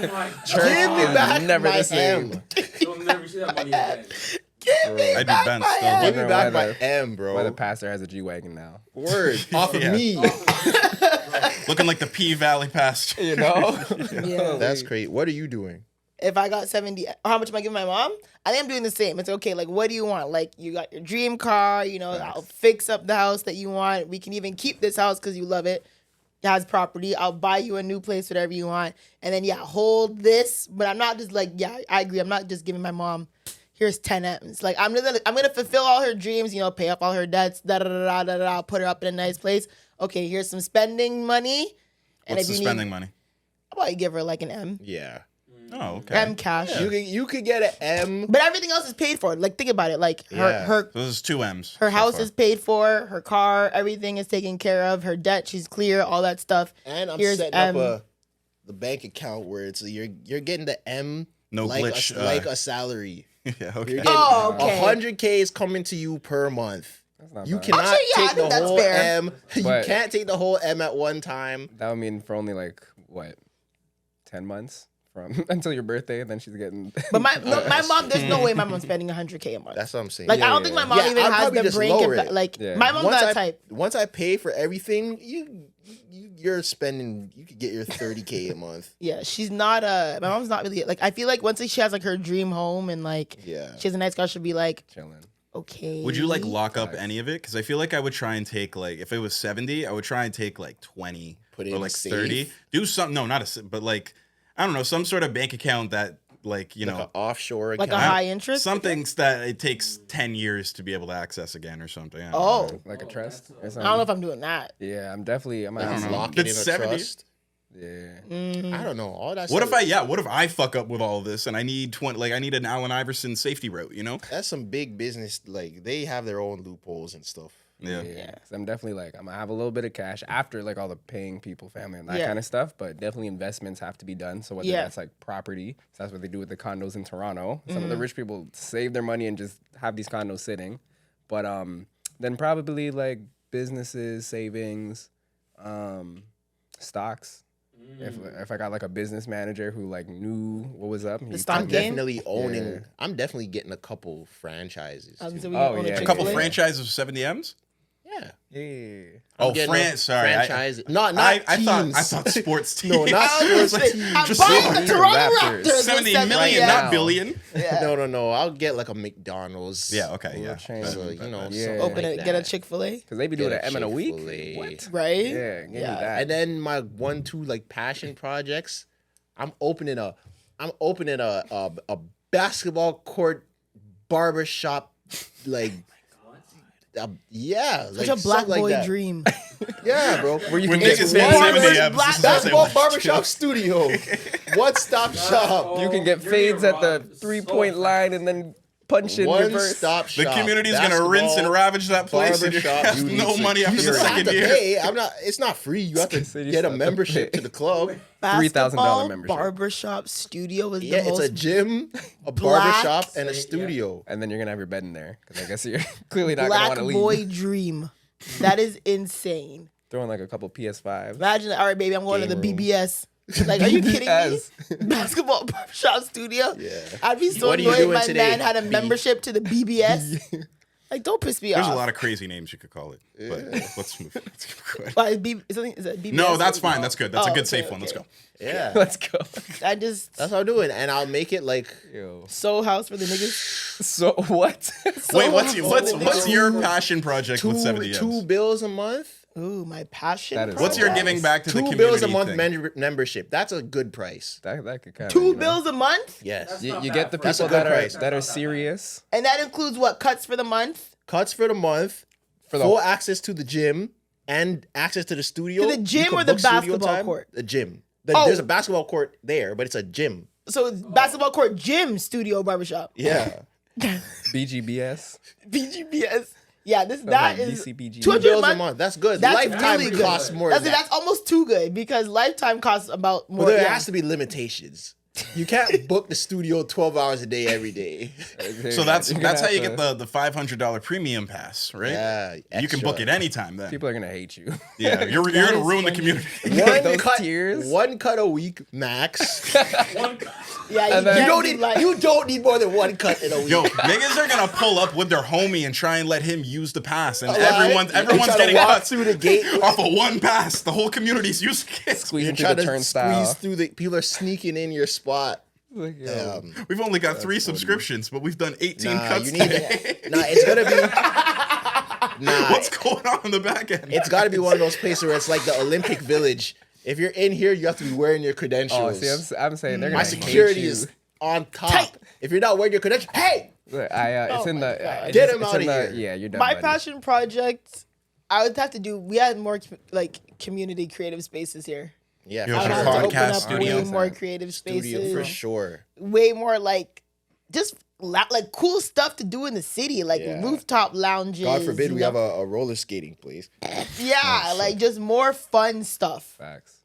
my Give me is back never my the same. M. You'll never see that money again. Give me I'd be back bent my still. M. Give me Wonder back why my the- M, Why bro. the pastor has a G-Wagon now. Word. Off of Yeah. me. Looking like the P Valley pastor. You know? Yeah. That's great. What are you doing? If I got 70, how much am I giving my mom? I think I'm doing the same. It's okay. Like, what do you want? Like, you got your dream car, you know, I'll fix up the house that you want. We can even keep this house because you love it. has property. I'll buy you a new place, whatever you want. And then, hold this. But I'm not just like, I agree. I'm not just giving my mom, here's 10 M's. Like, I'm gonna fulfill all her dreams, pay off all her debts, put her up in a nice place. Okay, here's some spending money. And What's the spending money? How about you give her like an M? Yeah. Oh, okay. M cash. Yeah. You could get an M. But everything else is paid for. Like, think about it. Like, her So this is 2 M's. her so house far. is paid for. Her car, everything is taken care of. Her debt, she's clear. All that stuff. And I'm Here's setting M. up the bank account where it's you're getting the M No like glitch. like a salary. Yeah, You're okay. getting Oh, okay. 100K is coming to you per month. That's not You bad. cannot Actually, yeah, I take think the that's whole fair. M. You But- can't take the whole M at one time. That would mean for only like what, 10 months from until your birthday, and then she's getting. But my mom, there's no way my mom's spending 100K a month. That's what I'm saying. Like, I Yeah, don't think my mom yeah. even I'd has probably the just brain. lower it. Like, Yeah. my mom's not a type. Once I pay for everything, you're spending. You could get your 30K a month. Yeah, she's not a. My mom's not really like. I feel like once she has like her dream home and like Yeah. she has a nice car, she'll be like, chilling. okay. Would you like lock up Nice. any of it? Because I feel like I would try and take like if it was 70, I would try and take like 20 Put it or in a like safe? 30. Do something. No, not but like I don't know, some sort of bank account that like Like an offshore like account. a high interest? something that it takes 10 years to be able to access again or something. I don't Oh, know. Like a trust or I something. don't know if I'm doing that. Yeah, I'm definitely. I might I have don't to know. Lock it in a It's 70. trust. Yeah. I don't know. All that. What stuff, if I fuck up with all of this and I need 20 like I need an Allen Iverson safety route, you know? That's some big business. Like they have their own loopholes and stuff. Yeah. Yeah. So I'm definitely like, I'm gonna have a little bit of cash after like all the paying people, family, and that Yeah. kind of stuff. But definitely investments have to be done. So whether Yeah. that's like property, so that's what they do with the condos in Toronto. Some Mm-hmm. of the rich people save their money and just have these condos sitting. But then probably like businesses, savings, stocks. If I got like a business manager who like knew what was up, stock I'm told me- game? definitely owning. Yeah. I'm definitely getting a couple franchises. So Too. we Oh, own yeah. A couple Chick-fil-A? franchises of 70 M's? Yeah. Yeah. Oh, getting a sorry. franchise. Not I teams. thought sports teams. No, not sports Like, teams. I'm just buying so- the Toronto Raptors. Raptors. with 70 70 million, right not now. billion. Yeah. No. I'll get like a McDonald's. Yeah, okay, Little yeah. chain. So, you know, Yeah. something Open like it, get a that. Chick-fil-A. Because they be doing Get an M in a week. Chick-fil-A. What? Right? Yeah, give me Yeah. that. And then my 1-2 like passion projects. I'm opening a basketball court barbershop like yeah, Such like a black something like boy that. dream. Yeah, bro. Where you When can niggas get say one 70 word M's, black this is how they Basketball watch. barbershop studio. One stop shop. You can get fades at the 3-point line and then punch in One reverse. stop The shop. community's gonna rinse and ravage that place, and you barbershop, have you no need money to- after you the still have second to year. pay. It's not free. You have to So you get a still have to membership pay. to the club. $3,000 Basketball membership. barbershop studio is Yeah, the it's most a gym, a black- barbershop, and a studio. And then you're gonna have your bed in there because I guess you're clearly not gonna black want to leave. boy dream. That is insane. Throwing like a couple PS5s. Imagine, all right, baby, I'm going to the Game room. BBS. Like, are you kidding me? BBS. Basketball barbershop studio? Yeah. I'd be so What are you annoyed if doing my today, man had a B? membership to the BBS. Like, don't piss me There's off. a lot of crazy names you could call it, but let's move. Why, is it BBS? No, that's fine. That's good. That's a Oh, good okay, safe one. Let's okay. go. Yeah. Let's go. I just That's what I'm doing. And I'll make it like Yo. Soul House for the niggas. So what? Soul Wait, House for what's the what's niggas. your passion project with 70 two M's? bills a month. Ooh, my passion. That is- What's your project. giving back to the 2 community bills a month thing? membership. That's a good price. that could kind of 2 bills a month? Yes. You, not you bad get the for- That's a people good that are price. that are serious And that includes what? Cuts for the month? Cuts for the month, for the full access to the gym, and access to the studio. To the You gym can or the book studio basketball time. court? The gym. Oh. There's a basketball court there, but it's a gym. So it's basketball court, gym, studio, barbershop. Yeah. BGBS. BGBS. Yeah, that is BCBG. 200 Bills a month. month. That's good. That's Lifetime really good. costs more That's, than that. that's almost too good because lifetime costs about more. But there yeah. has to be limitations. You can't book the studio 12 hours a day every day. So that's how you get the $500 premium pass, right? Yeah, You can book it anytime then. People are gonna hate you. Yeah, you're That gonna is ruin the funny. community. Those tiers. One cut a week max. Yeah, And then- You don't need more than one cut in a week. Yo, niggas are gonna pull up with their homie and try and let him use the pass, and Alright. everyone's They try to getting walk cuts through the gate. off of one pass. The whole community's using it. Squeeze You're into trying the to turnstile. squeeze through the. People are sneaking in your spot. Like, yo. We've only got 3 subscriptions, but we've done 18 Nah, cuts you need today. Nah, it's gonna be. Nah. What's going on in the back end? It's got to be one of those places where it's like the Olympic Village. If you're in here, you have to be wearing your Oh, credentials. see, I'm saying they're My gonna security hate you. is on top. Tight. If you're not wearing your credentials, hey, Look, it's Oh in my the God. Get it's him in outta the- here. Yeah, you're done. My buddy. passion project, I would have to do. We had more like community creative spaces here. yeah, Yo, I would for have sure. to open Podcast up studio. way more creative studio spaces. for sure. Way more like just like cool stuff to do in the city, like Yeah. rooftop lounges. God forbid you we know? have a roller skating place. Yeah, like just more fun stuff. Facts.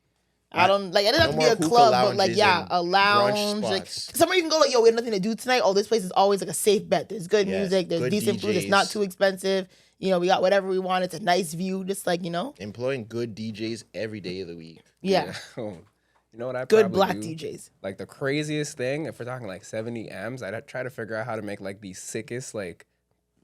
I don't like. It doesn't have to be more a hookah club, but like lounges yeah, and a brunch lounge. Like spots. somewhere you can go. Like yo, we have nothing to do tonight. Oh, this place is always like a safe bet. There's good Yes, music. There's good decent food. It's not DJs. too expensive. You know, we got whatever we want. It's a nice view. Just like Employing good DJs every day of the week. yeah. You know what I Good probably black do? DJs. Like the craziest thing, if we're talking like 70 M's, I'd try to figure out how to make like the sickest like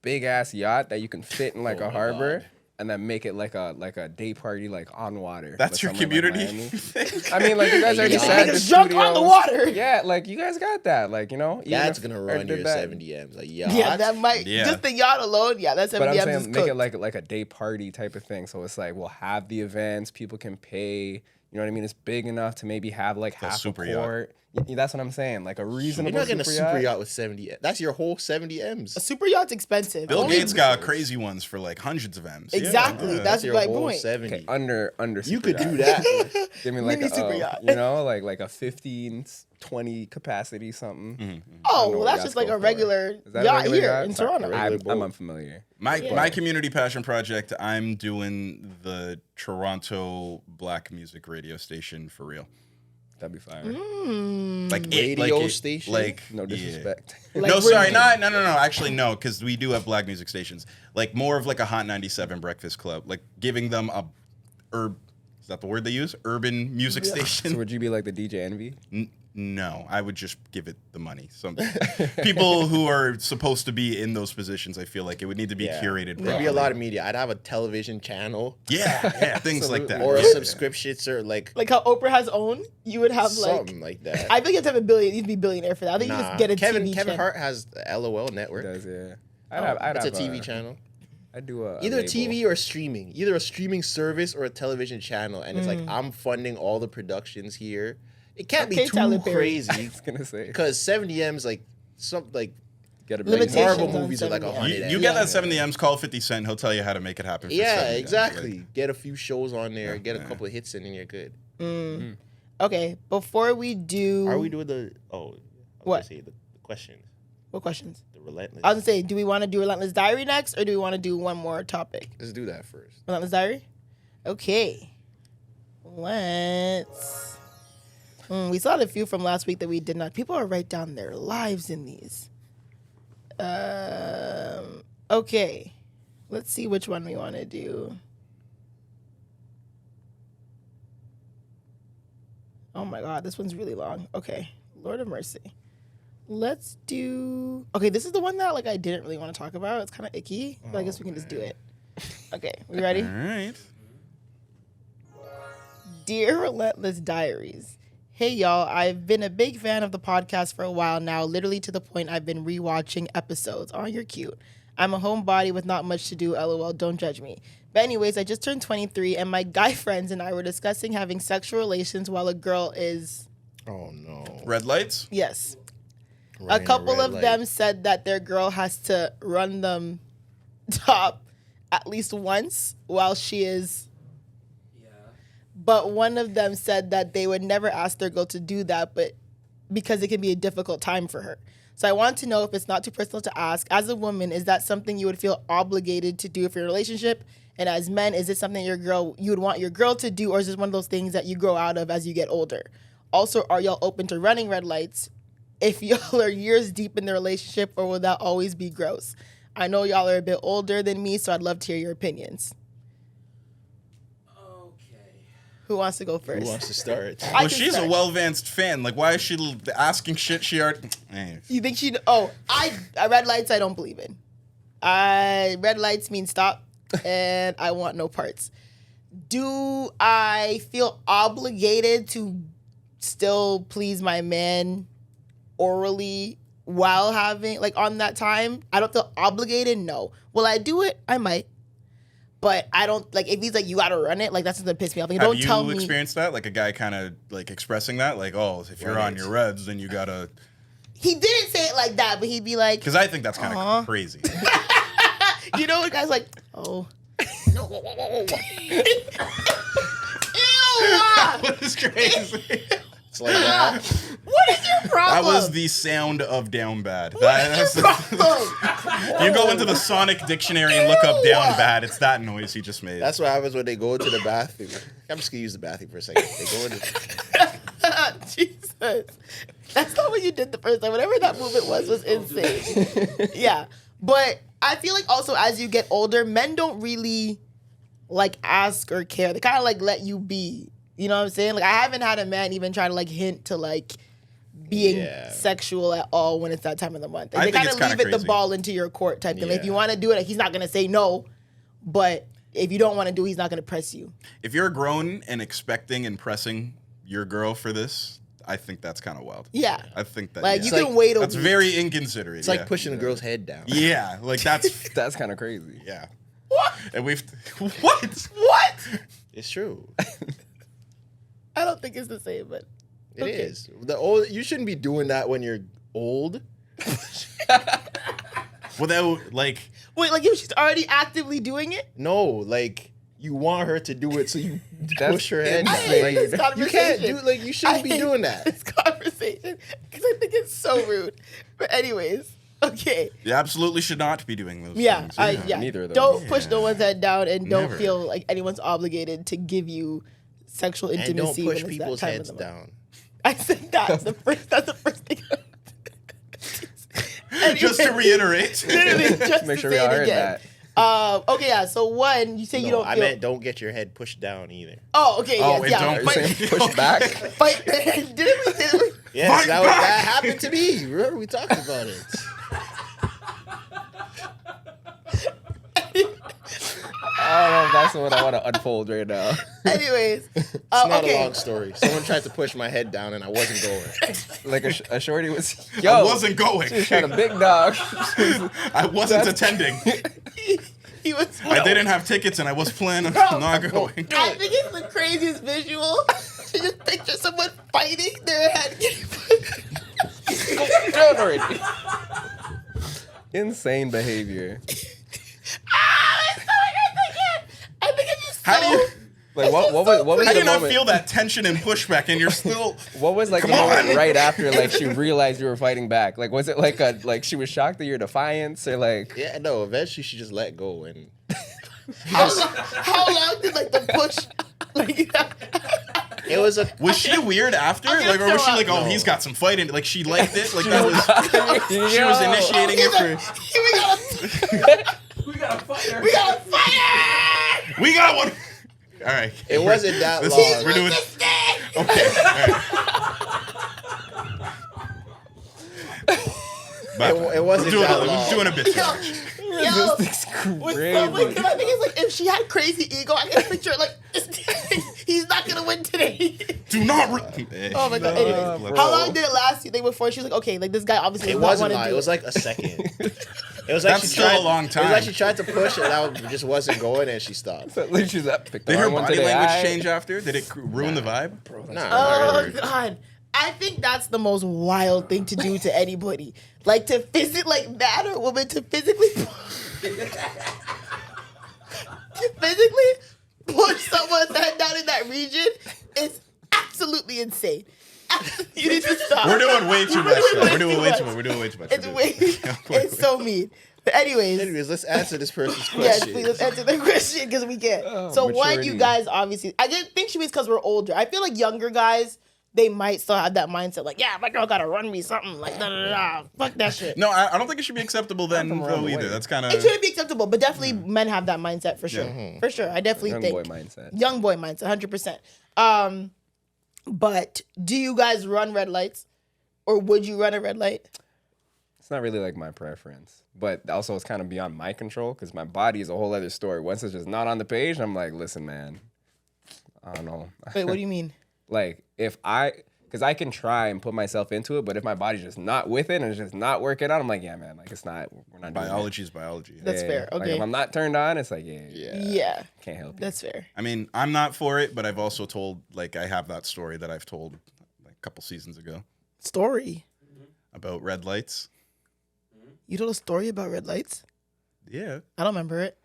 big ass yacht that you can fit in like a harbor. And then make it like a day party like on water. That's like your somewhere like community. Miami. I mean, like you guys already Yeah. said Niggas the drunk on the studios. water. Yeah, like you guys got that. Like even That's if gonna I run did your that- 70 M's. Like yacht. Yeah, that might Yeah. just the yacht alone. Yeah, that's But I'm MDMs is saying make it cooked. like a day party type of thing. So it's like we'll have the events, people can pay. You know what I mean? It's big enough to maybe have like half a super yacht. court. That's what I'm saying. Like a You're reasonable not getting a super super yacht. yacht with 70. That's your whole 70 M's. A super yacht's expensive. Bill Only- Gates got crazy ones for like hundreds of M's. Yeah, Exactly. yeah. That's your my whole point. 70. Okay, under You super could do yacht. that. Give me like Mini super a, yacht. like a 15, 20 capacity something. Mm-hmm. I don't Oh, know well, what that's yachts just like go a for. regular Is that a yacht regular here yacht? in Sorry, Toronto. Regular I'm boat. unfamiliar. My community passion project, I'm doing the Toronto black music radio station for real. That'd be fire. Like Radio station? Like No yeah. disrespect. Like, No, we're- sorry, no. Actually, no, because we do have black music stations. Like more of like a Hot 97 Breakfast Club, like giving them a is that the word they use? Urban music So station. would you be like the DJ Envy? No, I would just give it the money. Some people who are supposed to be in those positions, I feel like it would need to be Yeah. curated. There'd be a properly. lot of media. I'd have a television channel yeah, things like that. or a Yeah. subscription or like Like how Oprah has own, you would have like. something like that. I think you have to have a billion. You'd be billionaire for that. I think you Nah. just get a Kevin TV channel. Hart has the LOL network. Does yeah. It's a TV channel. I'd do a Either label. TV or streaming. Either a streaming service or a television channel. And it's like I'm funding all the productions here. It can't Okay, be Tyler too Perry. crazy I was gonna say because 70 M's like get a Limitations big Marvel on movies are like 70 100 You M's. get that 70 M's, call 50 Cent. He'll tell you how to make it happen. For Yeah, 70 M's. exactly. Like, Get a few shows on there, get a couple of hits in, and you're good. Okay, before we do. Are we doing the What? Say the questions. What questions? The relentless. I was gonna say, do we want to do Relentless Diary next, or do we want to do one more topic? Let's do that first. Relentless Diary? Okay. Let's. We saw a few from last week that we did not. People are write down their lives in these. Okay. Let's see which one we want to do. Oh my God, this one's really long. Okay. Lord of mercy. Let's do. Okay, this is the one that like I didn't really want to talk about. It's kind of icky, but I guess we can just do it. Okay, we ready? all right. Dear Relentless Diaries. Hey y'all, I've been a big fan of the podcast for a while now, literally to the point I've been rewatching episodes. Oh, you're cute. I'm a homebody with not much to do, lol, don't judge me. But anyways, I just turned 23 and my guy friends and I were discussing having sexual relations while a girl is, Oh no. Red lights. yes. Running A couple red of light. them said that their girl has to run them top at least once while she is. But one of them said that they would never ask their girl to do that, but because it can be a difficult time for her. So I want to know, if it's not too personal to ask, as a woman, is that something you would feel obligated to do for your relationship? And as men, is it something you would want your girl to do, or is this one of those things that you grow out of as you get older? Also, are y'all open to running red lights if y'all are years deep in the relationship, or will that always be gross? I know y'all are a bit older than me, so I'd love to hear your opinions. Who wants to go first? Who wants to start? I Well, can she's start. a well-advanced fan. Like, why is she asking shit she already? You think she? Oh, I red lights. I don't believe in. Red lights mean stop, and I want no parts. Do I feel obligated to still please my man orally while having like on that time? I don't feel obligated. No. Will I do it? I might. But I don't like if he's like you gotta run it. Like that's gonna piss me off. Like, Have don't tell you me. experienced that? Like a guy kind of like expressing that, like, oh, if you're on your reds, then you gotta. He didn't say it like that, but he'd be like, Because I think that's kind of crazy. you know, what guys like, oh. No. Ew! That was crazy. It's like that. What is your problem? That was the sound of down bad. What is your problem? You go into the Sonic dictionary and look up down bad. It's that noise he just made. That's what happens when they go into the bathroom. I'm just gonna use the bathroom for a second. They go into. Jesus. That's not what you did the first time. Whatever that movement was insane. Yeah. But I feel like also as you get older, men don't really like ask or care. They kind of like let you be. You know what I'm saying? Like I haven't had a man even try to like hint to like being sexual at all when it's that time of the month. Like, they kind of leave it the ball into your court type thing. Like, if you want to do it, like, he's not gonna say no. But if you don't want to do it, he's not gonna press you. If you're grown and expecting and pressing your girl for this, I think that's kind of wild. Yeah. I think that like you can wait a That's week. very inconsiderate. It's like pushing a girl's head down. Yeah, like that's That's kind of crazy. yeah. What? And we've what? What? It's true. I don't think it's the same, but It is. You shouldn't be doing that when you're old. Without like wait, like if she's already actively doing it? No, like you want her to do it, so you push her head I down. hate Like, this you conversation. can't do like you shouldn't be hate doing that. This conversation because I think it's so rude. But anyways, okay. you absolutely should not be doing those Yeah, things. neither of those. Don't push no one's head down, and don't Never. feel like anyone's obligated to give you sexual And intimacy. don't push when it's people's that time heads of the month. down. I said that. That's the first thing. Just to reiterate. Literally, just Make to sure we say all it heard again. that. Okay, yeah. So one, you say you No, don't. I feel, meant don't get your head pushed down either. Oh, okay. Oh, Yes, and yeah. don't Are you saying push back? Fight. Didn't we? Yes, Fight that back! happened to me. Remember we talked about it. I don't know if that's what I want to unfold right now. Anyways, It's not okay. a long story. Someone tried to push my head down and I wasn't going. Like a shorty was. I Yo, wasn't going. she was trying to big dog. I wasn't attending. He was. I didn't have tickets and I was planning on not going. I think it's the craziest visual. To just picture someone fighting their head. getting Down already. Insane behavior. it's so irritating. I think it's just How do you- Like what was How do the you not moment? feel that tension and pushback and you're still What was like Come the moment on. right after like she realized you were fighting back? Like was it like she was shocked at your defiance or like Yeah, no, eventually she just let go and how long did like the push? Like, it was a was she weird after? I'm gonna Like, or was she throw like, up. oh, No. he's got some fighting? Like, she liked it? Like, that was, she was initiating it for, We got a fire. we got a fire. we got one. All right. It wasn't that This long. is- we're doing, okay. All right. It wasn't We're doing, that we're long. doing a bit too Yo, much. yo, This is with crazy. someone, because I think it's like if she had crazy ego, I can picture like he's not gonna win today. Do not. Oh my god. Anyways, bro. how long did it last you think before she was like, okay, like this guy obviously It does not wasn't want to long. do It was like a second. It was like That's she still tried, a long It time. was like she tried to push and that just wasn't going and she stopped. At least she's up. Pick the Did her wrong one body today. language change after? Did it ruin the vibe? Nah, Oh not god. I think that's the most wild thing to do to anybody. Like to like man or woman to physically push someone's head down in that region is absolutely insane. You need to stop. We're doing way too much. We're We're doing way too much. much. We're doing way too much. It's way. It's so mean. But anyways, let's answer this person's yes, question. please let's answer the question because we can. So one, maturity. you guys obviously, I didn't think she was because we're older. I feel like younger guys, they might still have that mindset, like, yeah, my girl gotta run me something, like, da da da. Fuck that shit. No, I don't think it should be acceptable then, from around though, the either. way. That's kind It of. shouldn't be acceptable, but definitely men have that mindset for sure. For sure, I definitely Young think boy mindset. young boy mindset, 100%. But do you guys run red lights, or would you run a red light? It's not really like my preference, but also it's kind of beyond my control because my body is a whole other story. Once it's just not on the page, I'm like, listen, man, I don't know. Wait, what do you mean? Like Because I can try and put myself into it, but if my body's just not with it and it's just not working out, I'm like, yeah, man, like it's not. We're not doing Biology is biology. That's fair. Like, Okay. if I'm not turned on, it's like, Yeah. can't help it. That's fair. I mean, I'm not for it, but I've also told, like, I have that story that I've told like a couple seasons ago Story. about red lights. You told a story about red lights? Yeah. I don't remember it.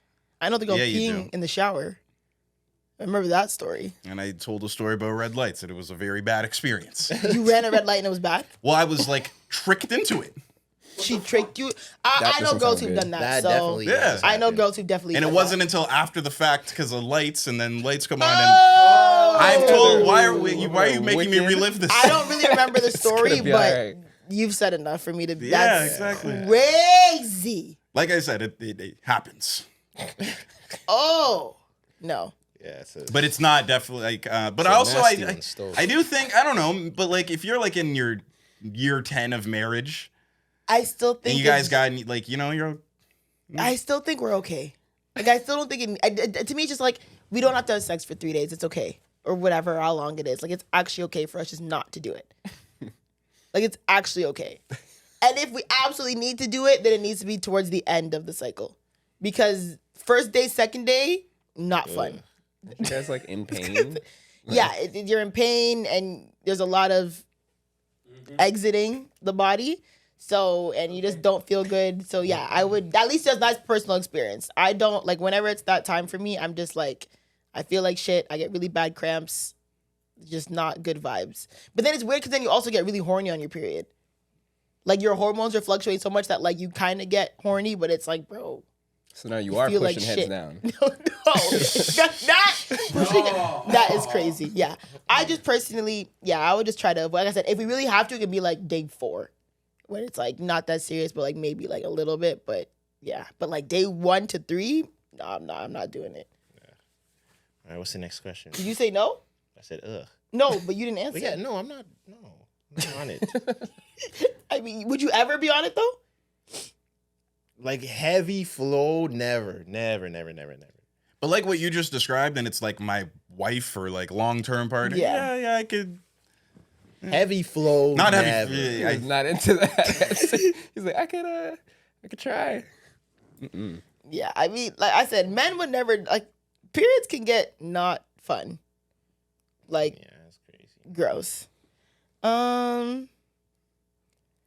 I know the girl Yeah, you peeing do. in the shower. I remember that story. And I told a story about red lights, and it was a very bad experience. You ran a red light and it was bad? Well, I was, like, tricked into it. She tricked you? That I know doesn't girls sound who've good. done that. That so definitely. Yeah. does I know happen. girls who definitely And it done wasn't that. until after the fact because of lights, and then lights come on, and Oh! I've told, why are you making me Wicked. relive this? I don't really remember the story, gonna be but alright. you've said enough for me to. Yeah, That's exactly. crazy. Like I said, it happens. Oh no. Yeah, it's a, But it's not definitely like. But a also, nasty one still. I do think, I don't know, but like if you're like in your year 10 of marriage, I still think and you guys got like, you know, you're. I still think we're okay. Like I still don't think to me it's just like we don't have to have sex for 3 days. It's okay or whatever how long it is. Like it's actually okay for us just not to do it. Like it's actually okay. And if we absolutely need to do it, then it needs to be towards the end of the cycle, because first day, second day, not fun. You guys like in pain? Yeah, you're in pain and there's a lot of exiting the body. So, and you just don't feel good. So yeah, I would, at least that's personal experience. I don't, like, whenever it's that time for me, I'm just like, I feel like shit. I get really bad cramps. Just not good vibes. But then it's weird because then you also get really horny on your period. Like your hormones are fluctuating so much that like you kind of get horny, but it's like, bro. So now you are feel pushing like heads shit. down. No, that is crazy. Yeah, I just personally, I would just try to. Like I said, if we really have to, it could be like day 4, when it's like not that serious, but like maybe like a little bit. But yeah, but like day 1 to 3, no, I'm not doing it. All right, what's the next question? Did you say no? I said, ugh. No, but you didn't answer. But yeah, no, I'm not. No, I'm not on it. I mean, would you ever be on it though? Like heavy flow, never. But like what you just described, and it's like my wife or like long-term partner. Yeah. Yeah, I could. Heavy flow, Not never. heavy. Yeah, He's not into that. He's like, I could try. Yeah, I mean, like I said, men would never like. Periods can get not fun. Like Yeah, that's crazy. gross. Do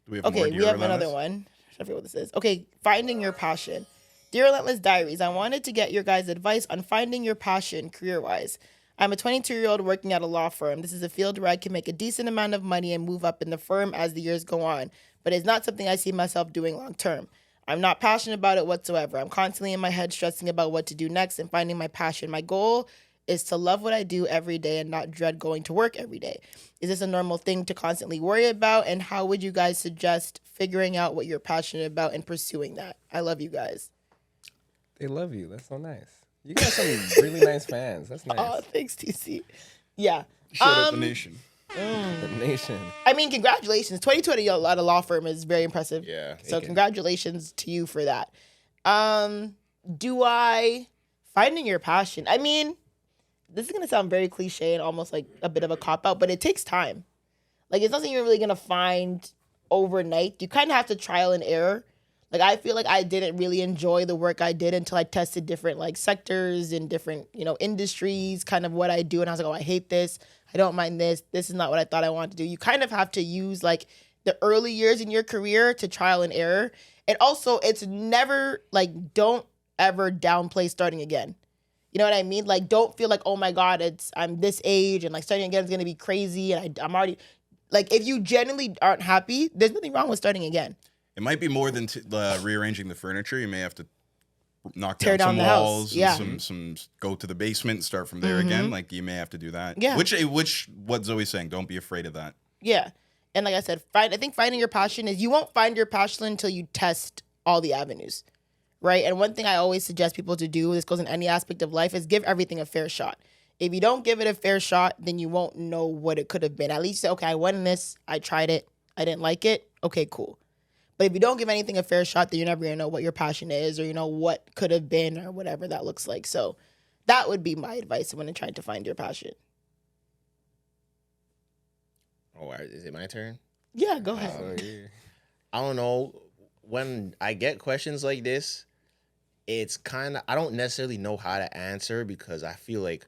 we have more Okay, Dear we have Relentless? another one. I forget what this is. Okay, finding your passion. Dear Relentless Diaries, I wanted to get your guys' advice on finding your passion career-wise. I'm a 22-year-old working at a law firm. This is a field where I can make a decent amount of money and move up in the firm as the years go on, but it's not something I see myself doing long-term. I'm not passionate about it whatsoever. I'm constantly in my head stressing about what to do next and finding my passion. My goal is to love what I do every day and not dread going to work every day. Is this a normal thing to constantly worry about? And how would you guys suggest figuring out what you're passionate about and pursuing that? I love you guys. They love you. That's so nice. You got some really nice fans. That's nice. Oh, thanks, TC. Yeah. Shout out the nation. The nation. I mean, congratulations. 2020 at a law firm is very impressive. Yeah. So congratulations to you for that. Finding your passion. I mean, this is going to sound very cliche and almost like a bit of a cop-out, but it takes time. Like, it's nothing you're really going to find overnight. You kind of have to trial and error. Like, I feel like I didn't really enjoy the work I did until I tested different, like, sectors and different, industries, kind of what I do. And I was like, oh, I hate this. I don't mind this. This is not what I thought I wanted to do. You kind of have to use, like, the early years in your career to trial and error. And also, it's never, like, don't ever downplay starting again. You know what I mean? Like, don't feel like, oh my God, I'm this age and like starting again is going to be crazy. And I'm already, like, if you genuinely aren't happy, there's nothing wrong with starting again. It might be more than rearranging the furniture. You may have to knock Tear down down some the house. walls, Yeah. and some go to the basement and start from there again. Like, you may have to do that. Yeah. Which what Zoe's saying, don't be afraid of that. Yeah. And like I said, I think finding your passion is, you won't find your passion until you test all the avenues, right? And one thing I always suggest people to do, this goes in any aspect of life, is give everything a fair shot. If you don't give it a fair shot, then you won't know what it could have been. At least say, okay, I went in this, I tried it, I didn't like it, okay, cool. But if you don't give anything a fair shot, then you're never going to know what your passion is, or what could have been, or whatever that looks like. So that would be my advice when trying to find your passion. Oh, is it my turn? Yeah, go ahead. So, yeah. I don't know. When I get questions like this, it's kind of, I don't necessarily know how to answer because I feel like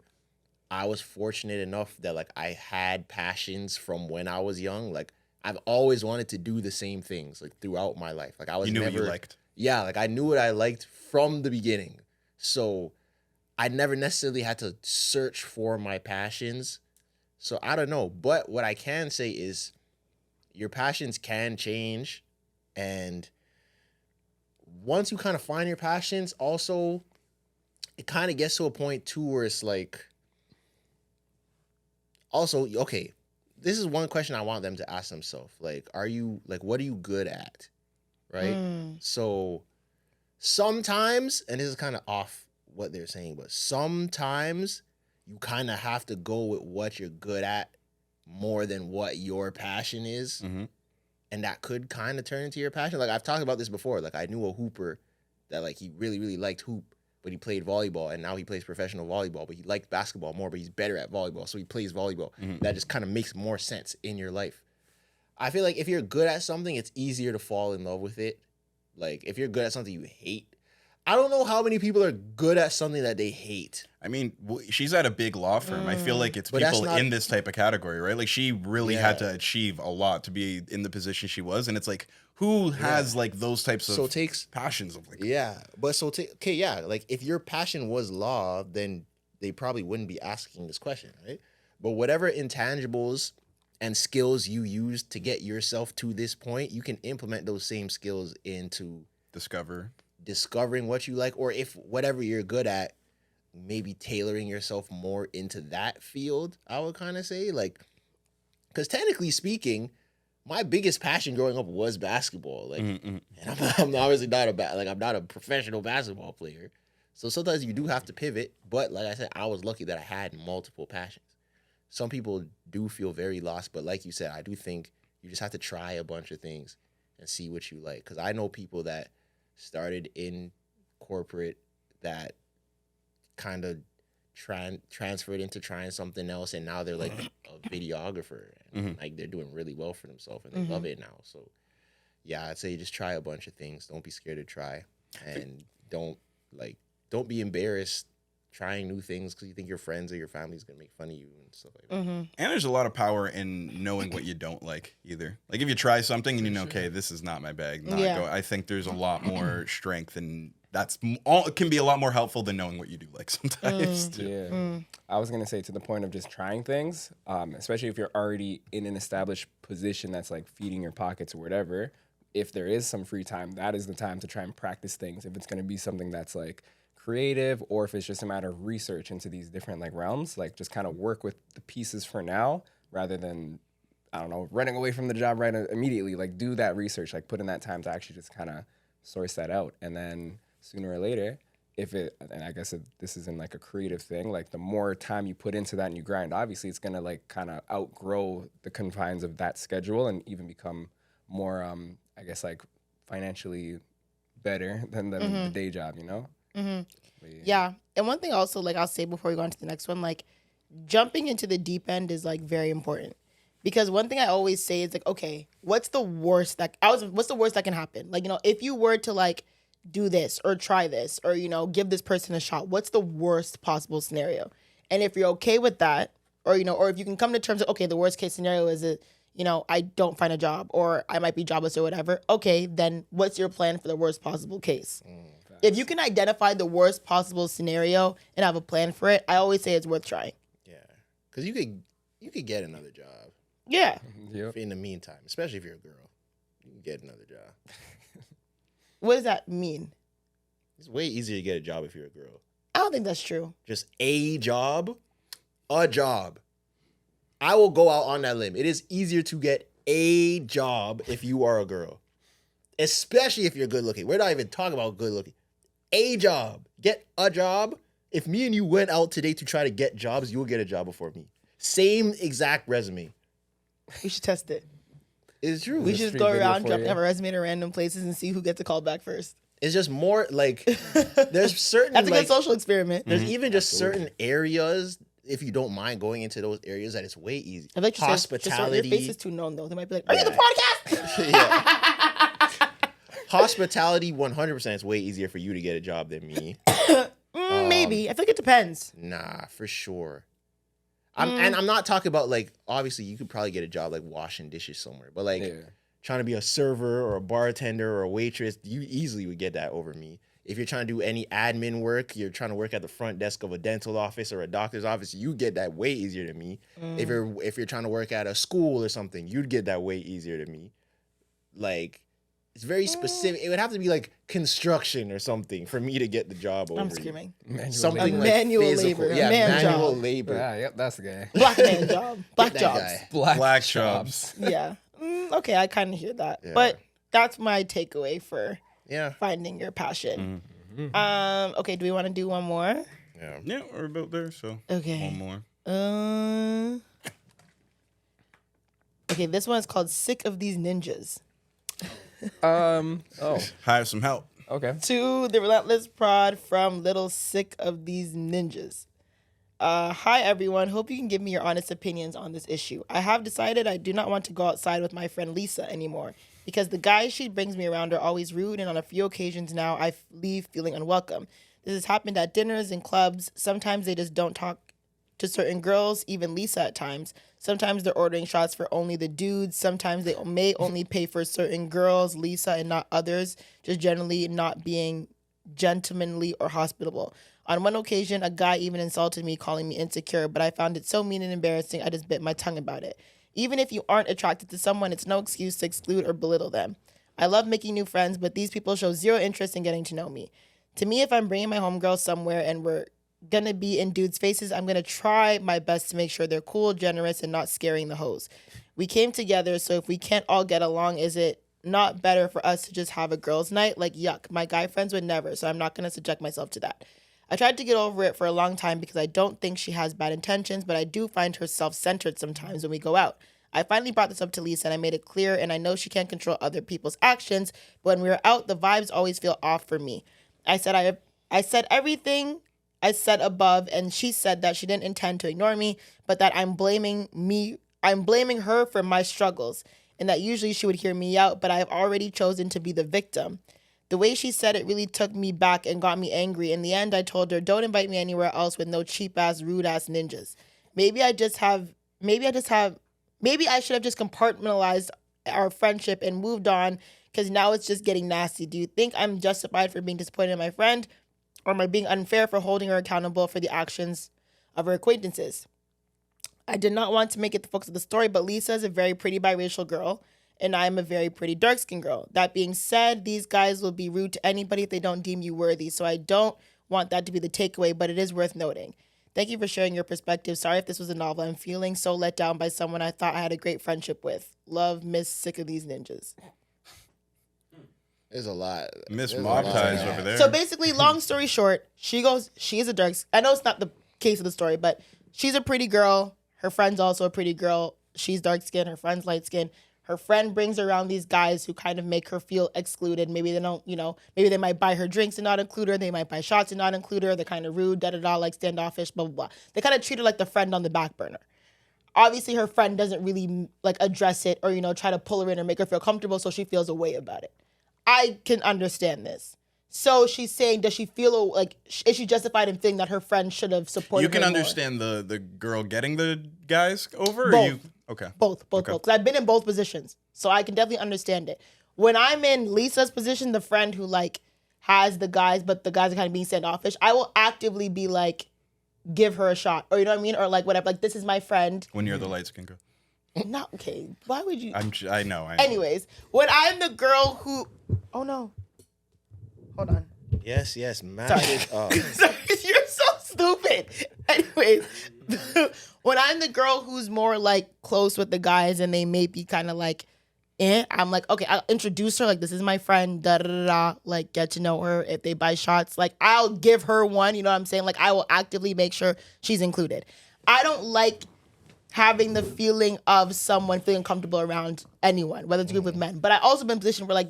I was fortunate enough that like I had passions from when I was young. Like I've always wanted to do the same things like throughout my life. Like I was You knew never, what you liked. Yeah, like I knew what I liked from the beginning. So I never necessarily had to search for my passions. So I don't know. But what I can say is your passions can change. And once you kind of find your passions, also, it kind of gets to a point too where it's like, also, okay, this is one question I want them to ask themselves. Like, what are you good at? Right? So sometimes, and this is kind of off what they're saying, but sometimes you kind of have to go with what you're good at more than what your passion is. Mm-hmm. And that could kind of turn into your passion. Like I've talked about this before. Like I knew a hooper that like he really, really liked hoop, but he played volleyball and now he plays professional volleyball, but he liked basketball more, but he's better at volleyball. So he plays volleyball. Mm-hmm. That just kind of makes more sense in your life. I feel like if you're good at something, it's easier to fall in love with it. Like if you're good at something you hate, I don't know how many people are good at something that they hate. I mean, she's at a big law firm. I feel like it's But that's people not- in this type of category, right? Like she really had to achieve a lot to be in the position she was, and it's like who has like those types of passions of like like if your passion was law, then they probably wouldn't be asking this question, right? But whatever intangibles and skills you use to get yourself to this point, you can implement those same skills into discovering what you like, or if whatever you're good at, maybe tailoring yourself more into that field. I would kind of say, like, because technically speaking, my biggest passion growing up was basketball. Like, and I'm obviously not I'm not a professional basketball player, so sometimes you do have to pivot. But like I said, I was lucky that I had multiple passions. Some people do feel very lost, but like you said, I do think you just have to try a bunch of things and see what you like. Because I know people that started in corporate that kind of transferred into trying something else, and now they're like a videographer and like they're doing really well for themselves and they love it now. So yeah, I'd say just try a bunch of things. Don't be scared to try, and don't be embarrassed trying new things because you think your friends or your family's gonna make fun of you and stuff like that. And there's a lot of power in knowing what you don't like either. Like if you try something and you know, okay, this is not my bag. I think there's a lot more strength, and it can be a lot more helpful than knowing what you do like sometimes. Too. Yeah. I was gonna say, to the point of just trying things, especially if you're already in an established position that's like feeding your pockets or whatever. If there is some free time, that is the time to try and practice things. If it's gonna be something that's like creative, or if it's just a matter of research into these different like realms, like just kind of work with the pieces for now rather than, I don't know, running away from the job right immediately. Like do that research, like put in that time to actually just kind of source that out. And then sooner or later, and I guess if this isn't like a creative thing, like the more time you put into that and you grind, obviously it's gonna like kind of outgrow the confines of that schedule and even become more, I guess like financially better than the day job, you know? Yeah. And one thing also, like I'll say before we go on to the next one, like jumping into the deep end is like very important. Because one thing I always say is like, okay, what's the worst that can happen? Like, you know, if you were to like do this or try this or, you know, give this person a shot, what's the worst possible scenario? And if you're okay with that, or, you know, or if you can come to terms of, okay, the worst case scenario is that, you know, I don't find a job or I might be jobless or whatever. Okay, then what's your plan for the worst possible case? If you can identify the worst possible scenario and have a plan for it, I always say it's worth trying. Yeah, because you could get another job. Yeah. Yep. In the meantime, especially if you're a girl, you can get another job. What does that mean? It's way easier to get a job if you're a girl. I don't think that's true. Just a job. I will go out on that limb. It is easier to get a job if you are a girl, especially if you're good looking. We're not even talking about good looking. A job. Get a job. If me and you went out today to try to get jobs, you'll get a job before me. Same exact resume. We should test it. It's true. We should just go around, dropping our resume to random places and see who gets a call back first. It's just more like there's certain That's a like, good social experiment. There's even just certain areas if you don't mind going into those areas, that it's way easy. I like Hospitality. Your face is too known though. They might be like, "Are you the podcast?" Yeah. Hospitality, 100% is way easier for you to get a job than me. Maybe. I feel like it depends. Nah, for sure. And I'm not talking about like, obviously you could probably get a job like washing dishes somewhere, but like trying to be a server or a bartender or a waitress, you easily would get that over me. If you're trying to do any admin work, you're trying to work at the front desk of a dental office or a doctor's office, you get that way easier than me. If you're trying to work at a school or something, you'd get that way easier than me. Like, it's very specific. It would have to be like construction or something for me to get the job over. I'm screaming. Something like manual physical. labor. Yeah, manual job. labor. Yeah, yep, that's the guy. Black man job. Black That jobs. guy. Black jobs. Yeah. Okay, I kind of hear that. Yeah. But that's my takeaway for Yeah. finding your passion. Okay, do we want to do one more? Yeah. Yeah, we're about there. So Okay. one more. Okay, this one is called Sick of These Ninjas. Hire some help. Okay. To the Relentless Prod from Little Sick of These Ninjas. Hi, everyone. Hope you can give me your honest opinions on this issue. I have decided I do not want to go outside with my friend Lisa anymore because the guys she brings me around are always rude, and on a few occasions now I leave feeling unwelcome. This has happened at dinners and clubs. Sometimes they just don't talk to certain girls, even Lisa at times. Sometimes they're ordering shots for only the dudes. Sometimes they may only pay for certain girls, Lisa, and not others, just generally not being gentlemanly or hospitable. On one occasion, a guy even insulted me, calling me insecure, but I found it so mean and embarrassing, I just bit my tongue about it. Even if you aren't attracted to someone, it's no excuse to exclude or belittle them. I love making new friends, but these people show zero interest in getting to know me. To me, if I'm bringing my homegirl somewhere and we're gonna be in dudes' faces, I'm gonna try my best to make sure they're cool, generous, and not scaring the hoes. We came together, so if we can't all get along, is it not better for us to just have a girls' night? Like, yuck, my guy friends would never, so I'm not gonna subject myself to that. I tried to get over it for a long time because I don't think she has bad intentions, but I do find her self-centered sometimes when we go out. I finally brought this up to Lisa and I made it clear, and I know she can't control other people's actions, but when we're out, the vibes always feel off for me. I said everything I said above, and she said that she didn't intend to ignore me, but that I'm blaming her for my struggles, and that usually she would hear me out, but I've already chosen to be the victim. The way she said it really took me back and got me angry. In the end, I told her, don't invite me anywhere else with no cheap-ass, rude-ass ninjas. Maybe I should have just compartmentalized our friendship and moved on, because now it's just getting nasty. Do you think I'm justified for being disappointed in my friend? Or am I being unfair for holding her accountable for the actions of her acquaintances? I did not want to make it the focus of the story, but Lisa is a very pretty biracial girl, and I'm a very pretty dark-skinned girl. That being said, these guys will be rude to anybody if they don't deem you worthy, so I don't want that to be the takeaway, but it is worth noting. Thank you for sharing your perspective. Sorry if this was a novel. I'm feeling so let down by someone I thought I had a great friendship with. Love, Miss Sick of These Ninjas. There's a lot. Miss Mob Ties over there. So basically, long story short, she is a dark. I know it's not the case of the story, but she's a pretty girl. Her friend's also a pretty girl. She's dark skinned. Her friend's light skinned. Her friend brings her around these guys who kind of make her feel excluded. Maybe they don't, maybe they might buy her drinks and not include her. They might buy shots and not include her. They're kind of rude, like standoffish, blah, blah, blah. They kind of treat her like the friend on the back burner. Obviously, her friend doesn't really address it or, try to pull her in or make her feel comfortable, so she feels a way about it. I can understand this. So she's saying, does she feel is she justified in feeling that her friend should have supported her? You can more? understand the girl getting the guys over? Both. Okay. Both. Because I've been in both positions, so I can definitely understand it. When I'm in Lisa's position, the friend who has the guys, but the guys are kind of being standoffish, I will actively be give her a shot, or you know what I mean, or whatever. This is my friend. When you're the light skin girl. Not okay. Why would you? I know. Anyways, when I'm the girl who, oh no, hold on. Yes, mash Sorry. it up. Sorry, you're so stupid. Anyways, when I'm the girl who's more close with the guys and they may be kind of I'm okay, I'll introduce her, this is my friend, da da da da, get to know her. If they buy shots, I'll give her one, you know what I'm saying? I will actively make sure she's included. I don't like having the feeling of someone feeling comfortable around anyone, whether it's a group of men. But I also been in a position where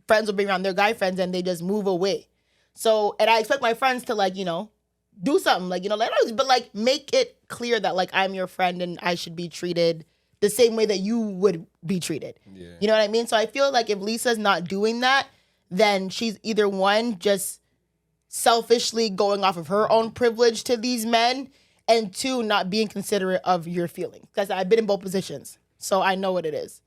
friends will be around their guy friends and they just move away. So, and I expect my friends to do something. Like, but like make it clear that like I'm your friend and I should be treated the same way that you would be treated. Yeah. You know what I mean? So I feel like if Lisa's not doing that, then she's either one, just selfishly going off of her own privilege to these men, and two, not being considerate of your feelings. Because I've been in both positions, so I know what it is.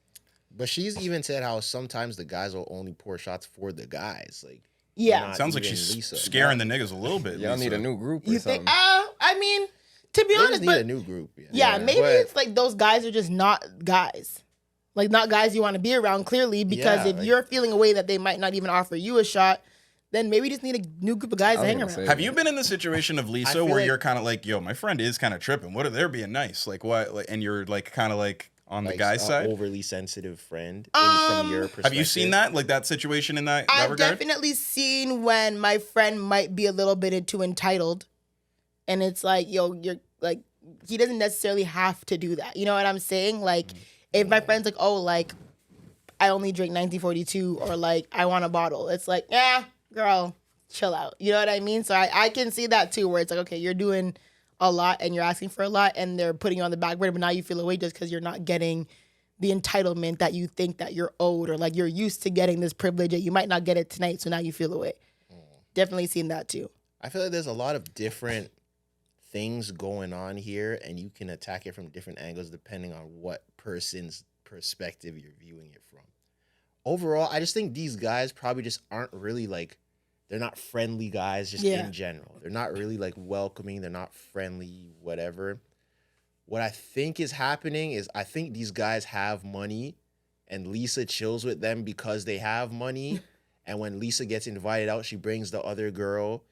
But she's even said how sometimes the guys will only pour shots for the guys. Like, Yeah. not Sounds like even she's Lisa. scaring the niggas a little bit. Y'all need Lisa. a new group or You something. think? I mean, to be They just honest, need but a new group. yeah, maybe But it's like those guys are just not guys. Like, not guys you want to be around, clearly, because Yeah, if like- you're feeling a way that they might not even offer you a shot, then maybe you just need a new group of guys to I was hang gonna around. say- Have you been in the situation of Lisa feel where like- you're kind of like, yo, my friend is kind of tripping. What if they're being nice? Like what? Like, and you're like kind of like on the guy's a side. overly sensitive friend from your perspective. Have you seen that? Like that situation in that I've regard? definitely seen when my friend might be a little bit too entitled, and it's like, yo, you're like, he doesn't necessarily have to do that. You know what I'm saying? Like, if my friend's like, oh, like, I only drink 1942, or like, I want a bottle, it's like, yeah, girl, chill out. You know what I mean? So I can see that too, where it's like, okay, you're doing a lot and you're asking for a lot, and they're putting you on the back burner, but now you feel away just because you're not getting the entitlement that you think that you're owed, or like you're used to getting this privilege and you might not get it tonight, so now you feel away. Definitely seen that too. I feel like there's a lot of different things going on here, and you can attack it from different angles depending on what person's perspective you're viewing it from. Overall, I just think these guys probably just aren't really like, they're not friendly guys just Yeah. in general. They're not really like welcoming. They're not friendly, whatever. What I think is happening is I think these guys have money and Lisa chills with them because they have money. And when Lisa gets invited out, she brings the other girl.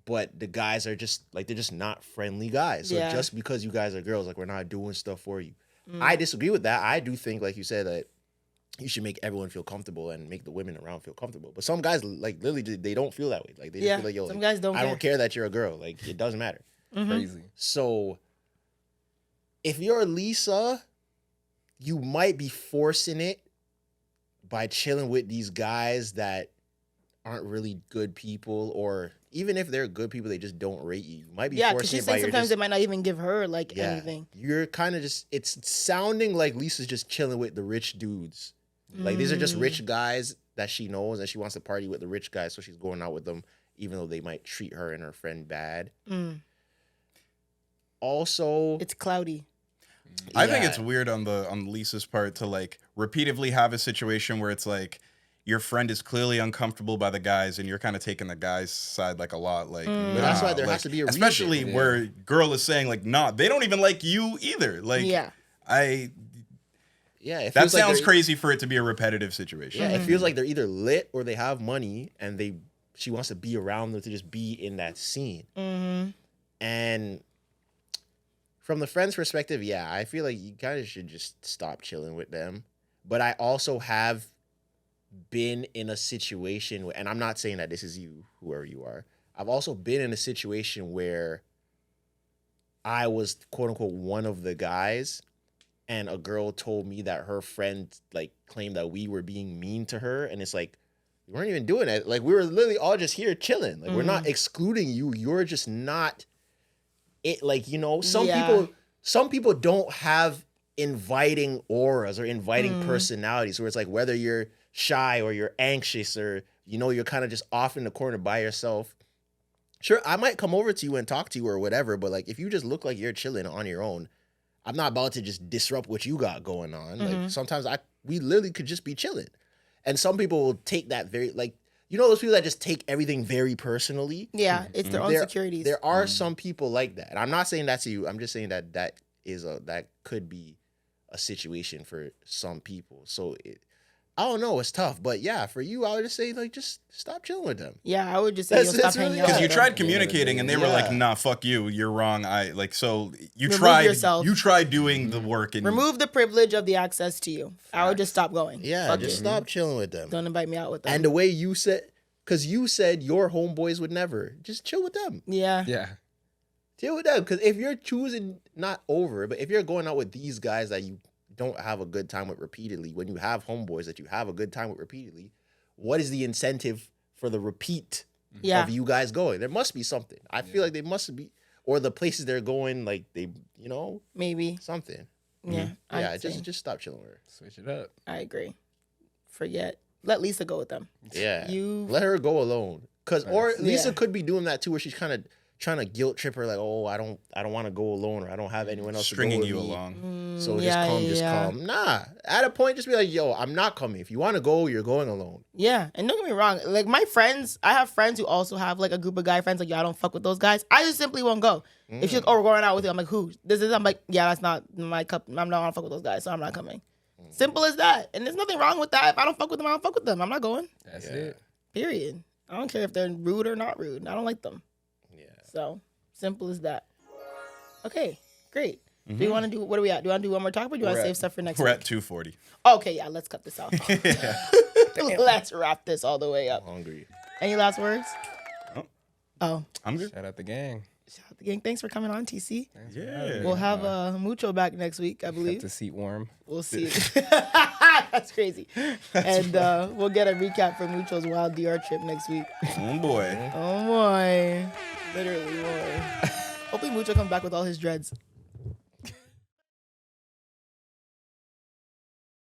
But the guys are just like, they're just not friendly guys. So Yeah. just because you guys are girls, like, we're not doing stuff for you. I disagree with that. I do think, like you said, that you should make everyone feel comfortable and make the women around feel comfortable. But some guys, like, literally, they don't feel that way. Like, they just Yeah, feel like, yo, some like, guys don't I care. don't care that you're a girl. Like, it doesn't matter. Crazy. So if you're Lisa, you might be forcing it by chilling with these guys that aren't really good people, or even if they're good people, they just don't rate you. You might be Yeah, because forcing she's it by saying your sometimes just, they might not even give her like yeah, anything. You're kind of just, it's sounding like Lisa's just chilling with the rich dudes. Like, these are just rich guys that she knows, and she wants to party with the rich guys, so she's going out with them, even though they might treat her and her friend bad. Also, It's cloudy. I think yeah. it's weird on Lisa's part to like repeatedly have a situation where it's like your friend is clearly uncomfortable by the guys and you're kind of taking the guy's side like a lot. Like, But that's why there like, has to be a reason. especially where girl is saying like, nah, they don't even like you either. Like, Yeah. Yeah, it that feels like sounds they're- crazy for it to be a repetitive situation. Yeah, it feels like they're either lit or they have money, and she wants to be around them to just be in that scene. And from the friend's perspective, yeah, I feel like you kind of should just stop chilling with them. But I also have been in a situation where, and I'm not saying that this is you, whoever you are. I've also been in a situation where I was, quote unquote, one of the guys, and a girl told me that her friend like claimed that we were being mean to her, and it's like, we weren't even doing it. Like, we were literally all just here chilling. Like, we're not excluding you. You're just not it. Like, you know, some people don't have inviting auras or inviting personalities, where it's like, whether you're shy or you're anxious, or, you know, you're kind of just off in the corner by yourself. Sure, I might come over to you and talk to you or whatever, but like, if you just look like you're chilling on your own, I'm not about to just disrupt what you got going on. Like, sometimes we literally could just be chilling. And some people will take that very, like, you know, those people that just take everything very personally. Yeah, it's their own securities. There are some people like that. And I'm not saying that's you. I'm just saying that that could be a situation for some people. So I don't know. It's tough. But yeah, for you, I would just say, like, just stop chilling with them. Yeah, I would just say, yo, stop That's hanging really out. Because you with tried them. communicating and they were Yeah. like, nah, fuck you, you're wrong. So you Remove tried yourself. you tried doing the work and Remove the privilege of the access to you. I would just stop going. Yeah, Fuck just it. stop chilling with them. Don't invite me out with them. And the way you said, because you said your homeboys would never, just chill with them. yeah. Yeah. Chill with them. Because if you're choosing, not over, but if you're going out with these guys that you don't have a good time with repeatedly, when you have homeboys that you have a good time with repeatedly, what is the incentive for the repeat Yeah. of you guys going. There must be something. I feel like they must be, or the places they're going, like they, Maybe. something. Yeah. Yeah, I'd say. just stop chilling with her. Switch it up. I agree. Forget. Let Lisa go with them. Yeah, You- let her go alone. Or Lisa Yeah. could be doing that too, where she's kind of trying to guilt trip her, like, oh, I don't want to go alone, or I don't have anyone else Stringing to go you with me. along. So yeah, just come. Nah, at a point, just be like, yo, I'm not coming. If you want to go, you're going alone. Yeah, and don't get me wrong. Like my friends, I have friends who also have like a group of guy friends. Like, yo, I don't fuck with those guys. I just simply won't go. If she's like, oh, we're going out with you, I'm like, who? This is. I'm like, yeah, that's not my cup. I'm not gonna fuck with those guys, so I'm not coming. Simple as that. And there's nothing wrong with that. If I don't fuck with them, I don't fuck with them. I'm not going. That's it. Period. I don't care if they're rude or not rude. I don't like them. Yeah. So simple as that. Okay, great. Do you want to do? What are we at? Do you want to do one more talk, or do you want to save stuff for next We're week? at 240. Okay, yeah, let's cut this off. Let's wrap this all the way up. Hungry. Any last words? Oh. Oh, I'm good. Shout out the gang. shout out the gang. Thanks for coming on, TC. Yeah. We'll have Mucho back next week, I Kept believe. the seat warm. We'll see. That's crazy. And we'll get a recap for Mucho's wild DR trip next week. Oh boy. Oh boy. Literally, boy. Hopefully Mucho comes back with all his dreads.